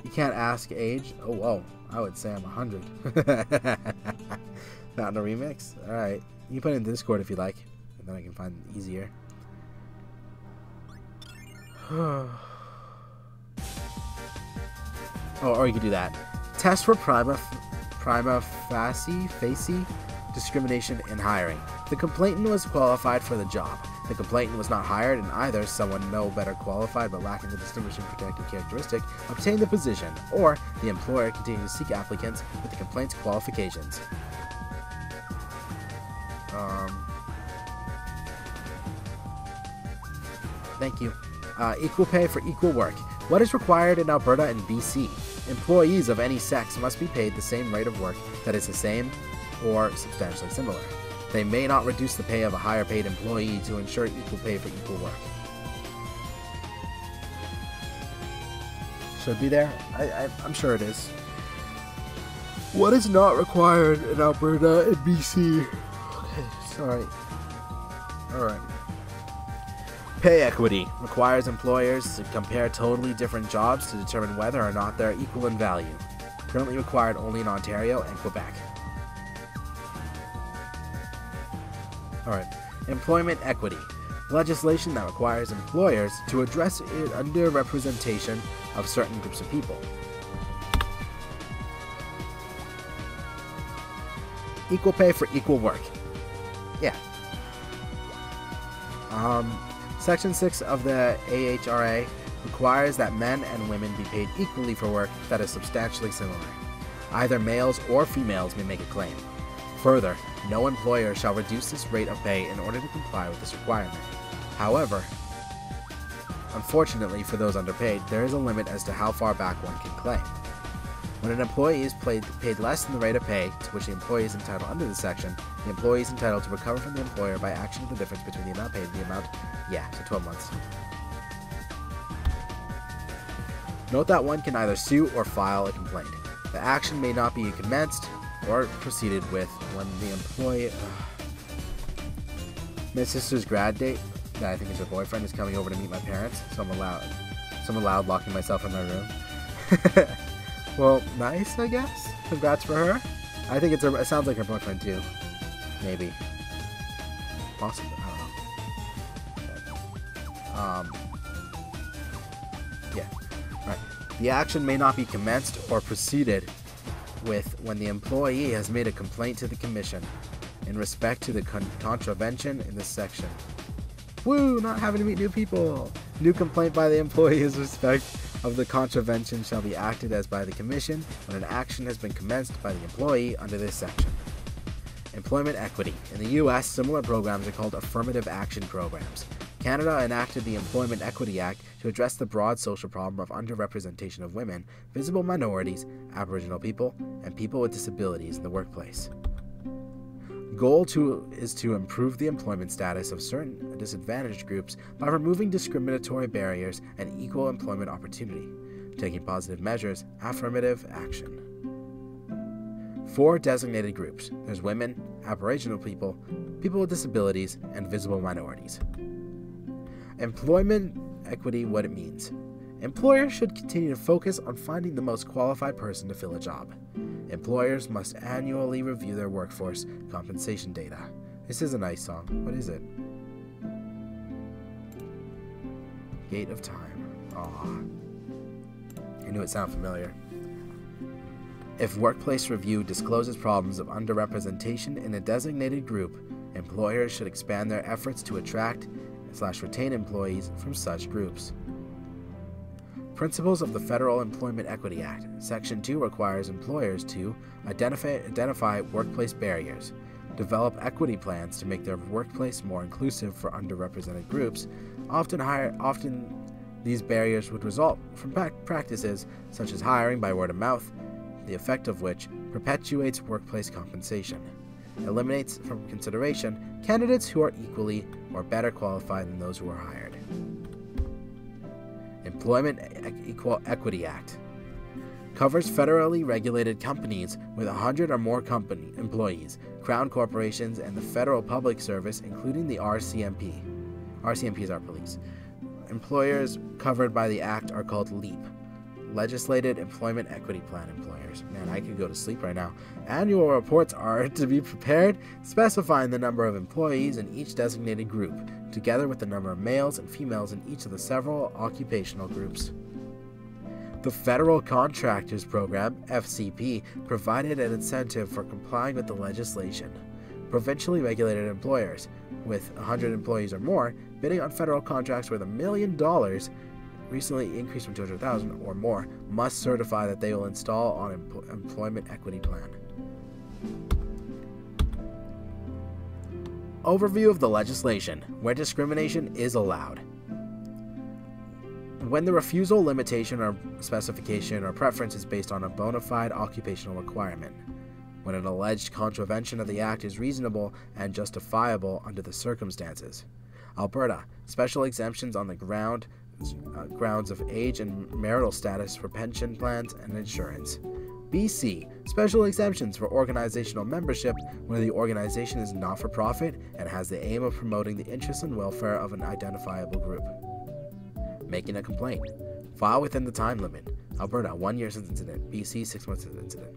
You can't ask age? Oh, whoa. I would say I'm 100. Not in a remix? Alright. You can put it in Discord if you like. And then I can find it easier. Oh, or you could do that. Test for prima facie discrimination in hiring. The complainant was qualified for the job. The complainant was not hired, and either someone no better qualified but lacking the distinguishing protected characteristic obtained the position, or the employer continued to seek applicants with the complaint's qualifications. Thank you. Equal pay for equal work. What is required in Alberta and BC? Employees of any sex must be paid the same rate of work that is the same or substantially similar. They may not reduce the pay of a higher paid employee to ensure equal pay for equal work. Should be there? I'm sure it is. What is not required in Alberta and BC? Okay, sorry. Alright. Pay equity requires employers to compare totally different jobs to determine whether or not they're equal in value. Currently required only in Ontario and Quebec. Alright. Employment equity. Legislation that requires employers to address underrepresentation of certain groups of people. Equal pay for equal work. Yeah. Section 6 of the AHRA requires that men and women be paid equally for work that is substantially similar. Either males or females may make a claim. Further, no employer shall reduce this rate of pay in order to comply with this requirement. However, unfortunately for those underpaid, there is a limit as to how far back one can claim. When an employee is paid less than the rate of pay to which the employee is entitled under this section, the employee is entitled to recover from the employer by action of the difference between the amount paid and the amount, so 12 months. Note that one can either sue or file a complaint. The action may not be commenced or proceeded with when the employee... My sister's grad date, that I think is her boyfriend, is coming over to meet my parents, so I'm allowed locking myself in my room. Well, nice, I guess. Congrats for her. I think it sounds like her boyfriend too. Maybe. Possibly. I don't know. Yeah. Right. The action may not be commenced or proceeded with when the employee has made a complaint to the Commission in respect to the contravention in this section. Woo! Not having to meet new people! New complaint by the employee in respect of the contravention shall be acted as by the Commission when an action has been commenced by the employee under this section. Employment equity. In the U.S., similar programs are called affirmative action programs. Canada enacted the Employment Equity Act to address the broad social problem of underrepresentation of women, visible minorities, Aboriginal people, and people with disabilities in the workplace. Goal is to improve the employment status of certain disadvantaged groups by removing discriminatory barriers and equal employment opportunity, taking positive measures, affirmative action. 4 designated groups. There's women, Aboriginal people, people with disabilities, and visible minorities. Employment equity, what it means. Employers should continue to focus on finding the most qualified person to fill a job. Employers must annually review their workforce compensation data. This is a nice song. What is it? Gate of Time. Aw. I knew it sounded familiar. If workplace review discloses problems of underrepresentation in a designated group, employers should expand their efforts to attract/retain employees from such groups. Principles of the Federal Employment Equity Act. Section 2 requires employers to identify workplace barriers, develop equity plans to make their workplace more inclusive for underrepresented groups. Often these barriers would result from practices such as hiring by word of mouth, the effect of which perpetuates workplace compensation, eliminates from consideration candidates who are equally or better qualified than those who are hired. Employment Equity Act covers federally regulated companies with 100 or more employees, crown corporations, and the federal public service, including the RCMP. RCMP is our police. Employers covered by the Act are called LEAP, Legislated Employment Equity Plan employers. Man, I could go to sleep right now. Annual reports are to be prepared, specifying the number of employees in each designated group, together with the number of males and females in each of the several occupational groups. The Federal Contractors Program, FCP, provided an incentive for complying with the legislation. Provincially regulated employers, with 100 employees or more, bidding on federal contracts worth $1 million, recently increased from $200,000 or more, must certify that they will install an employment equity plan. Overview of the legislation, where discrimination is allowed. when the refusal, limitation, or specification or preference is based on a bona fide occupational requirement. When an alleged contravention of the Act is reasonable and justifiable under the circumstances. Alberta, special exemptions on the grounds of age and marital status for pension plans and insurance. BC, special exemptions for organizational membership when the organization is not-for-profit and has the aim of promoting the interests and welfare of an identifiable group. Making a complaint. File within the time limit. Alberta, 1 year since incident. BC, 6 months since incident.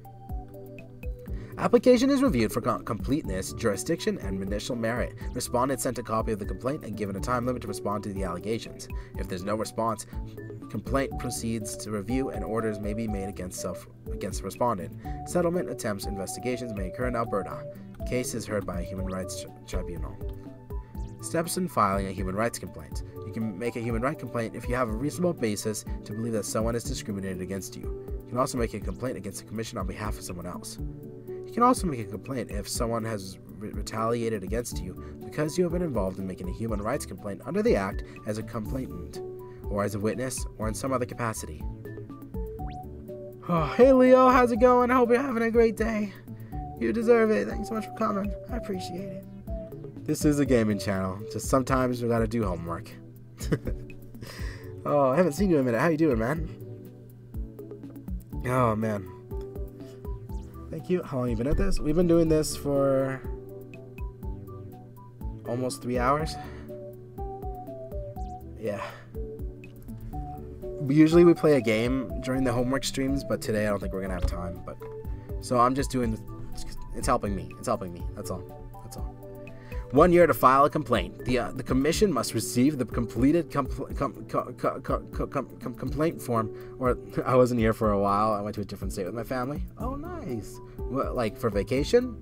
Application is reviewed for completeness, jurisdiction, and initial merit. Respondent sent a copy of the complaint and given a time limit to respond to the allegations. If there's no response, complaint proceeds to review and orders may be made against the respondent. Settlement attempts investigations may occur in Alberta. Case is heard by a human rights tribunal. Steps in filing a human rights complaint. You can make a human rights complaint if you have a reasonable basis to believe that someone is discriminated against you. You can also make a complaint against the commission on behalf of someone else. You can also make a complaint if someone has retaliated against you because you have been involved in making a human rights complaint under the Act as a complainant, or as a witness, or in some other capacity. Oh, hey Leo, how's it going? I hope you're having a great day. You deserve it. Thanks so much for coming. I appreciate it. This is a gaming channel. Just sometimes we gotta do homework. Oh, I haven't seen you in a minute. How you doing, man? Oh, man. Thank you. How long have you been at this? We've been doing this for almost 3 hours. Yeah. Usually we play a game during the homework streams, but today I don't think we're gonna have time. But so I'm just doing. It's helping me. It's helping me. That's all. That's all. 1 year to file a complaint. The commission must receive the completed complaint form. Or I wasn't here for a while. I went to a different state with my family. Oh, nice. What, like for vacation?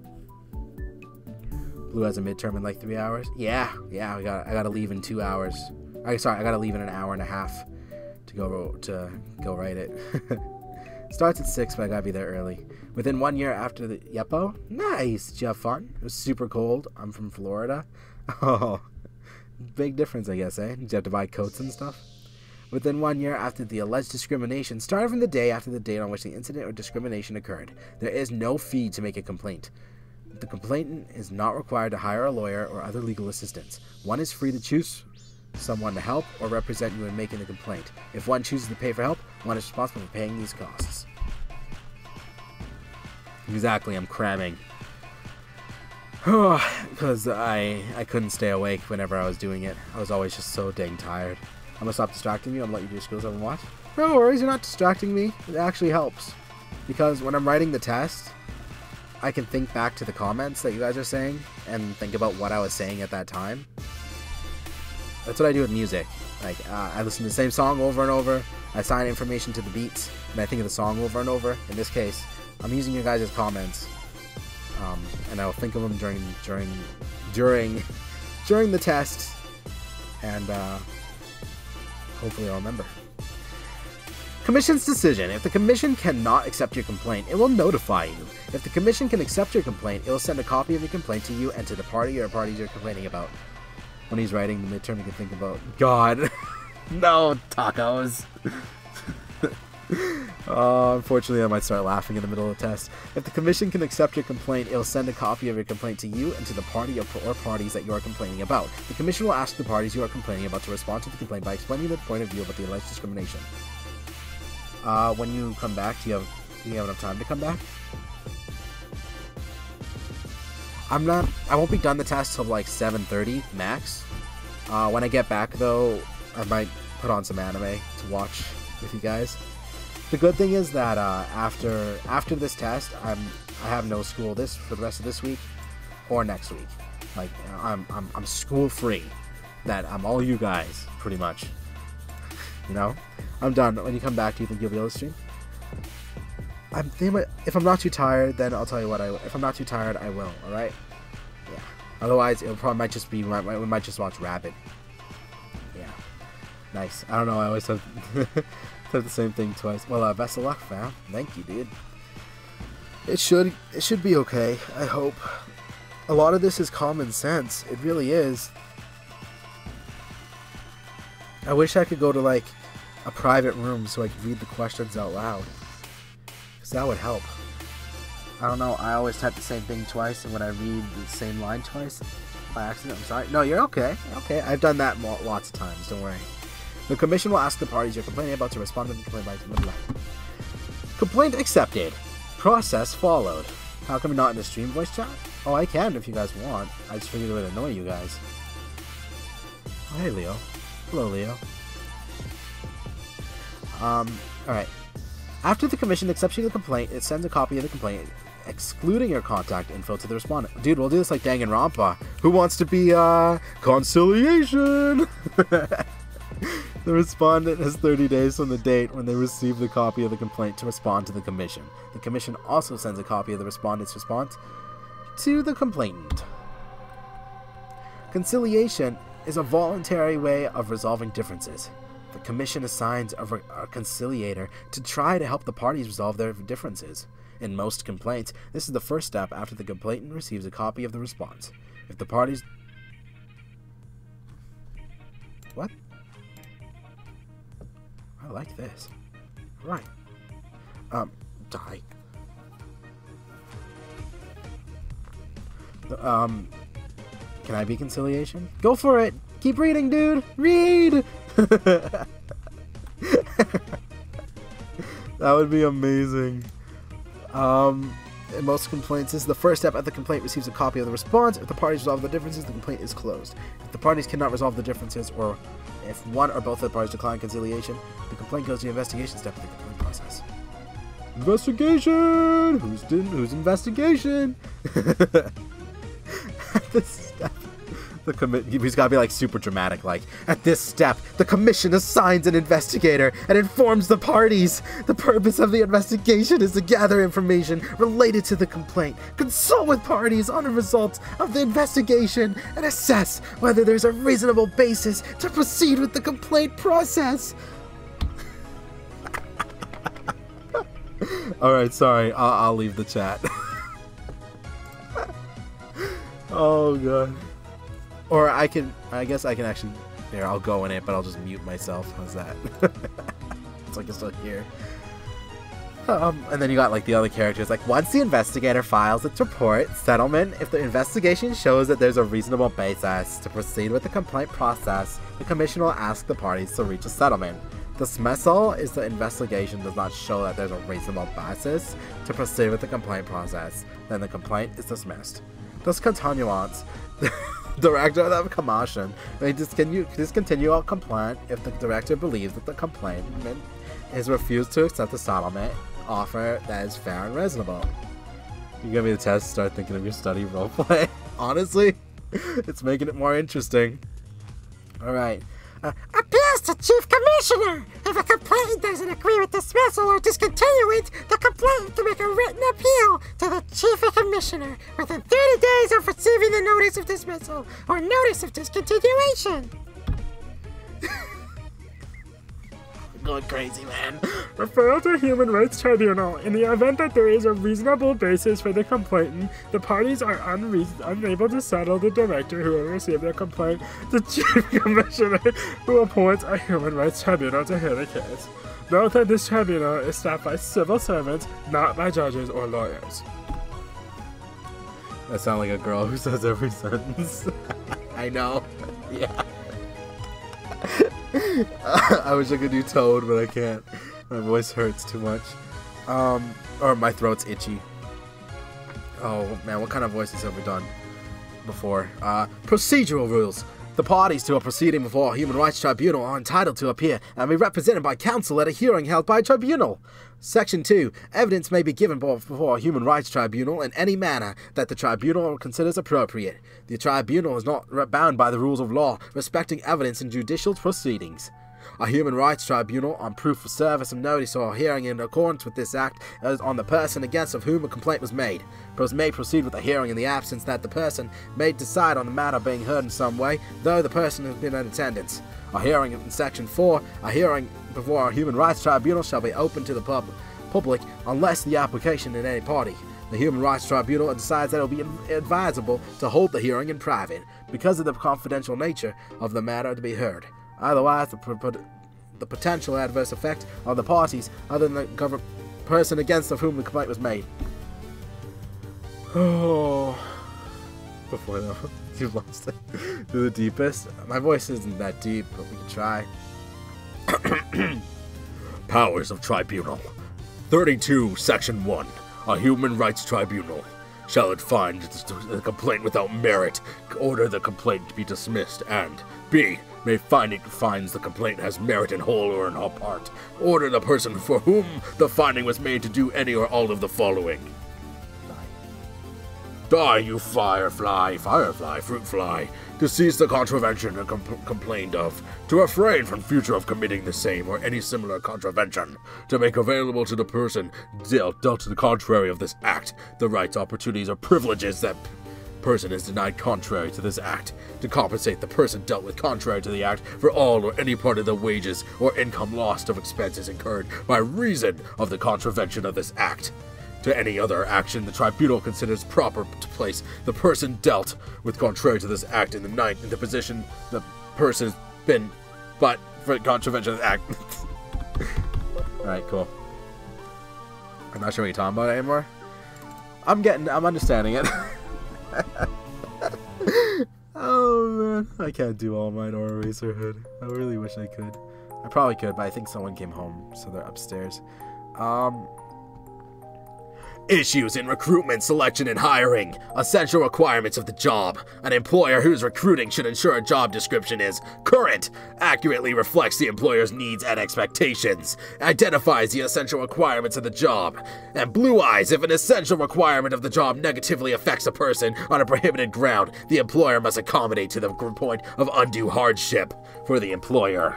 Blue has a midterm in like 3 hours. Yeah. I gotta leave in 2 hours. I gotta leave in an hour and a half to go write it. Starts at 6, but I gotta be there early. Within 1 year after the Yepo. Nice. Did you have fun? It was super cold. I'm from Florida. Oh, big difference, I guess, eh? Did you have to buy coats and stuff? Within 1 year after the alleged discrimination, starting from the day after the date on which the incident or discrimination occurred, there is no fee to make a complaint. The complainant is not required to hire a lawyer or other legal assistance. One is free to choose someone to help or represent you in making the complaint. If one chooses to pay for help, one is responsible for paying these costs. Exactly, I'm cramming. Because I couldn't stay awake whenever I was doing it. I was always just so dang tired. I'm gonna stop distracting you. I'm gonna let you do your skills and watch. No worries, you're not distracting me. It actually helps. Because when I'm writing the test, I can think back to the comments that you guys are saying and think about what I was saying at that time. That's what I do with music. Like, I listen to the same song over and over. I assign information to the beats, and I think of the song over and over. In this case, I'm using your guys' comments, and I'll think of them during the test, and hopefully I'll remember. Commission's decision. If the commission cannot accept your complaint, it will notify you. If the commission can accept your complaint, it will send a copy of your complaint to you and to the party or parties you're complaining about. When he's writing the midterm, you can think about, God, no tacos. Unfortunately, I might start laughing in the middle of the test. If the commission can accept your complaint, it will send a copy of your complaint to you and to the party or parties that you are complaining about. The commission will ask the parties you are complaining about to respond to the complaint by explaining their point of view about the alleged discrimination. When you come back, do you have enough time to come back? I won't be done the test till like 7:30 max. When I get back though, I might put on some anime to watch with you guys. The good thing is that after this test, I have no school for the rest of this week or next week. Like I'm school free. That I'm all you guys pretty much. You know, I'm done. When you come back, do you think you'll be able to stream? I'm thinking if I'm not too tired, then I'll tell you what if I'm not too tired, I will. All right. Yeah. Otherwise, we might just watch Rabbit. Yeah. Nice. I don't know. I always have said the same thing twice. Well, best of luck, fam. Thank you, dude. It should be okay. I hope. A lot of this is common sense. It really is. I wish I could go to like a private room so I could read the questions out loud. Because that would help. I don't know, I always type the same thing twice, and when I read the same line twice, by accident, I'm sorry. No, you're okay. Okay, I've done that lots of times, don't worry. The commission will ask the parties you're complaining about to respond to the complaint by blah, blah. Complaint accepted. Process followed. How come not in the stream voice chat? Oh, I can if you guys want. I just figured it would annoy you guys. Oh, hey, Leo. Hello, Leo. Alright. After the commission accepts the complaint, it sends a copy of the complaint, excluding your contact info to the respondent. Dude, we'll do this like Danganronpa. Who wants to be, conciliation? The respondent has 30 days from the date when they receive the copy of the complaint to respond to the commission. The commission also sends a copy of the respondent's response to the complainant. Conciliation is a voluntary way of resolving differences. The commission assigns a conciliator to try to help the parties resolve their differences. In most complaints, this is the first step after the complainant receives a copy of the response. If the parties... What? I like this. Right. Die. Can I be conciliation? Go for it! Keep reading, dude! Read! That would be amazing. In most complaints, this is the first step after the complaint receives a copy of the response. If the parties resolve the differences, the complaint is closed. If the parties cannot resolve the differences, or if one or both of the parties decline conciliation, the complaint goes to the investigation step of the complaint process. Investigation! Who's investigation? At this step, he's gotta be like super dramatic, like, at this step, the commission assigns an investigator and informs the parties. The purpose of the investigation is to gather information related to the complaint, consult with parties on the results of the investigation, and assess whether there's a reasonable basis to proceed with the complaint process. Alright, sorry, I'll leave the chat. Oh god. Or I guess I can actually, here, I'll go in it, but I'll just mute myself. How's that? It's like it's still here. And then you got like the other characters, like once the investigator files its report, settlement, if the investigation shows that there's a reasonable basis to proceed with the complaint process, the commission will ask the parties to reach a settlement. Dismissal is the investigation does not show that there's a reasonable basis to proceed with the complaint process, then the complaint is dismissed. Discontinuance. Director of the commission may discontinue a complaint if the director believes that the complainant is refused to accept the settlement offer that is fair and reasonable. You give me the test, start thinking of your study roleplay. Honestly, it's making it more interesting. Alright. Appeals to Chief Commissioner. If a complainant doesn't agree with dismissal or discontinuance, the complainant can make a written appeal to the Chief Commissioner within 30 days of receiving the notice of dismissal or notice of discontinuation. Going crazy, man. Referral to Human Rights Tribunal. In the event that there is a reasonable basis for the complainant, the parties are unable to settle, the director who will receive the complaint, the Chief Commissioner who appoints a Human Rights Tribunal to hear the case. Note that this tribunal is staffed by civil servants, not by judges or lawyers. I sound like a girl who says every sentence. I know. Yeah. I wish I could do Toad, but I can't. My voice hurts too much. Or my throat's itchy. Oh man, what kind of voices have we done before? Procedural rules. The parties to a proceeding before a human rights tribunal are entitled to appear and be represented by counsel at a hearing held by a tribunal. Section 2. Evidence may be given before a human rights tribunal in any manner that the tribunal considers appropriate. The tribunal is not bound by the rules of law respecting evidence in judicial proceedings. A human rights tribunal, on proof of service of notice or hearing in accordance with this act, is on the person against of whom a complaint was made. May proceed with a hearing in the absence that the person may decide on the matter being heard in some way, though the person has been in attendance. A hearing in Section 4, a hearing before a human rights tribunal shall be open to the public unless the application in any party. The Human Rights Tribunal decides that it will be advisable to hold the hearing in private because of the confidential nature of the matter to be heard. Otherwise, the potential adverse effect on the parties other than the person against of whom the complaint was made. Oh, before though, you lost it to the deepest. My voice isn't that deep, but we can try. Powers of Tribunal. 32, Section 1. A human rights tribunal. Shall it find the complaint without merit, order the complaint to be dismissed, and B. May find it finds the complaint has merit in whole or in all part, order the person for whom the finding was made to do any or all of the following. Die, you firefly, fruit fly, to cease the contravention complained of, to refrain from future of committing the same or any similar contravention, to make available to the person dealt to the contrary of this act, the rights, opportunities, or privileges that person is denied contrary to this act, to compensate the person dealt with contrary to the act for all or any part of the wages or income lost of expenses incurred by reason of the contravention of this act. To any other action the tribunal considers proper to place the person dealt with contrary to this act in the position the person has been, but for contravention of the act. Alright, cool. I'm not sure what you're talking about anymore. I'm understanding it. Oh man, I can't do All Might or Eraserhead. I really wish I could. I probably could, but I think someone came home, so they're upstairs. Issues in recruitment, selection, and hiring. Essential requirements of the job. An employer who's recruiting should ensure a job description is current, accurately reflects the employer's needs and expectations, identifies the essential requirements of the job, and blue eyes if an essential requirement of the job negatively affects a person on a prohibited ground. The employer must accommodate to the point of undue hardship for the employer.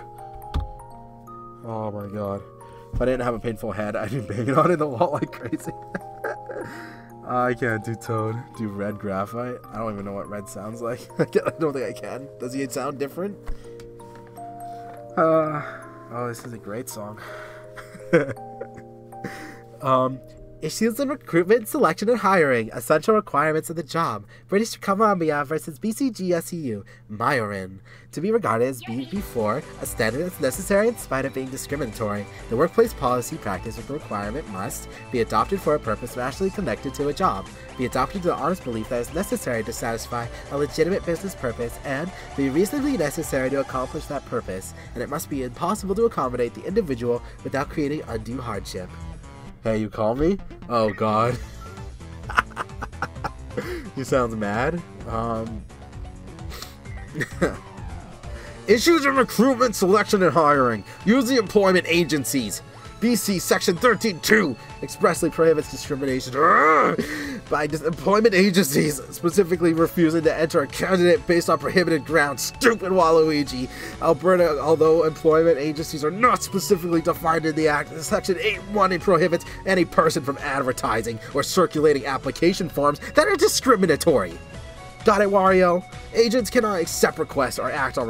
Oh my god. If I didn't have a painful head, I'd be banging on in the wall like crazy. I can't do Toad. Do red graphite. I don't even know what red sounds like. I don't think I can. Does he sound different? Oh, this is a great song. Issues in recruitment, selection, and hiring. Essential requirements of the job. British Columbia versus BCGSEU. Myorin. To be regarded as before, a standard that's necessary in spite of being discriminatory. The workplace policy practice with the requirement must be adopted for a purpose rationally connected to a job, be adopted to the honest belief that is necessary to satisfy a legitimate business purpose, and be reasonably necessary to accomplish that purpose, and it must be impossible to accommodate the individual without creating undue hardship. Hey, you call me? Oh god. You sounds mad. Issues in recruitment, selection, and hiring. Use the employment agencies. BC Section 13.2 expressly prohibits discrimination by employment agencies specifically refusing to enter a candidate based on prohibited grounds. Stupid Waluigi. Alberta, although employment agencies are not specifically defined in the Act, Section 8.1 prohibits any person from advertising or circulating application forms that are discriminatory. Got it, Wario? Agents cannot accept requests or act on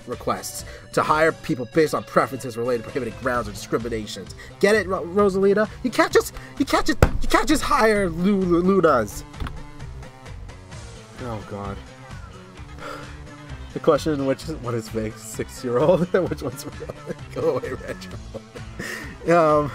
requests to hire people based on preferences related to prohibited grounds or discriminations. Get it, Rosalita? You can't just hire Lunas. Oh god. The question: what is fake? 6-year-old? Which one's real? Go away, Retro.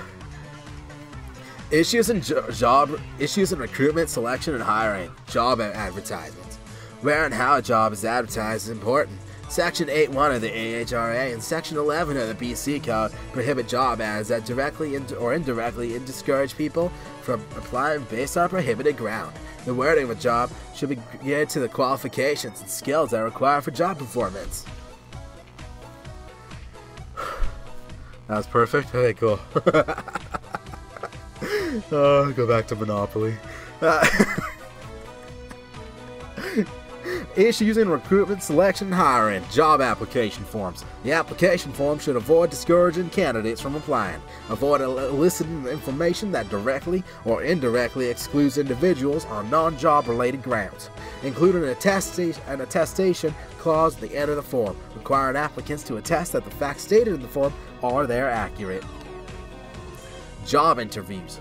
Issues in recruitment, selection, and hiring. Job advertisements. Where and how a job is advertised is important. Section 8.1 of the AHRA and Section 11 of the BC Code prohibit job ads that directly or indirectly discourage people from applying based on a prohibited ground. The wording of a job should be geared to the qualifications and skills that are required for job performance. That was perfect? Okay, cool. Oh, go back to Monopoly. Issues in recruitment, selection, and hiring. Job application forms. The application form should avoid discouraging candidates from applying. Avoid eliciting information that directly or indirectly excludes individuals on non-job related grounds. Include an attestation clause at the end of the form, requiring applicants to attest that the facts stated in the form are accurate. Job interviews.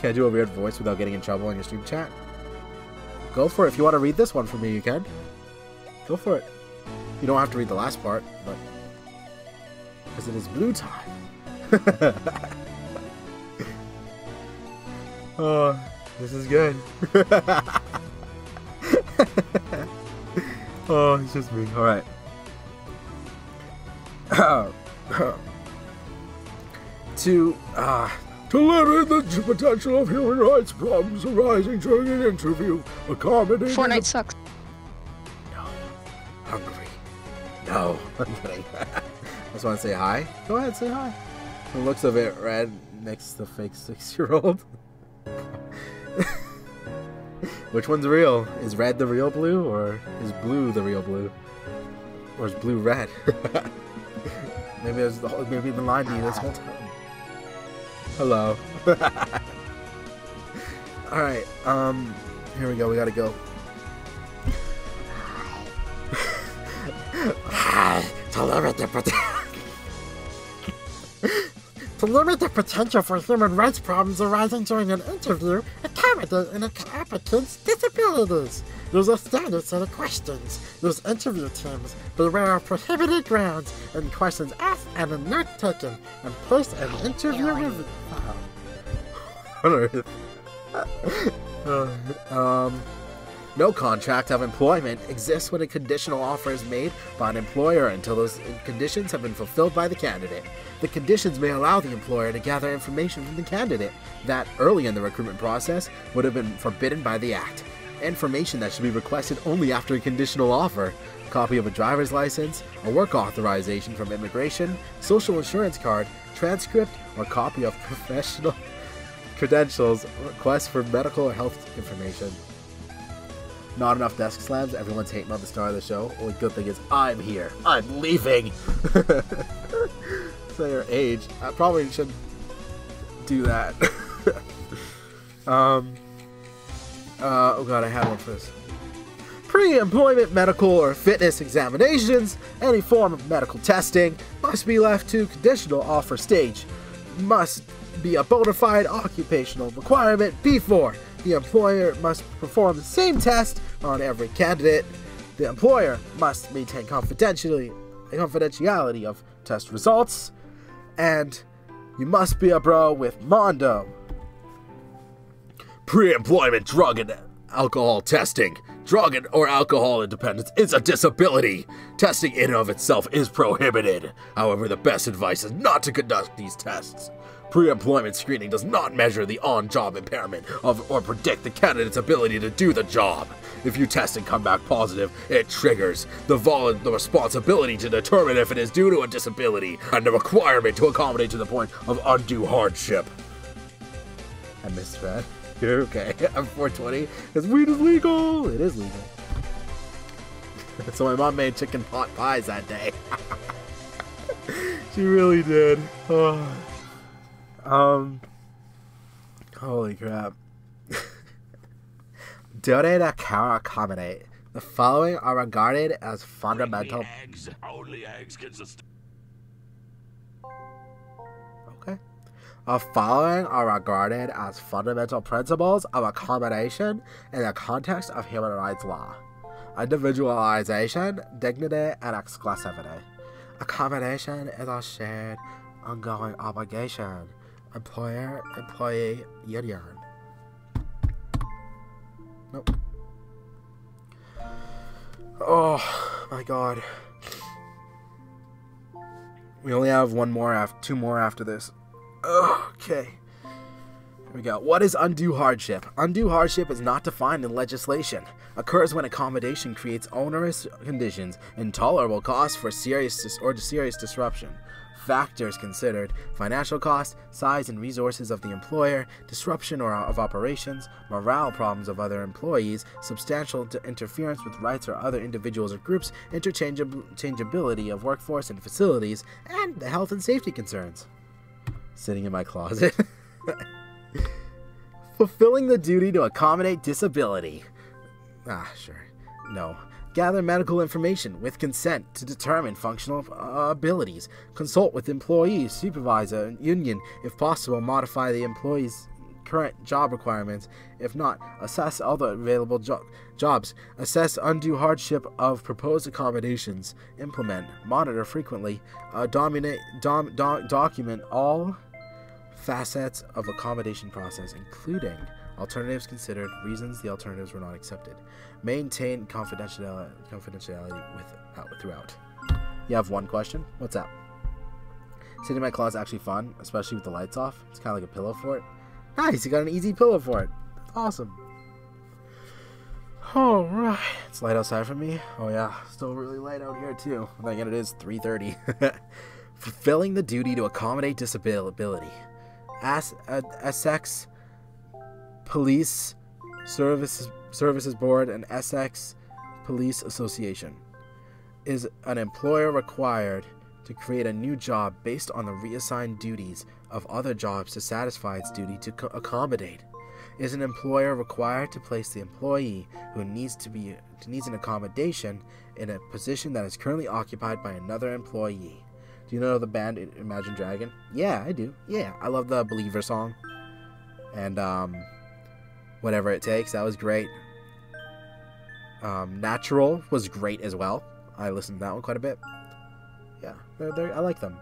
Can I do a weird voice without getting in trouble in your stream chat? Go for it. If you want to read this one for me, you can. Go for it. You don't have to read the last part, but... Because it is blue time. Oh, this is good. Oh, it's just me. Alright. To limit the potential of human rights problems arising during an interview, accommodating... Fortnite sucks. No. Hungry. No. I'm kidding. I just want to say hi. Go ahead, say hi. The looks of it, Red next to the fake 6-year-old. Which one's real? Is red the real blue, or is blue the real blue? Or is blue red? Maybe it's maybe the line to you this whole time. Hello. Alright, here we go, we gotta go. To limit the potential for human rights problems arising during an interview, accommodate an applicant's disabilities. There's a standard set of questions. There's interview teams. Beware of prohibited grounds and questions asked and a note taken and place an interview review. No contract of employment exists when a conditional offer is made by an employer until those conditions have been fulfilled by the candidate. The conditions may allow the employer to gather information from the candidate that, early in the recruitment process, would have been forbidden by the Act. Information that should be requested only after a conditional offer. A copy of a driver's license, a work authorization from immigration, social insurance card, transcript, or copy of professional credentials, requests for medical or health information. Not enough desk slams. Everyone's hating on the star of the show. Only good thing is I'm here. I'm leaving. So your age. I probably should do that. Oh god, I had one for this. Pre-employment medical or fitness examinations, any form of medical testing, must be left to conditional offer stage. Must be a bona fide occupational requirement before. The employer must perform the same test on every candidate. The employer must maintain confidentiality of test results. And you must be a bro with Mondo. Pre-employment drug and alcohol testing. Drug or alcohol independence is a disability. Testing in and of itself is prohibited. However, the best advice is not to conduct these tests. Pre-employment screening does not measure the on-job impairment of or predict the candidate's ability to do the job. If you test and come back positive, it triggers the responsibility to determine if it is due to a disability and the requirement to accommodate to the point of undue hardship. I missed that. You're okay. I'm 420. Because weed is legal. It is legal. So my mom made chicken pot pies that day. She really did. Oh. Holy crap. Donate a car accommodate. The following are regarded as fundamental. Eggs. Only eggs can sustain. Okay. The following are regarded as fundamental principles of accommodation in the context of human rights law. Individualization, dignity, and exclusivity. Accommodation is a shared, ongoing obligation. Employer-employee union. Nope. Oh my god. We only have two more after this. Okay. Here we go. What is undue hardship? Undue hardship is not defined in legislation. Occurs when accommodation creates onerous conditions, intolerable costs for serious disruption. Factors considered: financial costs, size and resources of the employer, disruption of operations, morale problems of other employees, substantial interference with rights or other individuals or groups, interchangeability of workforce and facilities, and the health and safety concerns. Sitting in my closet. Fulfilling the duty to accommodate disability. Sure. No. Gather medical information with consent to determine functional abilities. Consult with employees, supervisor, and union. If possible, modify the employee's current job requirements. If not, assess all the available jobs. Assess undue hardship of proposed accommodations. Implement. Monitor frequently. Document all facets of accommodation process, including alternatives considered, reasons the alternatives were not accepted. Maintain confidentiality throughout. You have one question? What's that? Sitting in my closet is actually fun, especially with the lights off. It's kind of like a pillow fort. Nice, you got an easy pillow fort. That's awesome. Alright. It's light outside for me. Oh yeah, still really light out here too. And again, it is 3:30. Fulfilling the duty to accommodate disability. Essex Police Services Board and Essex Police Association. Is an employer required to create a new job based on the reassigned duties of other jobs to satisfy its duty to accommodate? Is an employer required to place the employee who needs an accommodation in a position that is currently occupied by another employee? Do you know the band Imagine Dragon? Yeah, I do. Yeah, I love the Believer song. And Whatever It Takes, that was great. Natural was great as well. I listened to that one quite a bit. Yeah, I like them.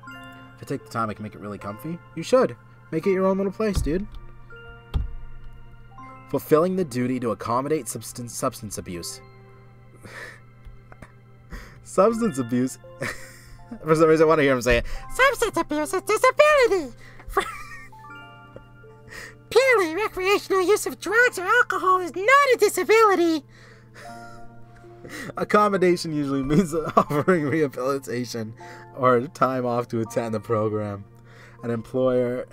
If I take the time, I can make it really comfy. You should. Make it your own little place, dude. Fulfilling the duty to accommodate substance abuse. Substance abuse. For some reason, I want to hear him say it. Substance abuse is disability. Purely recreational use of drugs or alcohol is not a disability. Accommodation usually means offering rehabilitation or time off to attend the program. An employer...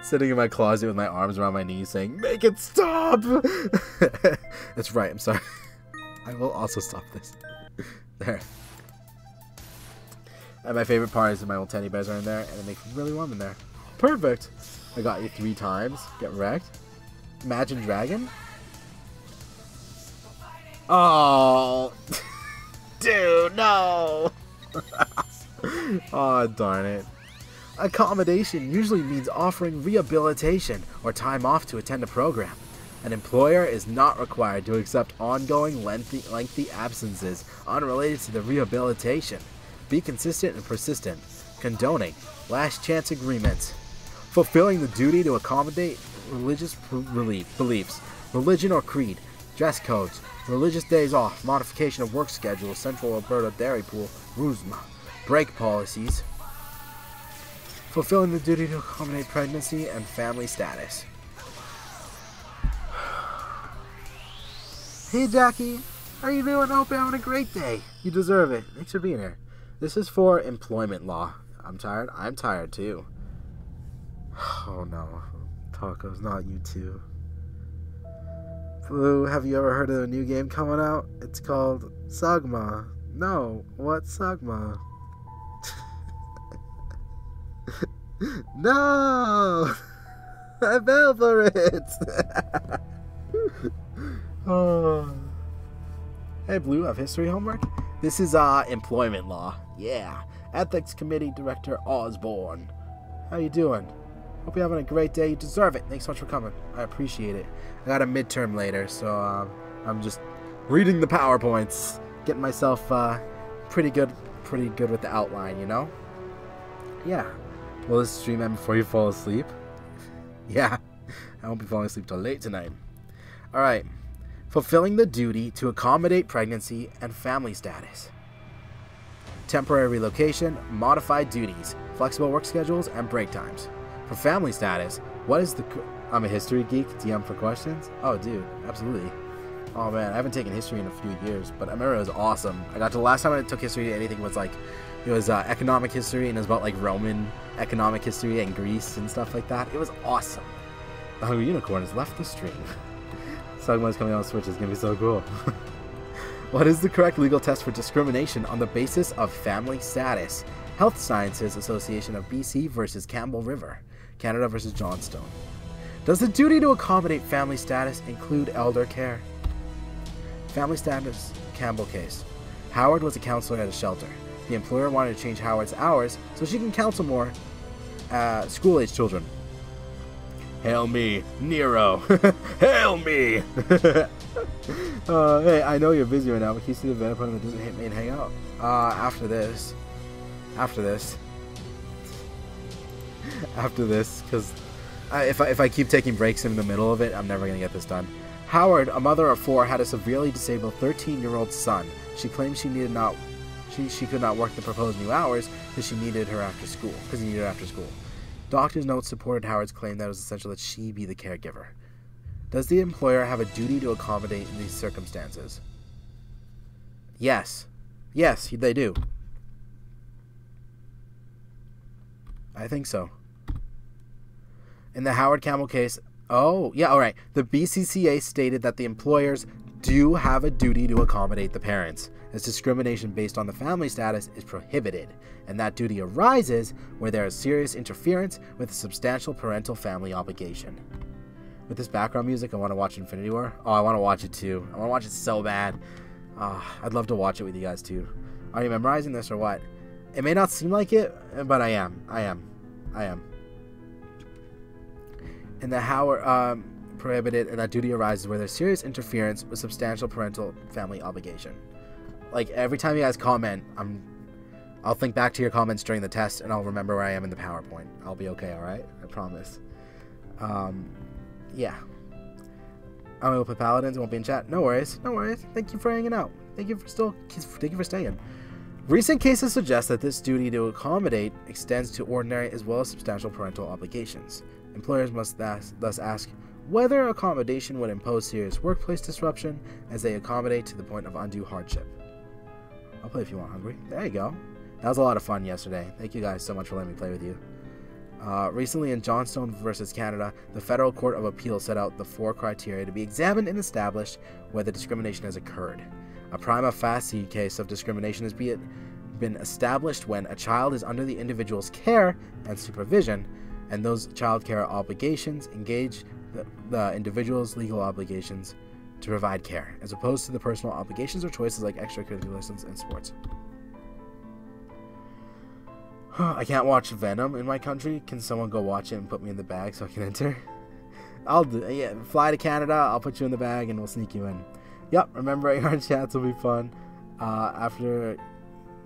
Sitting in my closet with my arms around my knees saying, "Make it stop!" That's right, I'm sorry. I will also stop this. There. And my favorite part is that my old teddy bears are in there, and it makes me really warm in there. Perfect! I got you 3 times. Get wrecked. Imagine Dragon? Oh! Dude, no! Oh, darn it. Accommodation usually means offering rehabilitation or time off to attend a program. An employer is not required to accept ongoing lengthy absences unrelated to the rehabilitation. Be consistent and persistent. Condoning last chance agreements. Fulfilling the duty to accommodate religious beliefs, religion or creed, dress codes, religious days off, modification of work schedules, Central Alberta Dairy Pool, RUSMA, break policies. Fulfilling the duty to accommodate pregnancy and family status. Hey Jackie, how are you doing? I hope you're having a great day. You deserve it. Thanks for being here. This is for employment law. I'm tired. I'm tired too. Oh no. Tacos, not you too. Blue, have you ever heard of a new game coming out? It's called Sagma. No, what's Sagma? No! I fell for it! Oh. Hey Blue, have history homework? This is employment law. Yeah. Ethics Committee Director Osborne. How you doing? Hope you're having a great day. You deserve it. Thanks so much for coming. I appreciate it. I got a midterm later, so I'm just reading the PowerPoints. Getting myself pretty good with the outline, you know? Yeah. Will this stream end before you fall asleep? Yeah, I won't be falling asleep till late tonight. Alright. Fulfilling the duty to accommodate pregnancy and family status. Temporary relocation, modified duties, flexible work schedules, and break times. For family status, what is the... I'm a history geek, DM for questions? Oh, dude, absolutely. Oh man, I haven't taken history in a few years, but I remember it was awesome. I got to the last time I took history, anything was like... It was economic history, and it was about like Roman economic history and Greece and stuff like that. It was awesome. The Hungry Unicorn has left the stream. Sagma's coming out on Switch is gonna be so cool. What is the correct legal test for discrimination on the basis of family status? Health Sciences Association of BC versus Campbell River. Canada versus Johnstone. Does the duty to accommodate family status include elder care? Family status, Campbell case. Howard was a counselor at a shelter. The employer wanted to change Howard's hours so she can counsel more. school-age children. Hail me, Nero. Hail me. Hey, I know you're busy right now, but can you see the event that doesn't hit me and hang out? After this, because if I keep taking breaks in the middle of it, I'm never gonna get this done. Howard, a mother of 4, had a severely disabled 13-year-old son. She claimed she could not work the proposed new hours because he needed her after school. Doctor's notes supported Howard's claim that it was essential that she be the caregiver. Does the employer have a duty to accommodate in these circumstances? Yes. Yes, they do. I think so. In the Howard Camel case, oh, yeah, all right. The BCCA stated that the employers do have a duty to accommodate the parents, as discrimination based on the family status is prohibited, and that duty arises where there is serious interference with a substantial parental family obligation. With this background music, I want to watch Infinity War. Oh, I want to watch it too. I want to watch it so bad. I'd love to watch it with you guys too. Are you memorizing this or what? It may not seem like it, but I am. And the Howard prohibited, and that duty arises where there's serious interference with substantial parental family obligation. Like every time you guys comment, I'll think back to your comments during the test, and I'll remember where I am in the PowerPoint. I'll be okay, all right? I promise. Yeah. I'm gonna put Paladins. Won't be in chat. No worries. No worries. Thank you for hanging out. Thank you for staying. Recent cases suggest that this duty to accommodate extends to ordinary as well as substantial parental obligations. Employers must thus ask whether accommodation would impose serious workplace disruption as they accommodate to the point of undue hardship. I'll play if you want, Hungry. There you go. That was a lot of fun yesterday. Thank you guys so much for letting me play with you. Recently in Johnstone versus Canada, the Federal Court of Appeal set out the 4 criteria to be examined and established whether discrimination has occurred. A prima facie case of discrimination has been established when a child is under the individual's care and supervision, and those child care obligations engage the individual's legal obligations to provide care, as opposed to the personal obligations or choices like extracurricular lessons and sports. I can't watch Venom in my country. Can someone go watch it and put me in the bag so I can enter? I'll do. Yeah, fly to Canada. I'll put you in the bag and we'll sneak you in. Yep. Remember, AR chats will be fun. After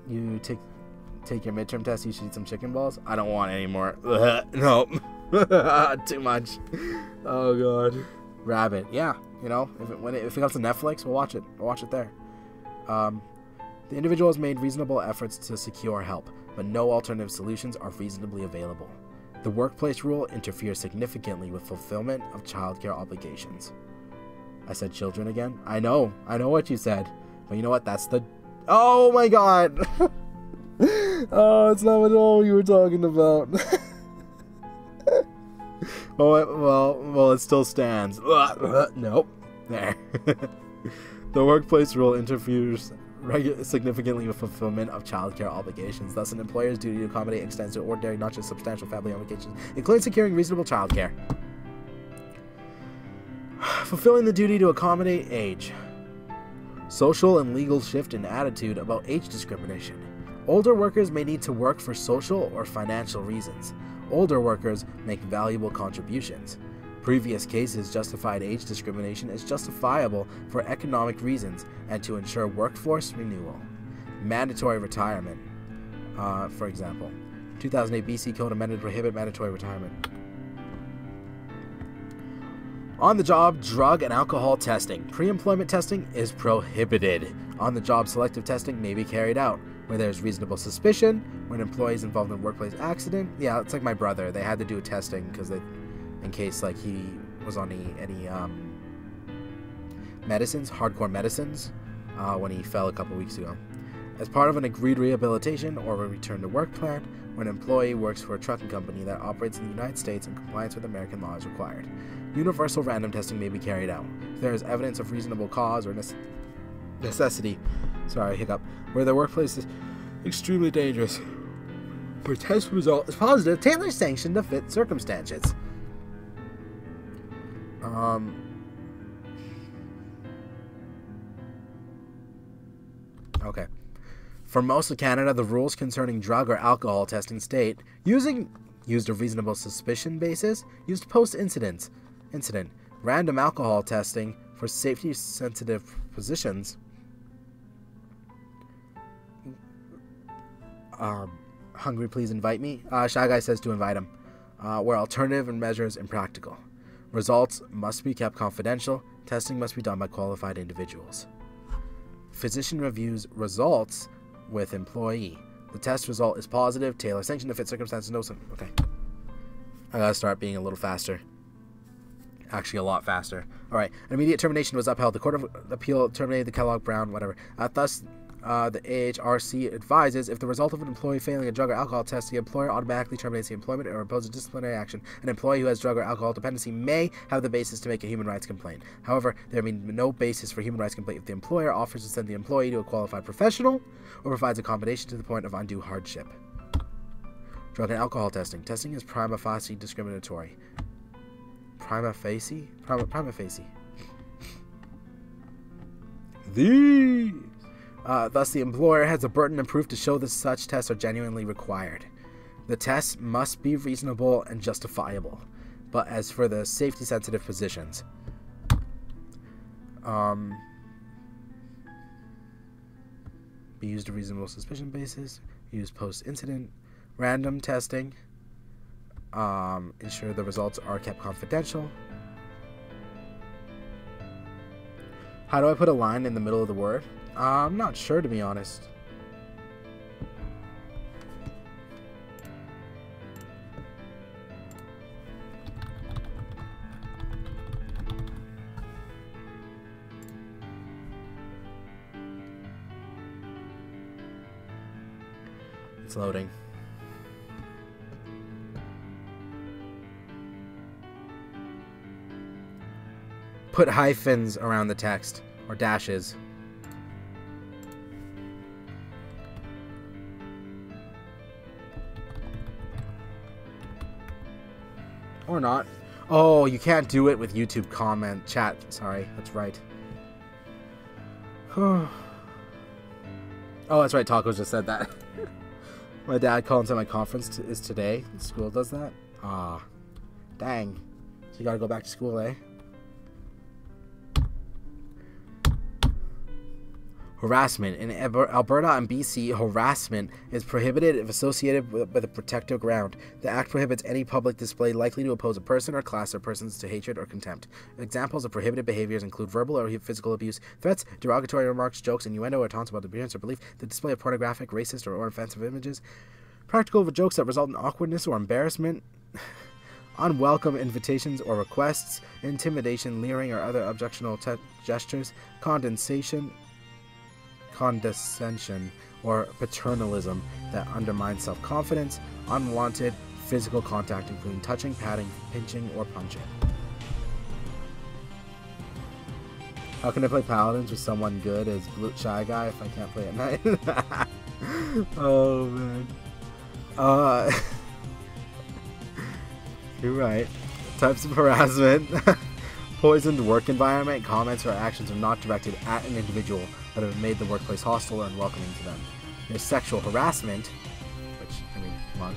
you take your midterm test, you should eat some chicken balls. I don't want any more. Nope. Too much. Oh god. Rabbit. Yeah. You know, if it comes to Netflix, we'll watch it. We'll watch it there. The individual has made reasonable efforts to secure help, but no alternative solutions are reasonably available. The workplace rule interferes significantly with fulfillment of childcare obligations. I said children again? I know what you said. But you know what? That's the... Oh my god! Oh, it's not at all you were talking about. Well, it still stands. Nope. There. The workplace rule interferes significantly with fulfillment of childcare obligations. Thus, an employer's duty to accommodate extends to ordinary, not just substantial family obligations, including securing reasonable childcare. Fulfilling the duty to accommodate age. Social and legal shift in attitude about age discrimination. Older workers may need to work for social or financial reasons. Older workers make valuable contributions. Previous cases justified age discrimination as justifiable for economic reasons and to ensure workforce renewal. Mandatory retirement. For example, 2008 BC Code amended to prohibit mandatory retirement. On-the-job drug and alcohol testing. Pre-employment testing is prohibited. On-the-job selective testing may be carried out where there's reasonable suspicion, when employees involved in a workplace accident. Yeah, it's like my brother. They had to do testing because in case like he was on any medicines, hardcore medicines, when he fell a couple weeks ago. As part of an agreed rehabilitation or a return to work plan, when an employee works for a trucking company that operates in the United States in compliance with American law is required. Universal random testing may be carried out. If there is evidence of reasonable cause or necessity, where the workplace is extremely dangerous, where test result is positive, tailor sanction to fit circumstances. Okay. For most of Canada, the rules concerning drug or alcohol testing state, using Used a reasonable suspicion basis. Used post-incident. Random alcohol testing for safety-sensitive positions. Hungry, please invite me. Shy Guy says to invite him. Where alternative and measures impractical. Results must be kept confidential. Testing must be done by qualified individuals. Physician reviews results with employee. The test result is positive. Tailor sanction to fit circumstances. No. Okay. I gotta start being a little faster. Actually, a lot faster. All right. An immediate termination was upheld. The Court of Appeal terminated the Kellogg Brown, whatever. Thus, the AHRC advises if the result of an employee failing a drug or alcohol test, the employer automatically terminates the employment or imposes disciplinary action. An employee who has drug or alcohol dependency may have the basis to make a human rights complaint. However, there may be no basis for human rights complaint if the employer offers to send the employee to a qualified professional or provides accommodation to the point of undue hardship. Drug and alcohol testing. Testing is prima facie discriminatory. Prima facie? Prima facie. Thus, the employer has a burden of proof to show that such tests are genuinely required. The tests must be reasonable and justifiable. But as for the safety-sensitive positions, be used a reasonable suspicion basis, use post-incident, random testing, ensure the results are kept confidential. How do I put a line in the middle of the word? I'm not sure, to be honest. It's loading. Put hyphens around the text, or dashes. Or not. Oh, you can't do it with YouTube comment chat. Sorry, that's right. Oh, that's right. Tacos just said that. My dad called and said my conference is today. School does that. Ah, dang. So you gotta go back to school, eh? Harassment. In Alberta and BC, harassment is prohibited if associated with a protected ground. The Act prohibits any public display likely to oppose a person or class or persons to hatred or contempt. Examples of prohibited behaviors include verbal or physical abuse, threats, derogatory remarks, jokes, innuendo, or taunts about appearance or belief, the display of pornographic, racist, or offensive images, practical jokes that result in awkwardness or embarrassment, unwelcome invitations or requests, intimidation, leering, or other objectionable gestures, condescension, or paternalism that undermines self-confidence, unwanted physical contact including touching, patting, pinching, or punching. How can I play Paladins with someone good as Blue Shy Guy if I can't play at night? Oh man. You're right. Types of harassment. Poisoned work environment. Comments or actions are not directed at an individual that have made the workplace hostile or unwelcoming to them. There's sexual harassment, which, I mean, come on.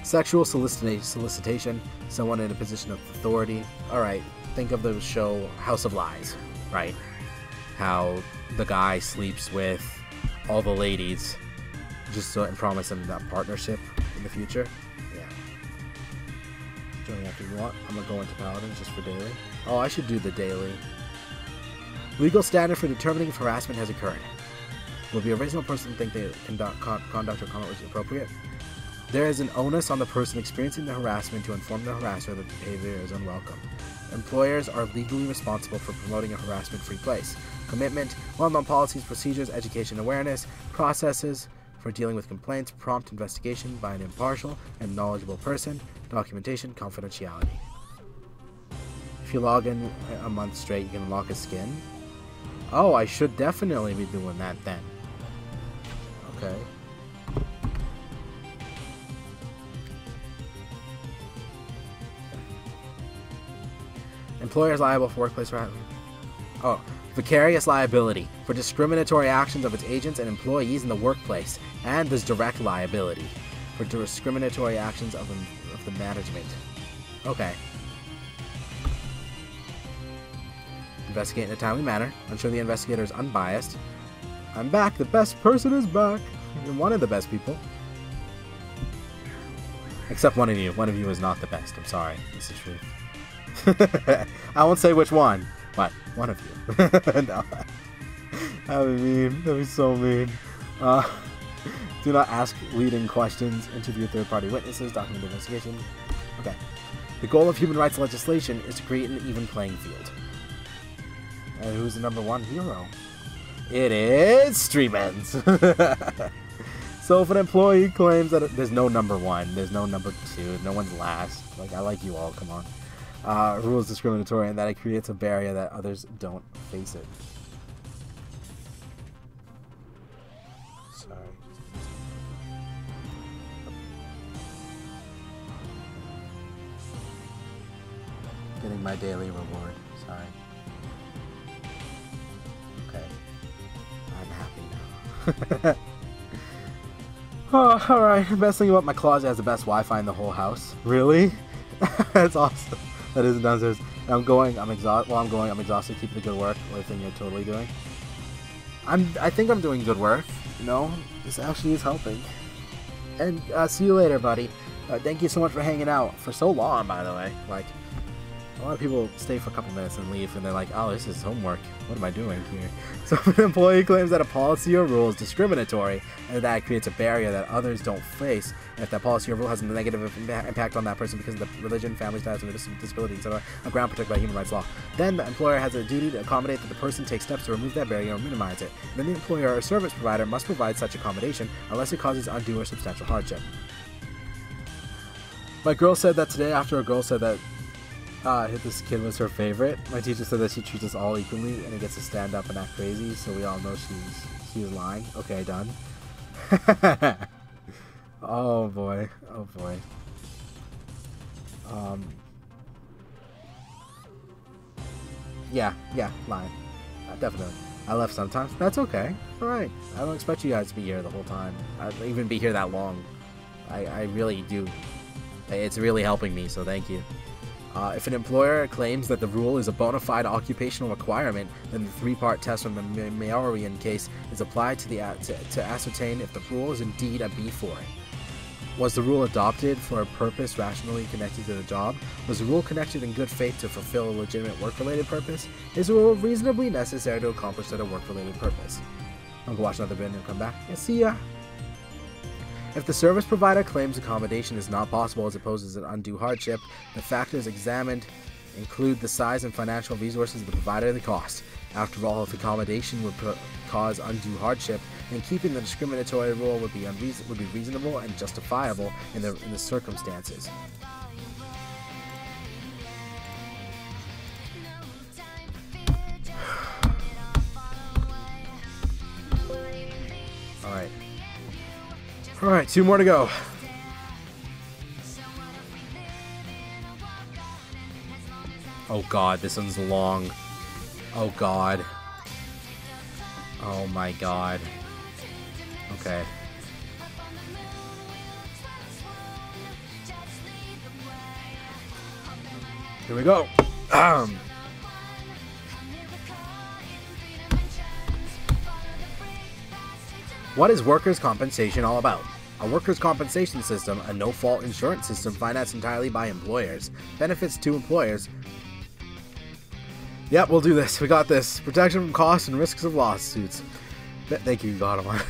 Sexual solicitation, someone in a position of authority. Alright, think of the show House of Lies, right? How the guy sleeps with all the ladies just so and promise them that partnership in the future. Yeah. Join me after you want. I'm gonna go into Paladins just for daily. Oh, I should do the daily. Legal standard for determining if harassment has occurred. Will be a reasonable person think the conduct or comment was appropriate? There is an onus on the person experiencing the harassment to inform the harasser that the behavior is unwelcome. Employers are legally responsible for promoting a harassment-free place. Commitment, well-known policies, procedures, education awareness, processes for dealing with complaints, prompt investigation by an impartial and knowledgeable person, documentation, confidentiality. If you log in a month straight, you can unlock a skin. Oh, I should definitely be doing that then. Okay. Employers liable for workplace harassment. Oh, vicarious liability for discriminatory actions of its agents and employees in the workplace, and there's direct liability. for discriminatory actions of the management. Okay. Investigate in a timely manner. Ensure the investigator is unbiased. I'm back. The best person is back. You're one of the best people. Except one of you. One of you is not the best. I'm sorry. This is true. I won't say which one, but one of you. No. That'd be mean. That'd be so mean. Do not ask leading questions. Interview third-party witnesses. Document the investigation. Okay. The goal of human rights legislation is to create an even playing field. And who's the number one hero? It is Stream Ends. So if an employee claims that there's no number one, there's no number two, no one's last. Like, I like you all, come on. Rule is discriminatory and that it creates a barrier that others don't face it. Sorry. Getting my daily reward. Sorry. Okay. I'm happy now. Oh, alright. Best thing about my closet has the best Wi-Fi in the whole house. Really? That's awesome. That is downstairs. I'm exhausted. Keep the good work. What thing you're totally doing? I think I'm doing good work. You know? This actually is helping. And see you later, buddy. Thank you so much for hanging out. For so long, by the way. Like, a lot of people stay for a couple minutes and leave, and they're like, oh, this is homework. What am I doing here? So if an employee claims that a policy or rule is discriminatory, and that it creates a barrier that others don't face, and if that policy or rule has a negative impact on that person because of the religion, family status, and disability, etc., a ground protected by human rights law, then the employer has a duty to accommodate that the person takes steps to remove that barrier or minimize it. Then the employer or service provider must provide such accommodation unless it causes undue or substantial hardship. My girl said that today after a girl said that this kid was her favorite. My teacher said that she treats us all equally and it gets to stand up and act crazy, so we all know she's lying. Okay, done. Oh boy. Oh boy. Yeah, lying. Definitely. I left sometimes. That's okay. Alright. I don't expect you guys to be here the whole time. I don't even be here that long. I really do. It's really helping me, so thank you. If an employer claims that the rule is a bona fide occupational requirement, then the three-part test from the Maorian case is applied to ascertain if the rule is indeed a B4. Was the rule adopted for a purpose rationally connected to the job? Was the rule connected in good faith to fulfill a legitimate work-related purpose? Is the rule reasonably necessary to accomplish that work-related purpose? I'll go watch another bit and come back. Yeah, see ya! If the service provider claims accommodation is not possible as it poses an undue hardship, the factors examined include the size and financial resources of the provider and the cost. After all, if accommodation would cause undue hardship, then keeping the discriminatory rule would be reasonable and justifiable in the circumstances. Alright, 2 more to go. Oh god, this one's long. Oh god. Oh my god. Okay. Here we go. What is workers' compensation all about? A workers' compensation system, a no-fault insurance system financed entirely by employers. Benefits to employers. Yep, we'll do this. We got this. Protection from costs and risks of lawsuits. Thank you, God.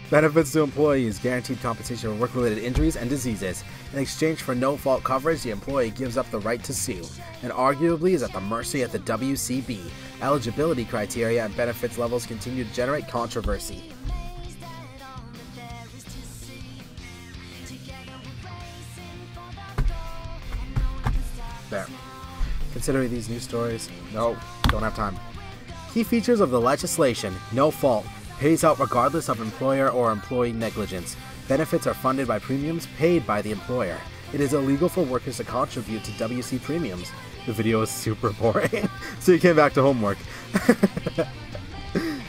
Benefits to employees. Guaranteed compensation for work-related injuries and diseases. In exchange for no-fault coverage, the employee gives up the right to sue, and arguably is at the mercy of the WCB. Eligibility criteria and benefits levels continue to generate controversy. There. Considering these news stories, no, don't have time. Key features of the legislation: no fault, pays out regardless of employer or employee negligence. Benefits are funded by premiums paid by the employer. It is illegal for workers to contribute to WC premiums. The video is super boring, so you came back to homework.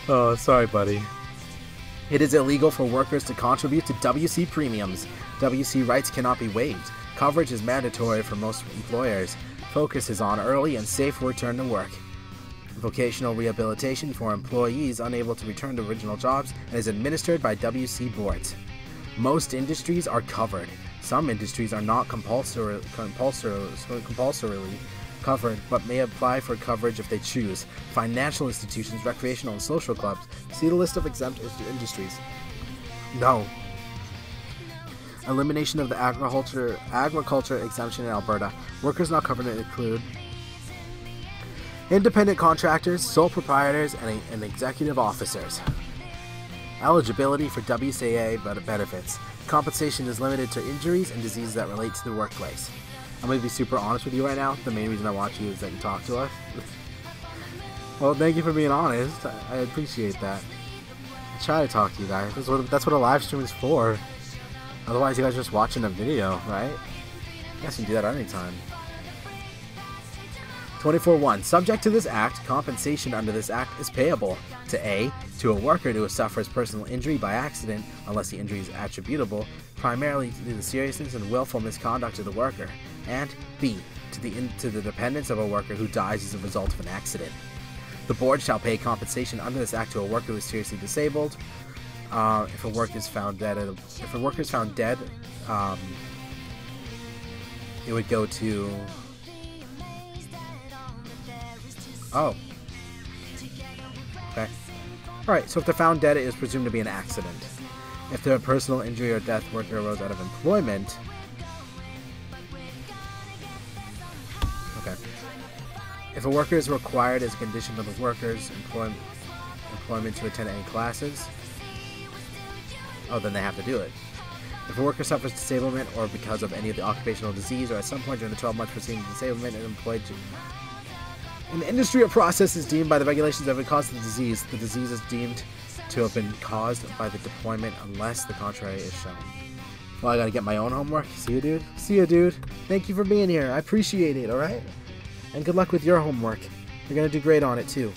Oh, sorry, buddy. It is illegal for workers to contribute to WC premiums. WC rights cannot be waived. Coverage is mandatory for most employers. Focus is on early and safe return to work. Vocational rehabilitation for employees unable to return to original jobs and is administered by WC boards. Most industries are covered. Some industries are not compulsorily covered, but may apply for coverage if they choose. Financial institutions, recreational and social clubs. See the list of exempt industries. No. Elimination of the agriculture exemption in Alberta. Workers not covered include independent contractors, sole proprietors, and executive officers. Eligibility for WCA benefits. Compensation is limited to injuries and diseases that relate to the workplace. I'm going to be super honest with you right now. The main reason I watch you is that you talk to us. Well, thank you for being honest. I appreciate that. I try to talk to you guys. That's what a live stream is for. Otherwise, you guys are just watching a video, right? You guys can do that at any time. 24.1. Subject to this act, compensation under this act is payable to A. to a worker who suffers personal injury by accident, unless the injury is attributable primarily to the seriousness and willful misconduct of the worker, and B. to the dependents of a worker who dies as a result of an accident. The board shall pay compensation under this act to a worker who is seriously disabled. If a worker is found dead, it would go to. Oh. Okay. Alright, so if they're found dead, it is presumed to be an accident. If the personal injury or death worker arose out of employment. Okay. If a worker is required as a condition of the worker's employment to attend any classes, then they have to do it. If a worker suffers disablement or because of any of the occupational disease or at some point during the 12 months preceding disablement and employed in the industry or process is deemed by the regulations of a cause of the disease is deemed to have been caused by the deployment unless the contrary is shown. Well, I gotta get my own homework. See you, dude. See you, dude. Thank you for being here. I appreciate it, alright? And good luck with your homework. You're gonna do great on it, too.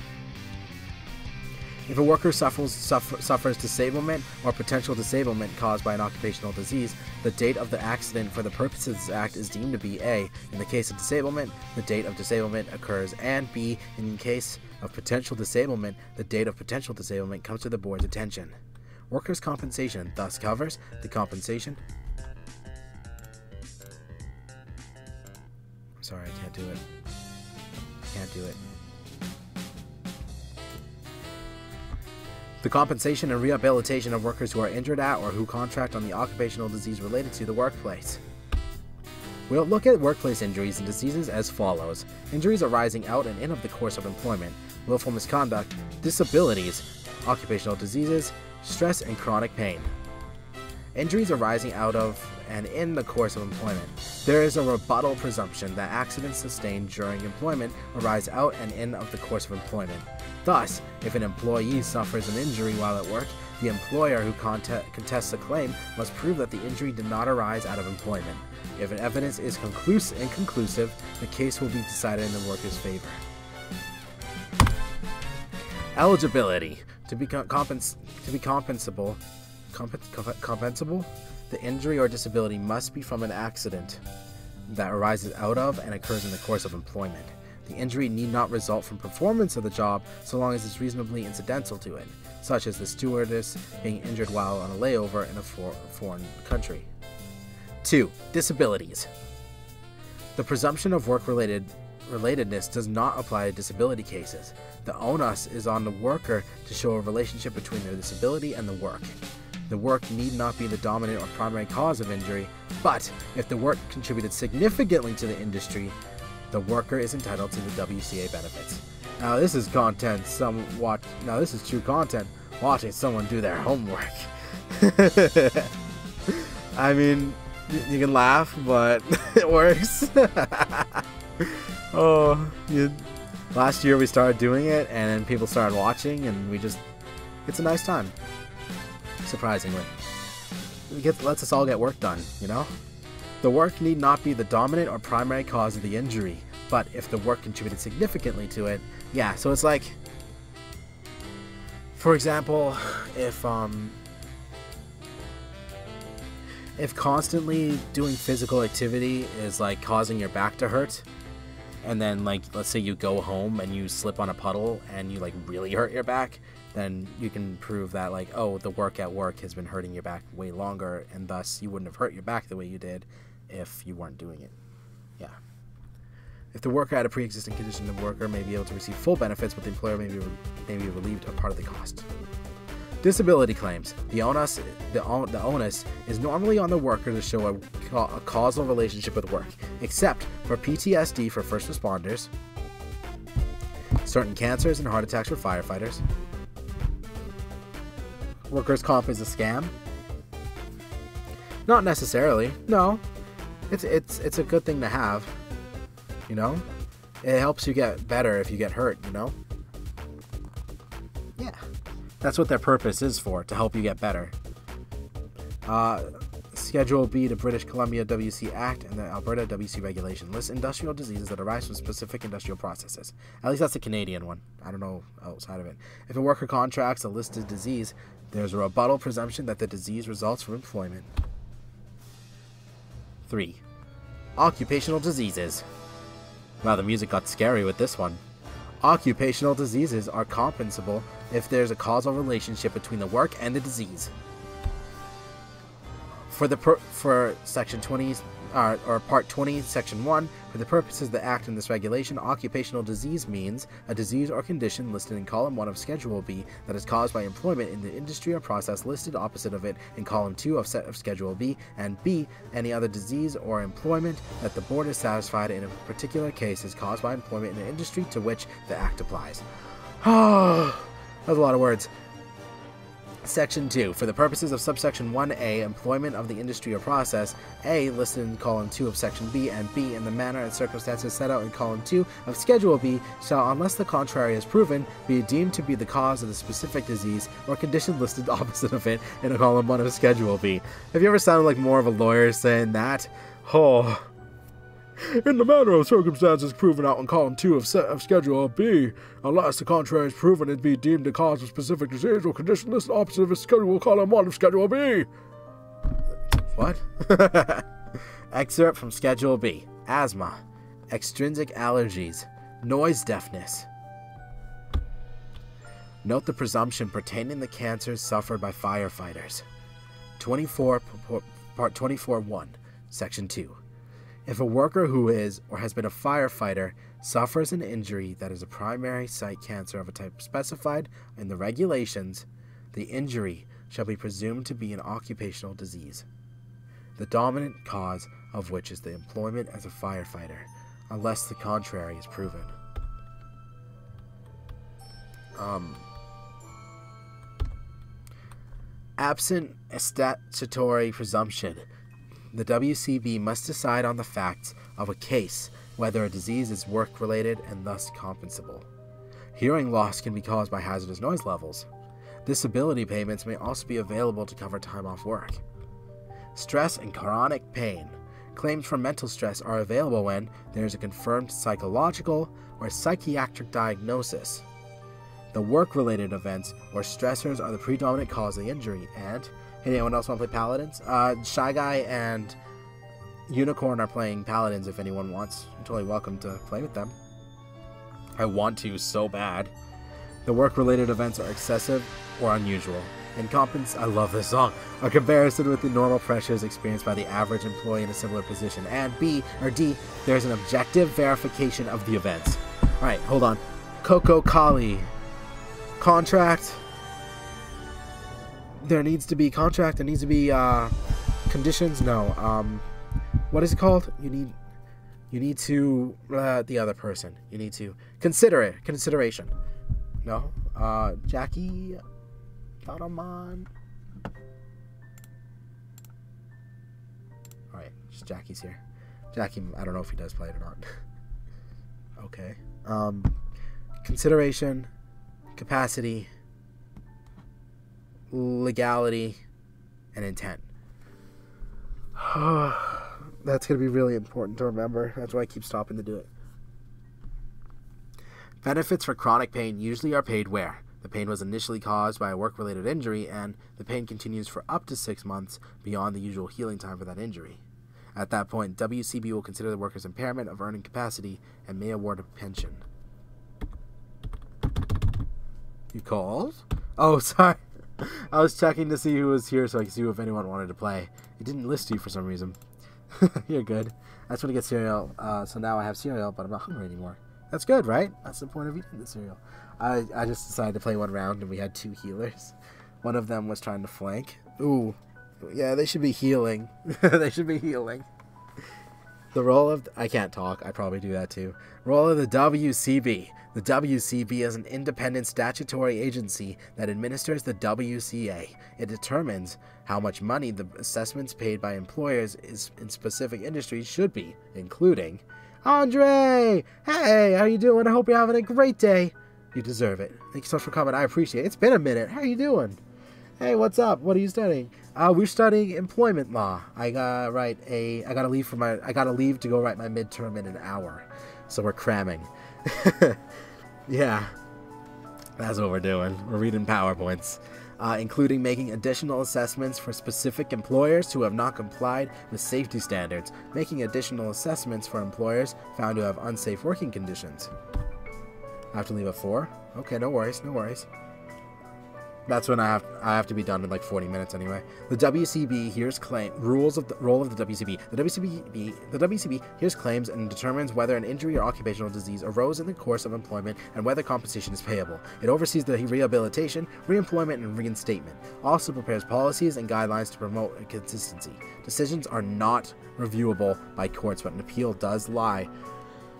If a worker suffers disablement or potential disablement caused by an occupational disease, the date of the accident for the purposes of this act is deemed to be A. In the case of disablement, the date of disablement occurs, and B. In case of potential disablement, the date of potential disablement comes to the board's attention. Workers' compensation thus covers the compensation. I'm sorry, I can't do it. Can't do it. The compensation and rehabilitation of workers who are injured at or who contract on the occupational disease related to the workplace. We'll look at workplace injuries and diseases as follows. Injuries arising out and in of the course of employment, willful misconduct, disabilities, occupational diseases, stress and chronic pain. Injuries arising out of and in the course of employment. There is a rebuttal presumption that accidents sustained during employment arise out and in of the course of employment. Thus, if an employee suffers an injury while at work, the employer who contests a claim must prove that the injury did not arise out of employment. If an evidence is inconclusive, the case will be decided in the worker's favor. Eligibility. To be compensable, the injury or disability must be from an accident that arises out of and occurs in the course of employment. The injury need not result from performance of the job so long as it's reasonably incidental to it, such as the stewardess being injured while on a layover in a foreign country. 2. Disabilities. The presumption of work-relatedness does not apply to disability cases. The onus is on the worker to show a relationship between their disability and the work. The work need not be the dominant or primary cause of injury, but if the work contributed significantly to the industry, the worker is entitled to the WCA benefits. Now this is content now this is true content, watching someone do their homework. I mean, you can laugh, but it works. Last year we started doing it, and then people started watching, and it's a nice time. Surprisingly. Lets us all get work done, you know? The work need not be the dominant or primary cause of the injury, but if the work contributed significantly to it, yeah, so it's like For example, if constantly doing physical activity is like causing your back to hurt, and then like let's say you go home and you slip on a puddle and you like really hurt your back, then you can prove that like, oh, the work at work has been hurting your back way longer, and thus you wouldn't have hurt your back the way you did if you weren't doing it. Yeah. If the worker had a pre-existing condition, the worker may be able to receive full benefits, but the employer may be relieved of part of the cost. Disability claims. The onus is normally on the worker to show a causal relationship with work, except for PTSD for first responders, certain cancers and heart attacks for firefighters. Workers' comp is a scam? Not necessarily. No, it's a good thing to have. You know, it helps you get better if you get hurt. You know. Yeah. That's what their purpose is for, to help you get better. Schedule B, the British Columbia WC Act and the Alberta WC Regulation lists industrial diseases that arise from specific industrial processes. At least that's the Canadian one. I don't know outside of it. If a worker contracts a listed disease, there's a rebuttal presumption that the disease results from employment. 3. Occupational diseases. Wow, the music got scary with this one. Occupational diseases are compensable if there's a causal relationship between the work and the disease. For Section 20, or Part 20, Section 1, for the purposes of the Act and this regulation, occupational disease means a disease or condition listed in Column 1 of Schedule B that is caused by employment in the industry or process listed opposite of it in Column 2 of Schedule B, and B, any other disease or employment that the Board is satisfied in a particular case is caused by employment in the industry to which the Act applies. Oh, that was a lot of words. Section 2. For the purposes of subsection 1A, employment of the industry or process, A, listed in column 2 of section B, and B, in the manner and circumstances set out in column 2 of Schedule B, shall, unless the contrary is proven, be deemed to be the cause of the specific disease or condition listed opposite of it in column 1 of Schedule B. Have you ever sounded like more of a lawyer saying that? Oh. In the manner of circumstances proven out in column 2 of Schedule B, unless the contrary is proven, it be deemed the cause of specific disease or condition listed opposite of Schedule column 1 of Schedule B. What? Excerpt from Schedule B. Asthma, extrinsic allergies, noise deafness. Note the presumption pertaining to cancers suffered by firefighters. Part 24.1, Section 2. If a worker who is or has been a firefighter suffers an injury that is a primary site cancer of a type specified in the regulations, the injury shall be presumed to be an occupational disease, the dominant cause of which is the employment as a firefighter, unless the contrary is proven. Absent a statutory presumption, the WCB must decide on the facts of a case whether a disease is work-related and thus compensable. Hearing loss can be caused by hazardous noise levels. Disability payments may also be available to cover time off work. Stress and chronic pain. Claims for mental stress are available when there is a confirmed psychological or psychiatric diagnosis. The work-related events or stressors are the predominant cause of the injury, and hey, anyone else want to play Paladins? Shy Guy and Unicorn are playing Paladins if anyone wants. You're totally welcome to play with them. I want to so bad. The work-related events are excessive or unusual. I love this song. A comparison with the normal pressures experienced by the average employee in a similar position. And B, or D, there's an objective verification of the events. Alright, hold on. Coco Kali. Contract. There needs to be conditions. No. What is it called? You need to the other person. You need to consideration. No. Jackie, come on. All right, just Jackie's here. Jackie, I don't know if he does play it or not. Okay. Consideration, capacity, legality, and intent. That's going to be really important to remember. That's why I keep stopping to do it. Benefits for chronic pain usually are paid where? The pain was initially caused by a work-related injury, and the pain continues for up to 6 months beyond the usual healing time for that injury. At that point, WCB will consider the worker's impairment of earning capacity and may award a pension. You called? Oh, sorry. I was checking to see who was here so I could see if anyone wanted to play. It didn't list you for some reason. You're good. I just want to get cereal, so now I have cereal, but I'm not hungry anymore. That's good, right? That's the point of eating the cereal. I just decided to play one round, and we had 2 healers. One of them was trying to flank. Ooh. Yeah, they should be healing. They should be healing. The role of... I can't talk. I probably do that too. Role of the WCB. The WCB is an independent statutory agency that administers the WCA. It determines how much money the assessments paid by employers in specific industries should be, including... Andre! Hey, how you doing? I hope you're having a great day. You deserve it. Thank you so much for coming. I appreciate it. It's been a minute. How are you doing? Hey, what's up? What are you studying? We're studying employment law. I gotta leave to go write my midterm in an hour. So we're cramming. Yeah. That's what we're doing. We're reading PowerPoints. Including making additional assessments for specific employers who have not complied with safety standards, making additional assessments for employers found to have unsafe working conditions. I have to leave at 4? Okay, no worries, no worries. That's when I have to be done in like 40 minutes anyway. The WCB hears role of the WCB. The WCB hears claims and determines whether an injury or occupational disease arose in the course of employment and whether compensation is payable. It oversees the rehabilitation, reemployment, and reinstatement. Also prepares policies and guidelines to promote consistency. Decisions are not reviewable by courts, but an appeal does lie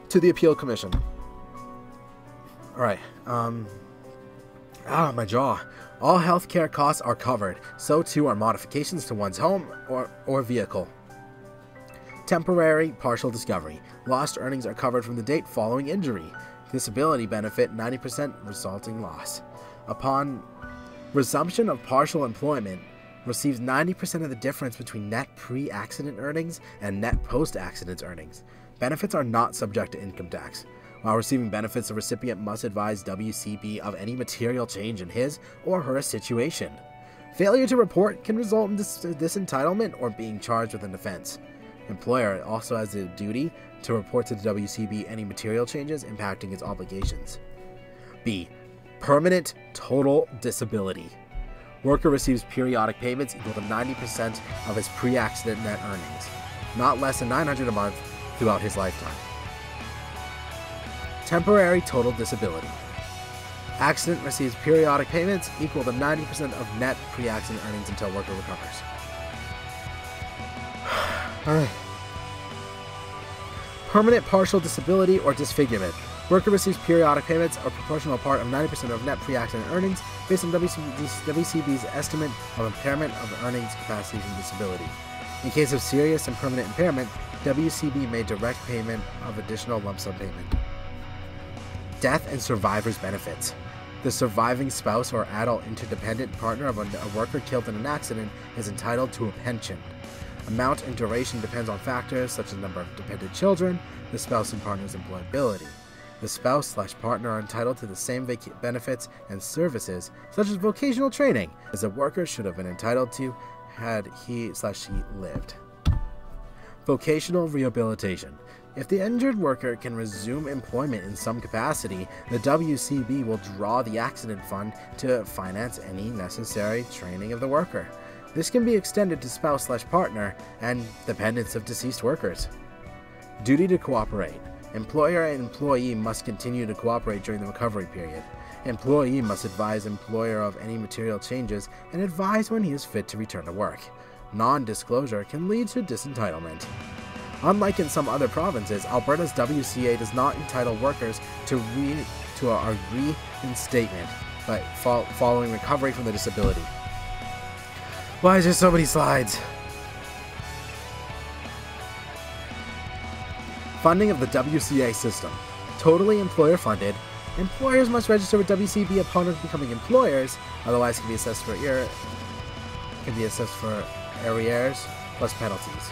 to the appeal commission. All right. My jaw. All healthcare costs are covered. So too are modifications to one's home or vehicle. Temporary partial discovery. Lost earnings are covered from the date following injury. Disability benefit 90% resulting loss. Upon resumption of partial employment, receives 90% of the difference between net pre-accident earnings and net post-accident earnings. Benefits are not subject to income tax. While receiving benefits, the recipient must advise WCB of any material change in his or her situation. Failure to report can result in disentitlement or being charged with an offense. Employer also has the duty to report to the WCB any material changes impacting its obligations. B. Permanent total disability. Worker receives periodic payments equal to 90% of his pre-accident net earnings, not less than $900 a month throughout his lifetime. Temporary total disability. Accident receives periodic payments equal to 90% of net pre-accident earnings until worker recovers. Alright. Permanent partial disability or disfigurement. Worker receives periodic payments, a proportional part of 90% of net pre-accident earnings, based on WCB's estimate of impairment of earnings capacity from disability. In case of serious and permanent impairment, WCB may direct payment of additional lump sum payment. Death and survivor's benefits. The surviving spouse or adult interdependent partner of a worker killed in an accident is entitled to a pension. Amount and duration depends on factors such as the number of dependent children, the spouse and partner's employability. The spouse/partner are entitled to the same benefits and services, such as vocational training, as a worker should have been entitled to had he/she lived. Vocational rehabilitation. If the injured worker can resume employment in some capacity, the WCB will draw the accident fund to finance any necessary training of the worker. This can be extended to spouse/partner and dependents of deceased workers. Duty to cooperate. Employer and employee must continue to cooperate during the recovery period. Employee must advise employer of any material changes and advise when he is fit to return to work. Non-disclosure can lead to disentitlement. Unlike in some other provinces, Alberta's WCA does not entitle workers to a reinstatement but following recovery from the disability. Why is there so many slides? Funding of the WCA system. Totally employer funded. Employers must register with WCB upon becoming employers, otherwise it can be assessed for arrears plus penalties.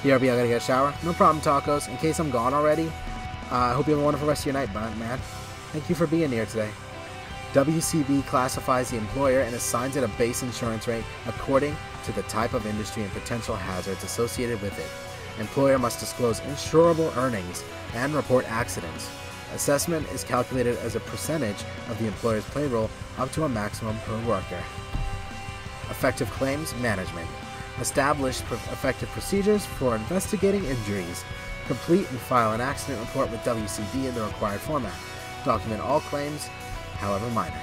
BRB, I gotta get a shower. No problem, tacos. In case I'm gone already, I hope you have a wonderful rest of your night, man. Thank you for being here today. WCB classifies the employer and assigns it a base insurance rate according to the type of industry and potential hazards associated with it. Employer must disclose insurable earnings and report accidents. Assessment is calculated as a percentage of the employer's payroll up to a maximum per worker. Effective claims management. Establish effective procedures for investigating injuries. Complete and file an accident report with WCB in the required format. Document all claims, however minor.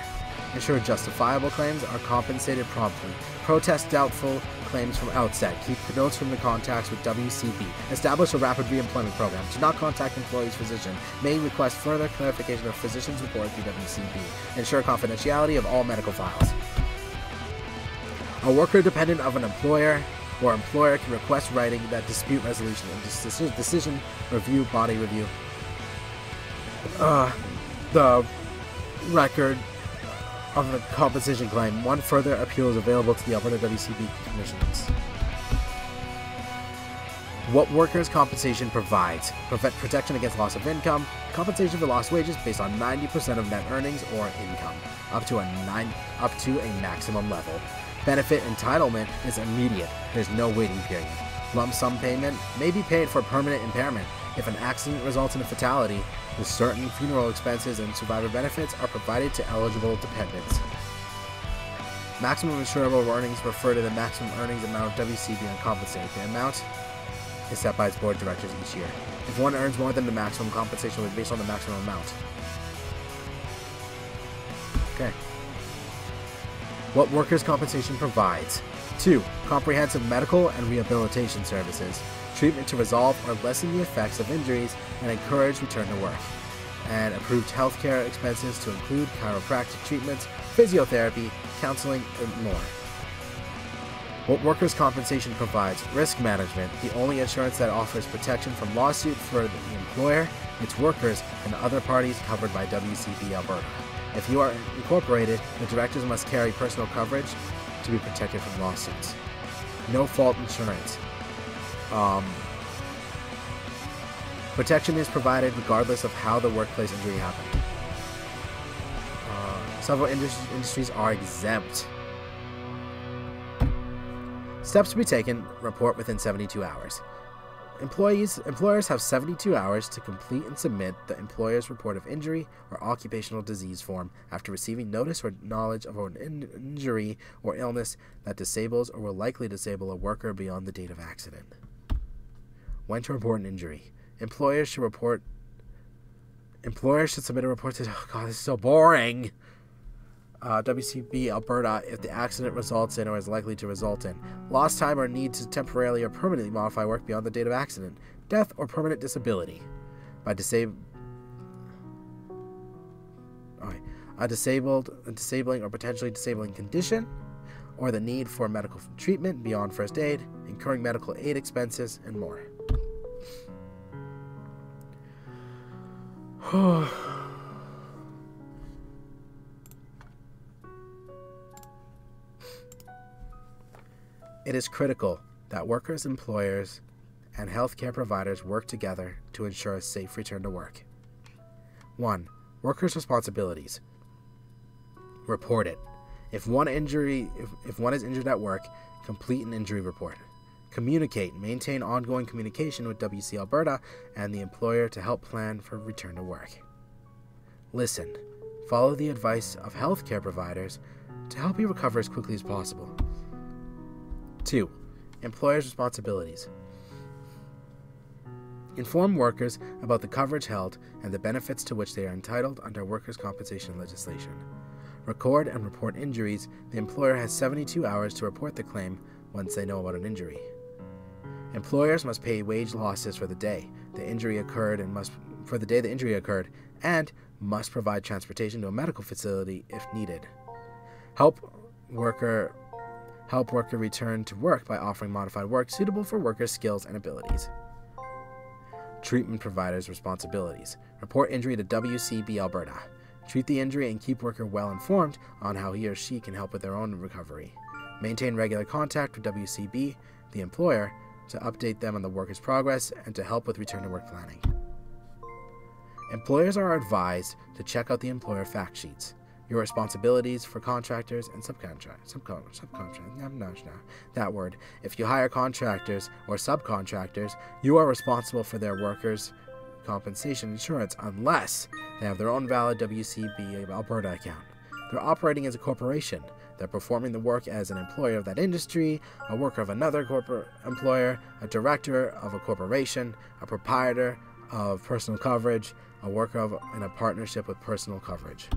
Ensure justifiable claims are compensated promptly. Protest doubtful claims from outset. Keep notes from the contacts with WCB. Establish a rapid reemployment program. Do not contact employee's physician. May request further clarification of physician's report through WCB. Ensure confidentiality of all medical files. A worker dependent of an employer or employer can request writing that dispute resolution and decision review body review. The record of the compensation claim. One further appeal is available to the Alberta WCB commissions. What workers' compensation provides: protection against loss of income, compensation for lost wages based on 90% of net earnings or income, up to a maximum level. Benefit entitlement is immediate. There's no waiting period. Lump sum payment may be paid for permanent impairment. If an accident results in a fatality, the certain funeral expenses and survivor benefits are provided to eligible dependents. Maximum insurable earnings refer to the maximum earnings amount of WCB uncompensated. The amount is set by its board of directors each year. If one earns more than the maximum, compensation will be based on the maximum amount. Okay. What workers' compensation provides: 2. Comprehensive medical and rehabilitation services. Treatment to resolve or lessen the effects of injuries and encourage return to work. And approved healthcare expenses to include chiropractic treatments, physiotherapy, counseling, and more. What workers' compensation provides: risk management, the only insurance that offers protection from lawsuit for the employer, its workers, and other parties covered by WCB Alberta. If you are incorporated, the directors must carry personal coverage to be protected from lawsuits. No fault insurance. Protection is provided regardless of how the workplace injury happened. Several industries are exempt. Steps to be taken: report within 72 hours. Employers have 72 hours to complete and submit the employer's report of injury or occupational disease form after receiving notice or knowledge of an injury or illness that disables or will likely disable a worker beyond the date of accident. When to report an injury. Employers should submit a report to... Oh God, this is so boring. WCB Alberta if the accident results in or is likely to result in lost time or need to temporarily or permanently modify work beyond the date of accident, death or permanent disability, by disabling or potentially disabling condition, or the need for medical treatment beyond first aid, incurring medical aid expenses, and more. It is critical that workers, employers, and healthcare providers work together to ensure a safe return to work. 1. Workers' responsibilities. Report it. If one is injured at work, complete an injury report. Communicate. Maintain ongoing communication with WC Alberta and the employer to help plan for return to work. Listen. Follow the advice of healthcare providers to help you recover as quickly as possible. 2. Employers' responsibilities. Inform workers about the coverage held and the benefits to which they are entitled under workers' compensation legislation. Record and report injuries. The employer has 72 hours to report the claim once they know about an injury. Employers must pay wage losses for the day the injury occurred and must provide transportation to a medical facility if needed. Help worker return to work by offering modified work suitable for workers' skills and abilities. Treatment providers' responsibilities. Report injury to WCB Alberta. Treat the injury and keep worker well informed on how he or she can help with their own recovery. Maintain regular contact with WCB, the employer, to update them on the worker's progress and to help with return to work planning. Employers are advised to check out the employer fact sheets. Your responsibilities for contractors and subcontractors. That word. If you hire contractors or subcontractors, you are responsible for their workers' compensation insurance unless they have their own valid WCB Alberta account. They're operating as a corporation. They're performing the work as an employer of that industry, a worker of another corporate employer, a director of a corporation, a proprietor of personal coverage, a worker in a partnership with personal coverage.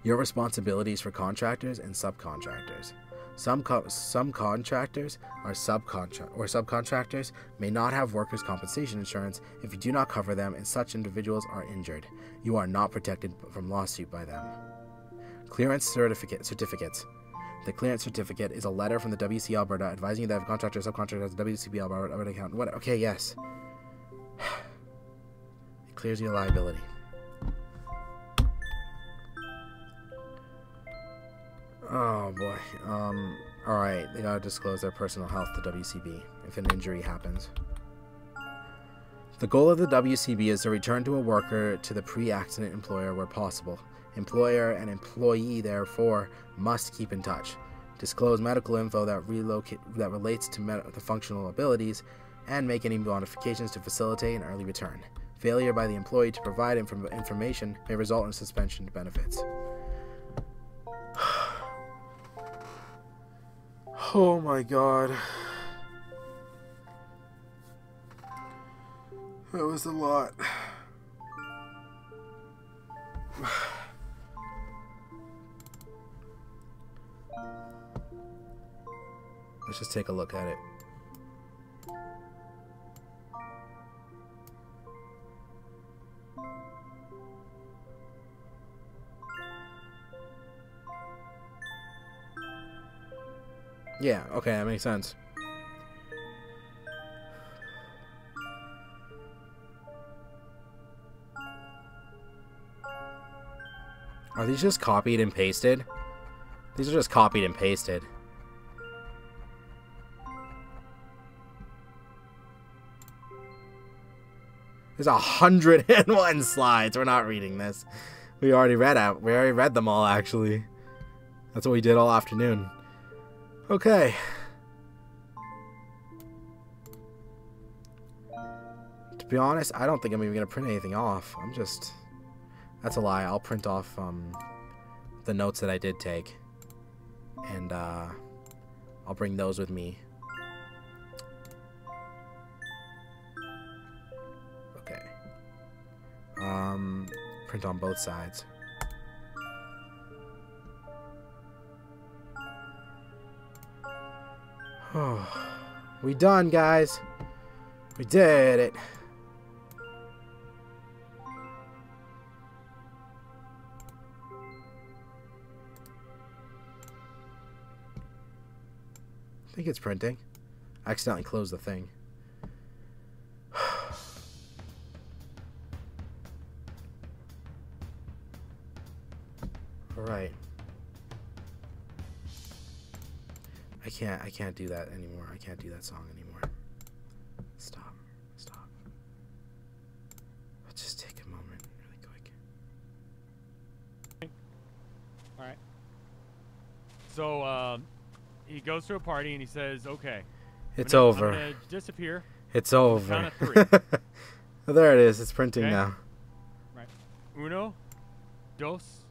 Your responsibilities for contractors and subcontractors. Some contractors or subcontractors may not have workers' compensation insurance if you do not cover them and such individuals are injured. You are not protected from lawsuit by them. Clearance certificates. The clearance certificate is a letter from the WC Alberta advising you that if a contractor or subcontractor has a WCB Alberta account. What? Okay, yes. It clears your liability. Oh boy. Alright, they gotta disclose their personal health to WCB if an injury happens. The goal of the WCB is to return to a worker to the pre-accident employer where possible. Employer and employee, therefore, must keep in touch. Disclose medical info that relates to the functional abilities and make any modifications to facilitate an early return. Failure by the employee to provide information may result in suspension of benefits. Oh my god. That was a lot. Let's just take a look at it. Yeah, okay, that makes sense. Are these just copied and pasted? These are just copied and pasted. There's 101 slides. We're not reading this. We already read them all, actually. That's what we did all afternoon. Okay. To be honest, I don't think I'm even going to print anything off. That's a lie. I'll print off the notes that I did take. And I'll bring those with me. Okay. Print on both sides. Oh, we done, guys. We did it. I think it's printing. I accidentally closed the thing. All right. I can't do that anymore. I can't do that song anymore. Stop. Let's just take a moment really quick. Alright. So, he goes to a party and he says, okay. It's over. I'm gonna disappear. It's over. On the count of 3. Oh, there it is. It's printing now. Right. Uno, dos,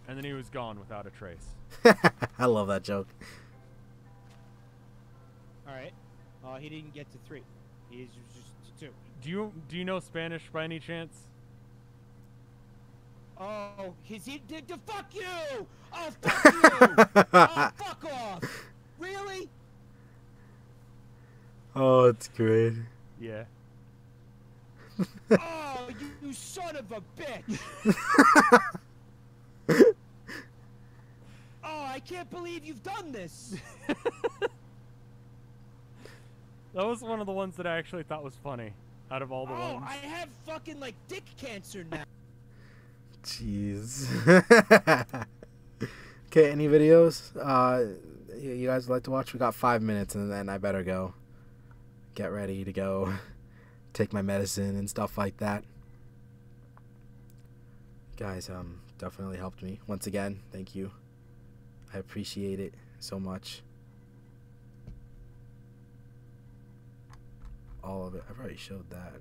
and then he was gone without a trace. I love that joke. Alright. He didn't get to 3. He's just to 2. Do you know Spanish by any chance? Oh, he did the fuck you! Oh, fuck you! Oh, fuck off! Really? Oh, it's great. Yeah. Oh, you son of a bitch! Oh, I can't believe you've done this! That was one of the ones that I actually thought was funny, out of all the ones. Oh, I have fucking, like, dick cancer now. Jeez. Okay, any videos you guys would like to watch? We got 5 minutes and then I better go get ready to go take my medicine and stuff like that. Guys, definitely helped me. Once again, thank you. I appreciate it so much. All of it. I've already showed that.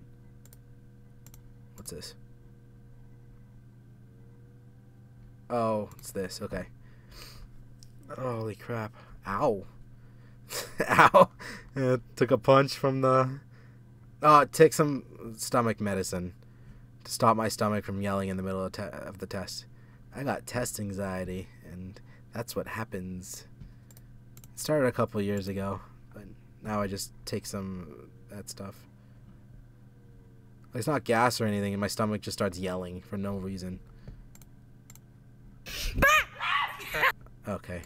What's this? Oh, it's this. Okay. Holy crap. Ow. Ow. Took a punch from the... Oh, take some stomach medicine to stop my stomach from yelling in the middle of the test. I got test anxiety, and that's what happens. It started a couple years ago, but now I just take some that stuff. It's not gas or anything, and my stomach just starts yelling for no reason. Okay.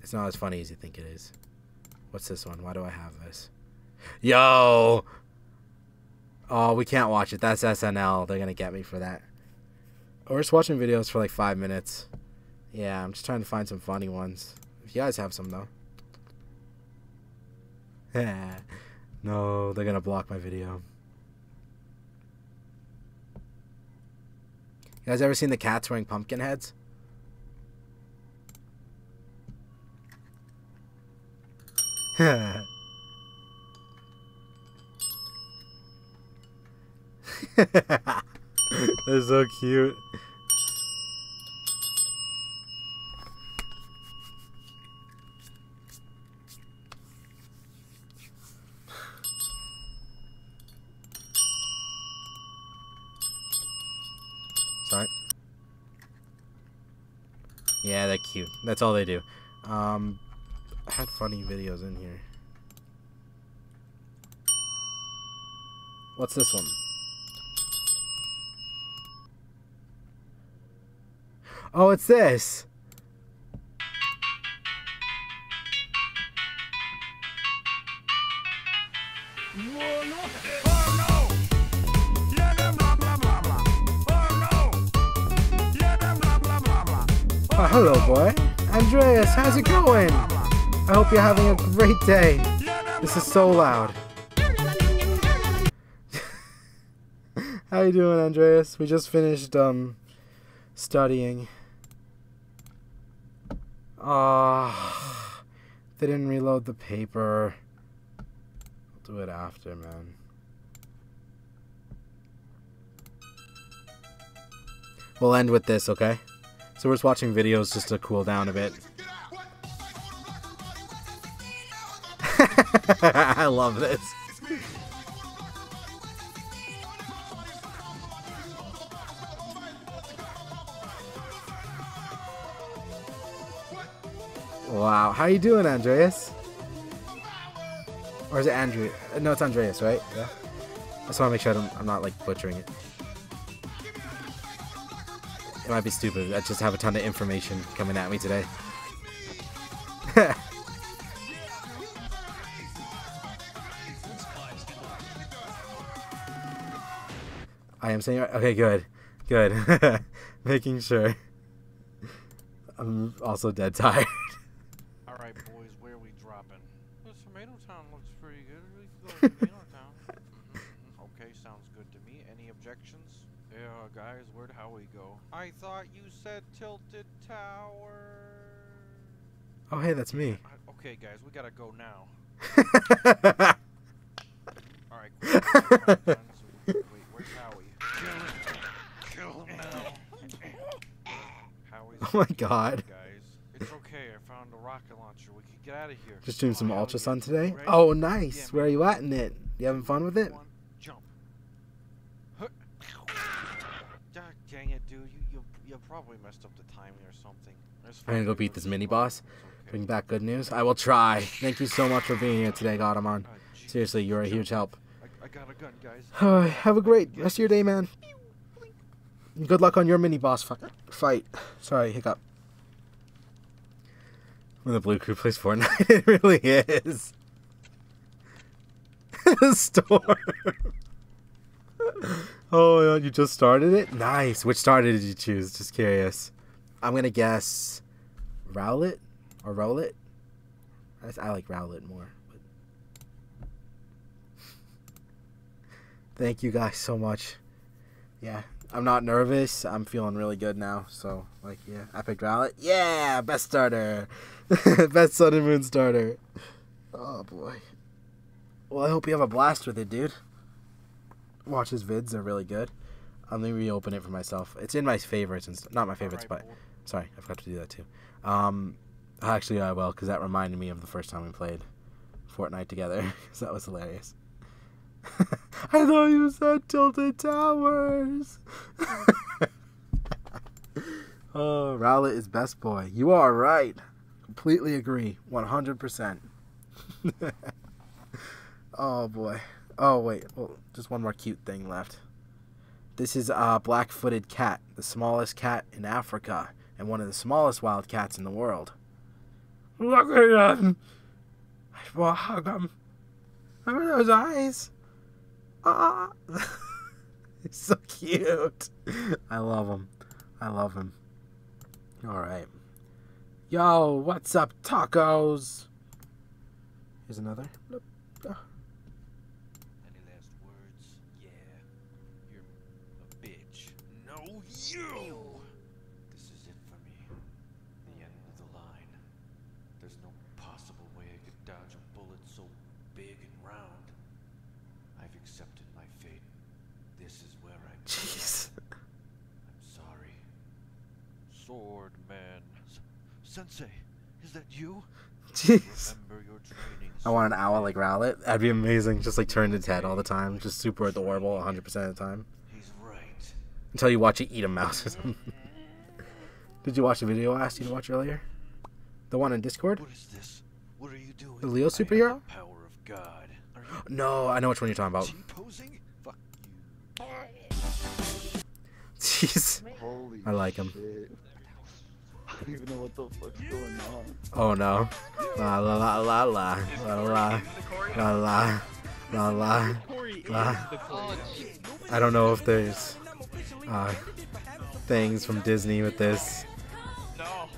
It's not as funny as you think it is. What's this one? Why do I have this? Yo! Oh, we can't watch it. That's SNL. They're gonna get me for that. We're just watching videos for like 5 minutes. Yeah, I'm just trying to find some funny ones. If you guys have some, though. No, they're gonna block my video. You guys ever seen the cats wearing pumpkin heads? They're so cute. Sorry. Yeah, they're cute. That's all they do. I had funny videos in here. What's this one? Oh, it's this. Oh, hello, boy. Andreas, how's it going? I hope you're having a great day. This is so loud. How you doing, Andreas? We just finished, studying. They didn't reload the paper. I'll do it after, man. We'll end with this, okay? So we're just watching videos just to cool down a bit. I love this. Wow, how you doing, Andreas? Or is it Andrew? No, it's Andreas, right? Yeah. I just want to make sure I'm not like butchering it. It might be stupid. I just have a ton of information coming at me today. I am saying okay, good. Good. Making sure. I'm also dead tired. Alright, boys, where are we dropping? This Tomato Town looks pretty good. We can go to Tomato Town. Okay, sounds good to me. Any objections? Yeah, guys, where'd Howie go? I thought you said Tilted Tower. Oh, hey, that's me. Okay, guys, we gotta go now. Alright, cool. Wait, where's Howie? Kill him now. Howie's Oh my god. Guys, it's okay. I found a rocket launcher. We can get out of here. Just doing some ultra sun today? Right? Oh, nice. Yeah, Where are you at in it? You having fun with it? Jump. God dang it, dude. You probably messed up the timing or something. I'm gonna go beat this mini boss. Bring back good news. I will try. Thank you so much for being here today, Godamon. Seriously, you're a huge help. I got a gun, guys. Have a great rest of your day, man. Good luck on your mini boss fight. Sorry, hiccup. When the Blue Crew plays Fortnite, it really is. Storm. Oh, you just started it? Nice. Which starter did you choose? Just curious. I'm gonna guess Rowlet or Rowlet. I like Rowlet more. But... Thank you guys so much. Yeah, I'm not nervous. I'm feeling really good now. So, like, yeah. I picked Rowlet. Yeah! Best starter. Best Sun and Moon starter. Oh, boy. Well, I hope you have a blast with it, dude. Watch his vids. They're really good. Let me reopen it for myself. It's in my favorites. And not my favorites, but... Sorry, I forgot to do that, too. Actually, I will, because that reminded me of the first time we played Fortnite together. Because that was hilarious. I thought you said Tilted Towers. Oh, Rowlet is best boy. You are right. Completely agree. 100%. Oh, boy. Oh, wait. Well, just one more cute thing left. This is a black-footed cat, the smallest cat in Africa, and one of the smallest wild cats in the world. Look at him. I want to hug him. Look at those eyes. Ah. He's so cute. I love him. I love him. Alright. Yo, what's up, tacos? Here's another. Bloop. Oh. Any last words? Yeah. You're a bitch. No, you! This is it for me. The end of the line. There's no possible way I could dodge a bullet so big and round. I've accepted my fate. This is where I'm. Jeez. I'm sorry. Sword man. Sensei, is that you? Jeez. Remember your training. I want an owl like Rowlet. That'd be amazing. Just like turn its head all the time. Just super adorable 100% of the time. He's right. Until you watch it eat a mouse or something. Did you watch the video I asked you to watch earlier? The one in Discord? What is this? What are you doing? The Leo superhero? Power of God. Are you No, I know which one you're talking about. T-posing? Fuck you. Jeez. Holy I like him. shit. I don't even know what the fuck's going on. Oh no. La la la la la la la la la la la la. I don't know if there's things from Disney with this. No.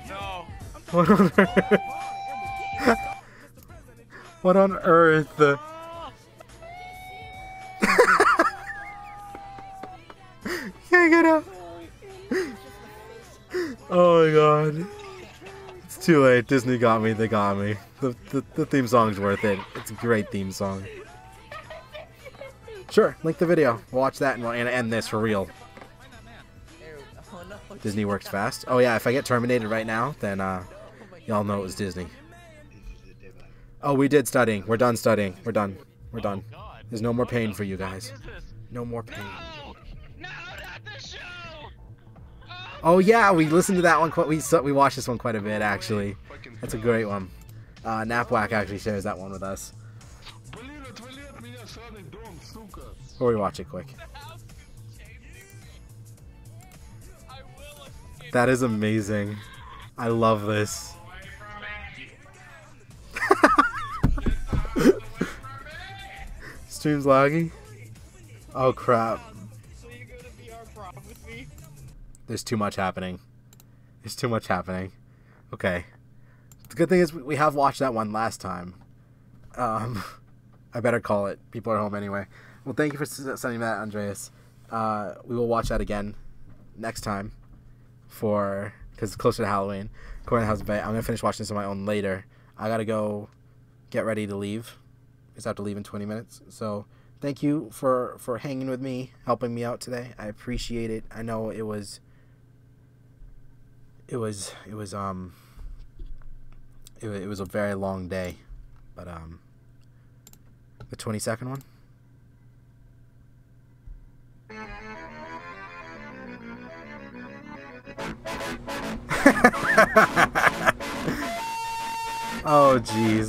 No. What on earth? What on earth? Can't get up. Oh my god. It's too late. Disney got me. They got me. The theme song's worth it. It's a great theme song. Sure, link the video. We'll watch that and we'll end this for real. Disney works fast. Oh yeah, if I get terminated right now, then y'all know it was Disney. Oh, we did studying. We're done studying. We're done. We're done. There's no more pain for you guys. No more pain. Oh yeah, we listened to that one. We watched this one quite a bit actually. That's a great one. Napwhack actually shares that one with us. Or we watch it quick. That is amazing. I love this. Stream's laggy. Oh crap. There's too much happening. There's too much happening. Okay. The good thing is we have watched that one last time. I better call it. People are home anyway. Well, thank you for sending that, Andreas. We will watch that again next time because it's closer to Halloween. According to House Bay, I'm going to finish watching this on my own later. I got to go get ready to leave because I have to leave in 20 minutes. So thank you for hanging with me, helping me out today. I appreciate it. I know it was a very long day, but the 22nd one. Oh jeez.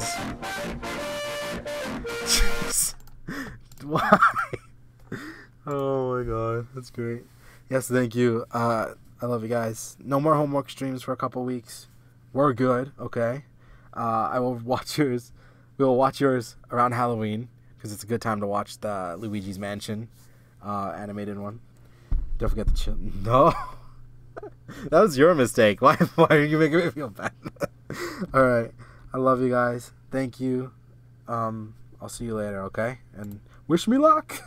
Jeez. Why? Oh my god, that's great. Yes, thank you. I love you guys. No more homework streams for a couple weeks. We're good, okay? I will watch yours. We will watch yours around Halloween because it's a good time to watch the Luigi's Mansion animated one. Don't forget the chill. No, that was your mistake. Why are you making me feel bad? All right, I love you guys. Thank you. I'll see you later, okay? And wish me luck.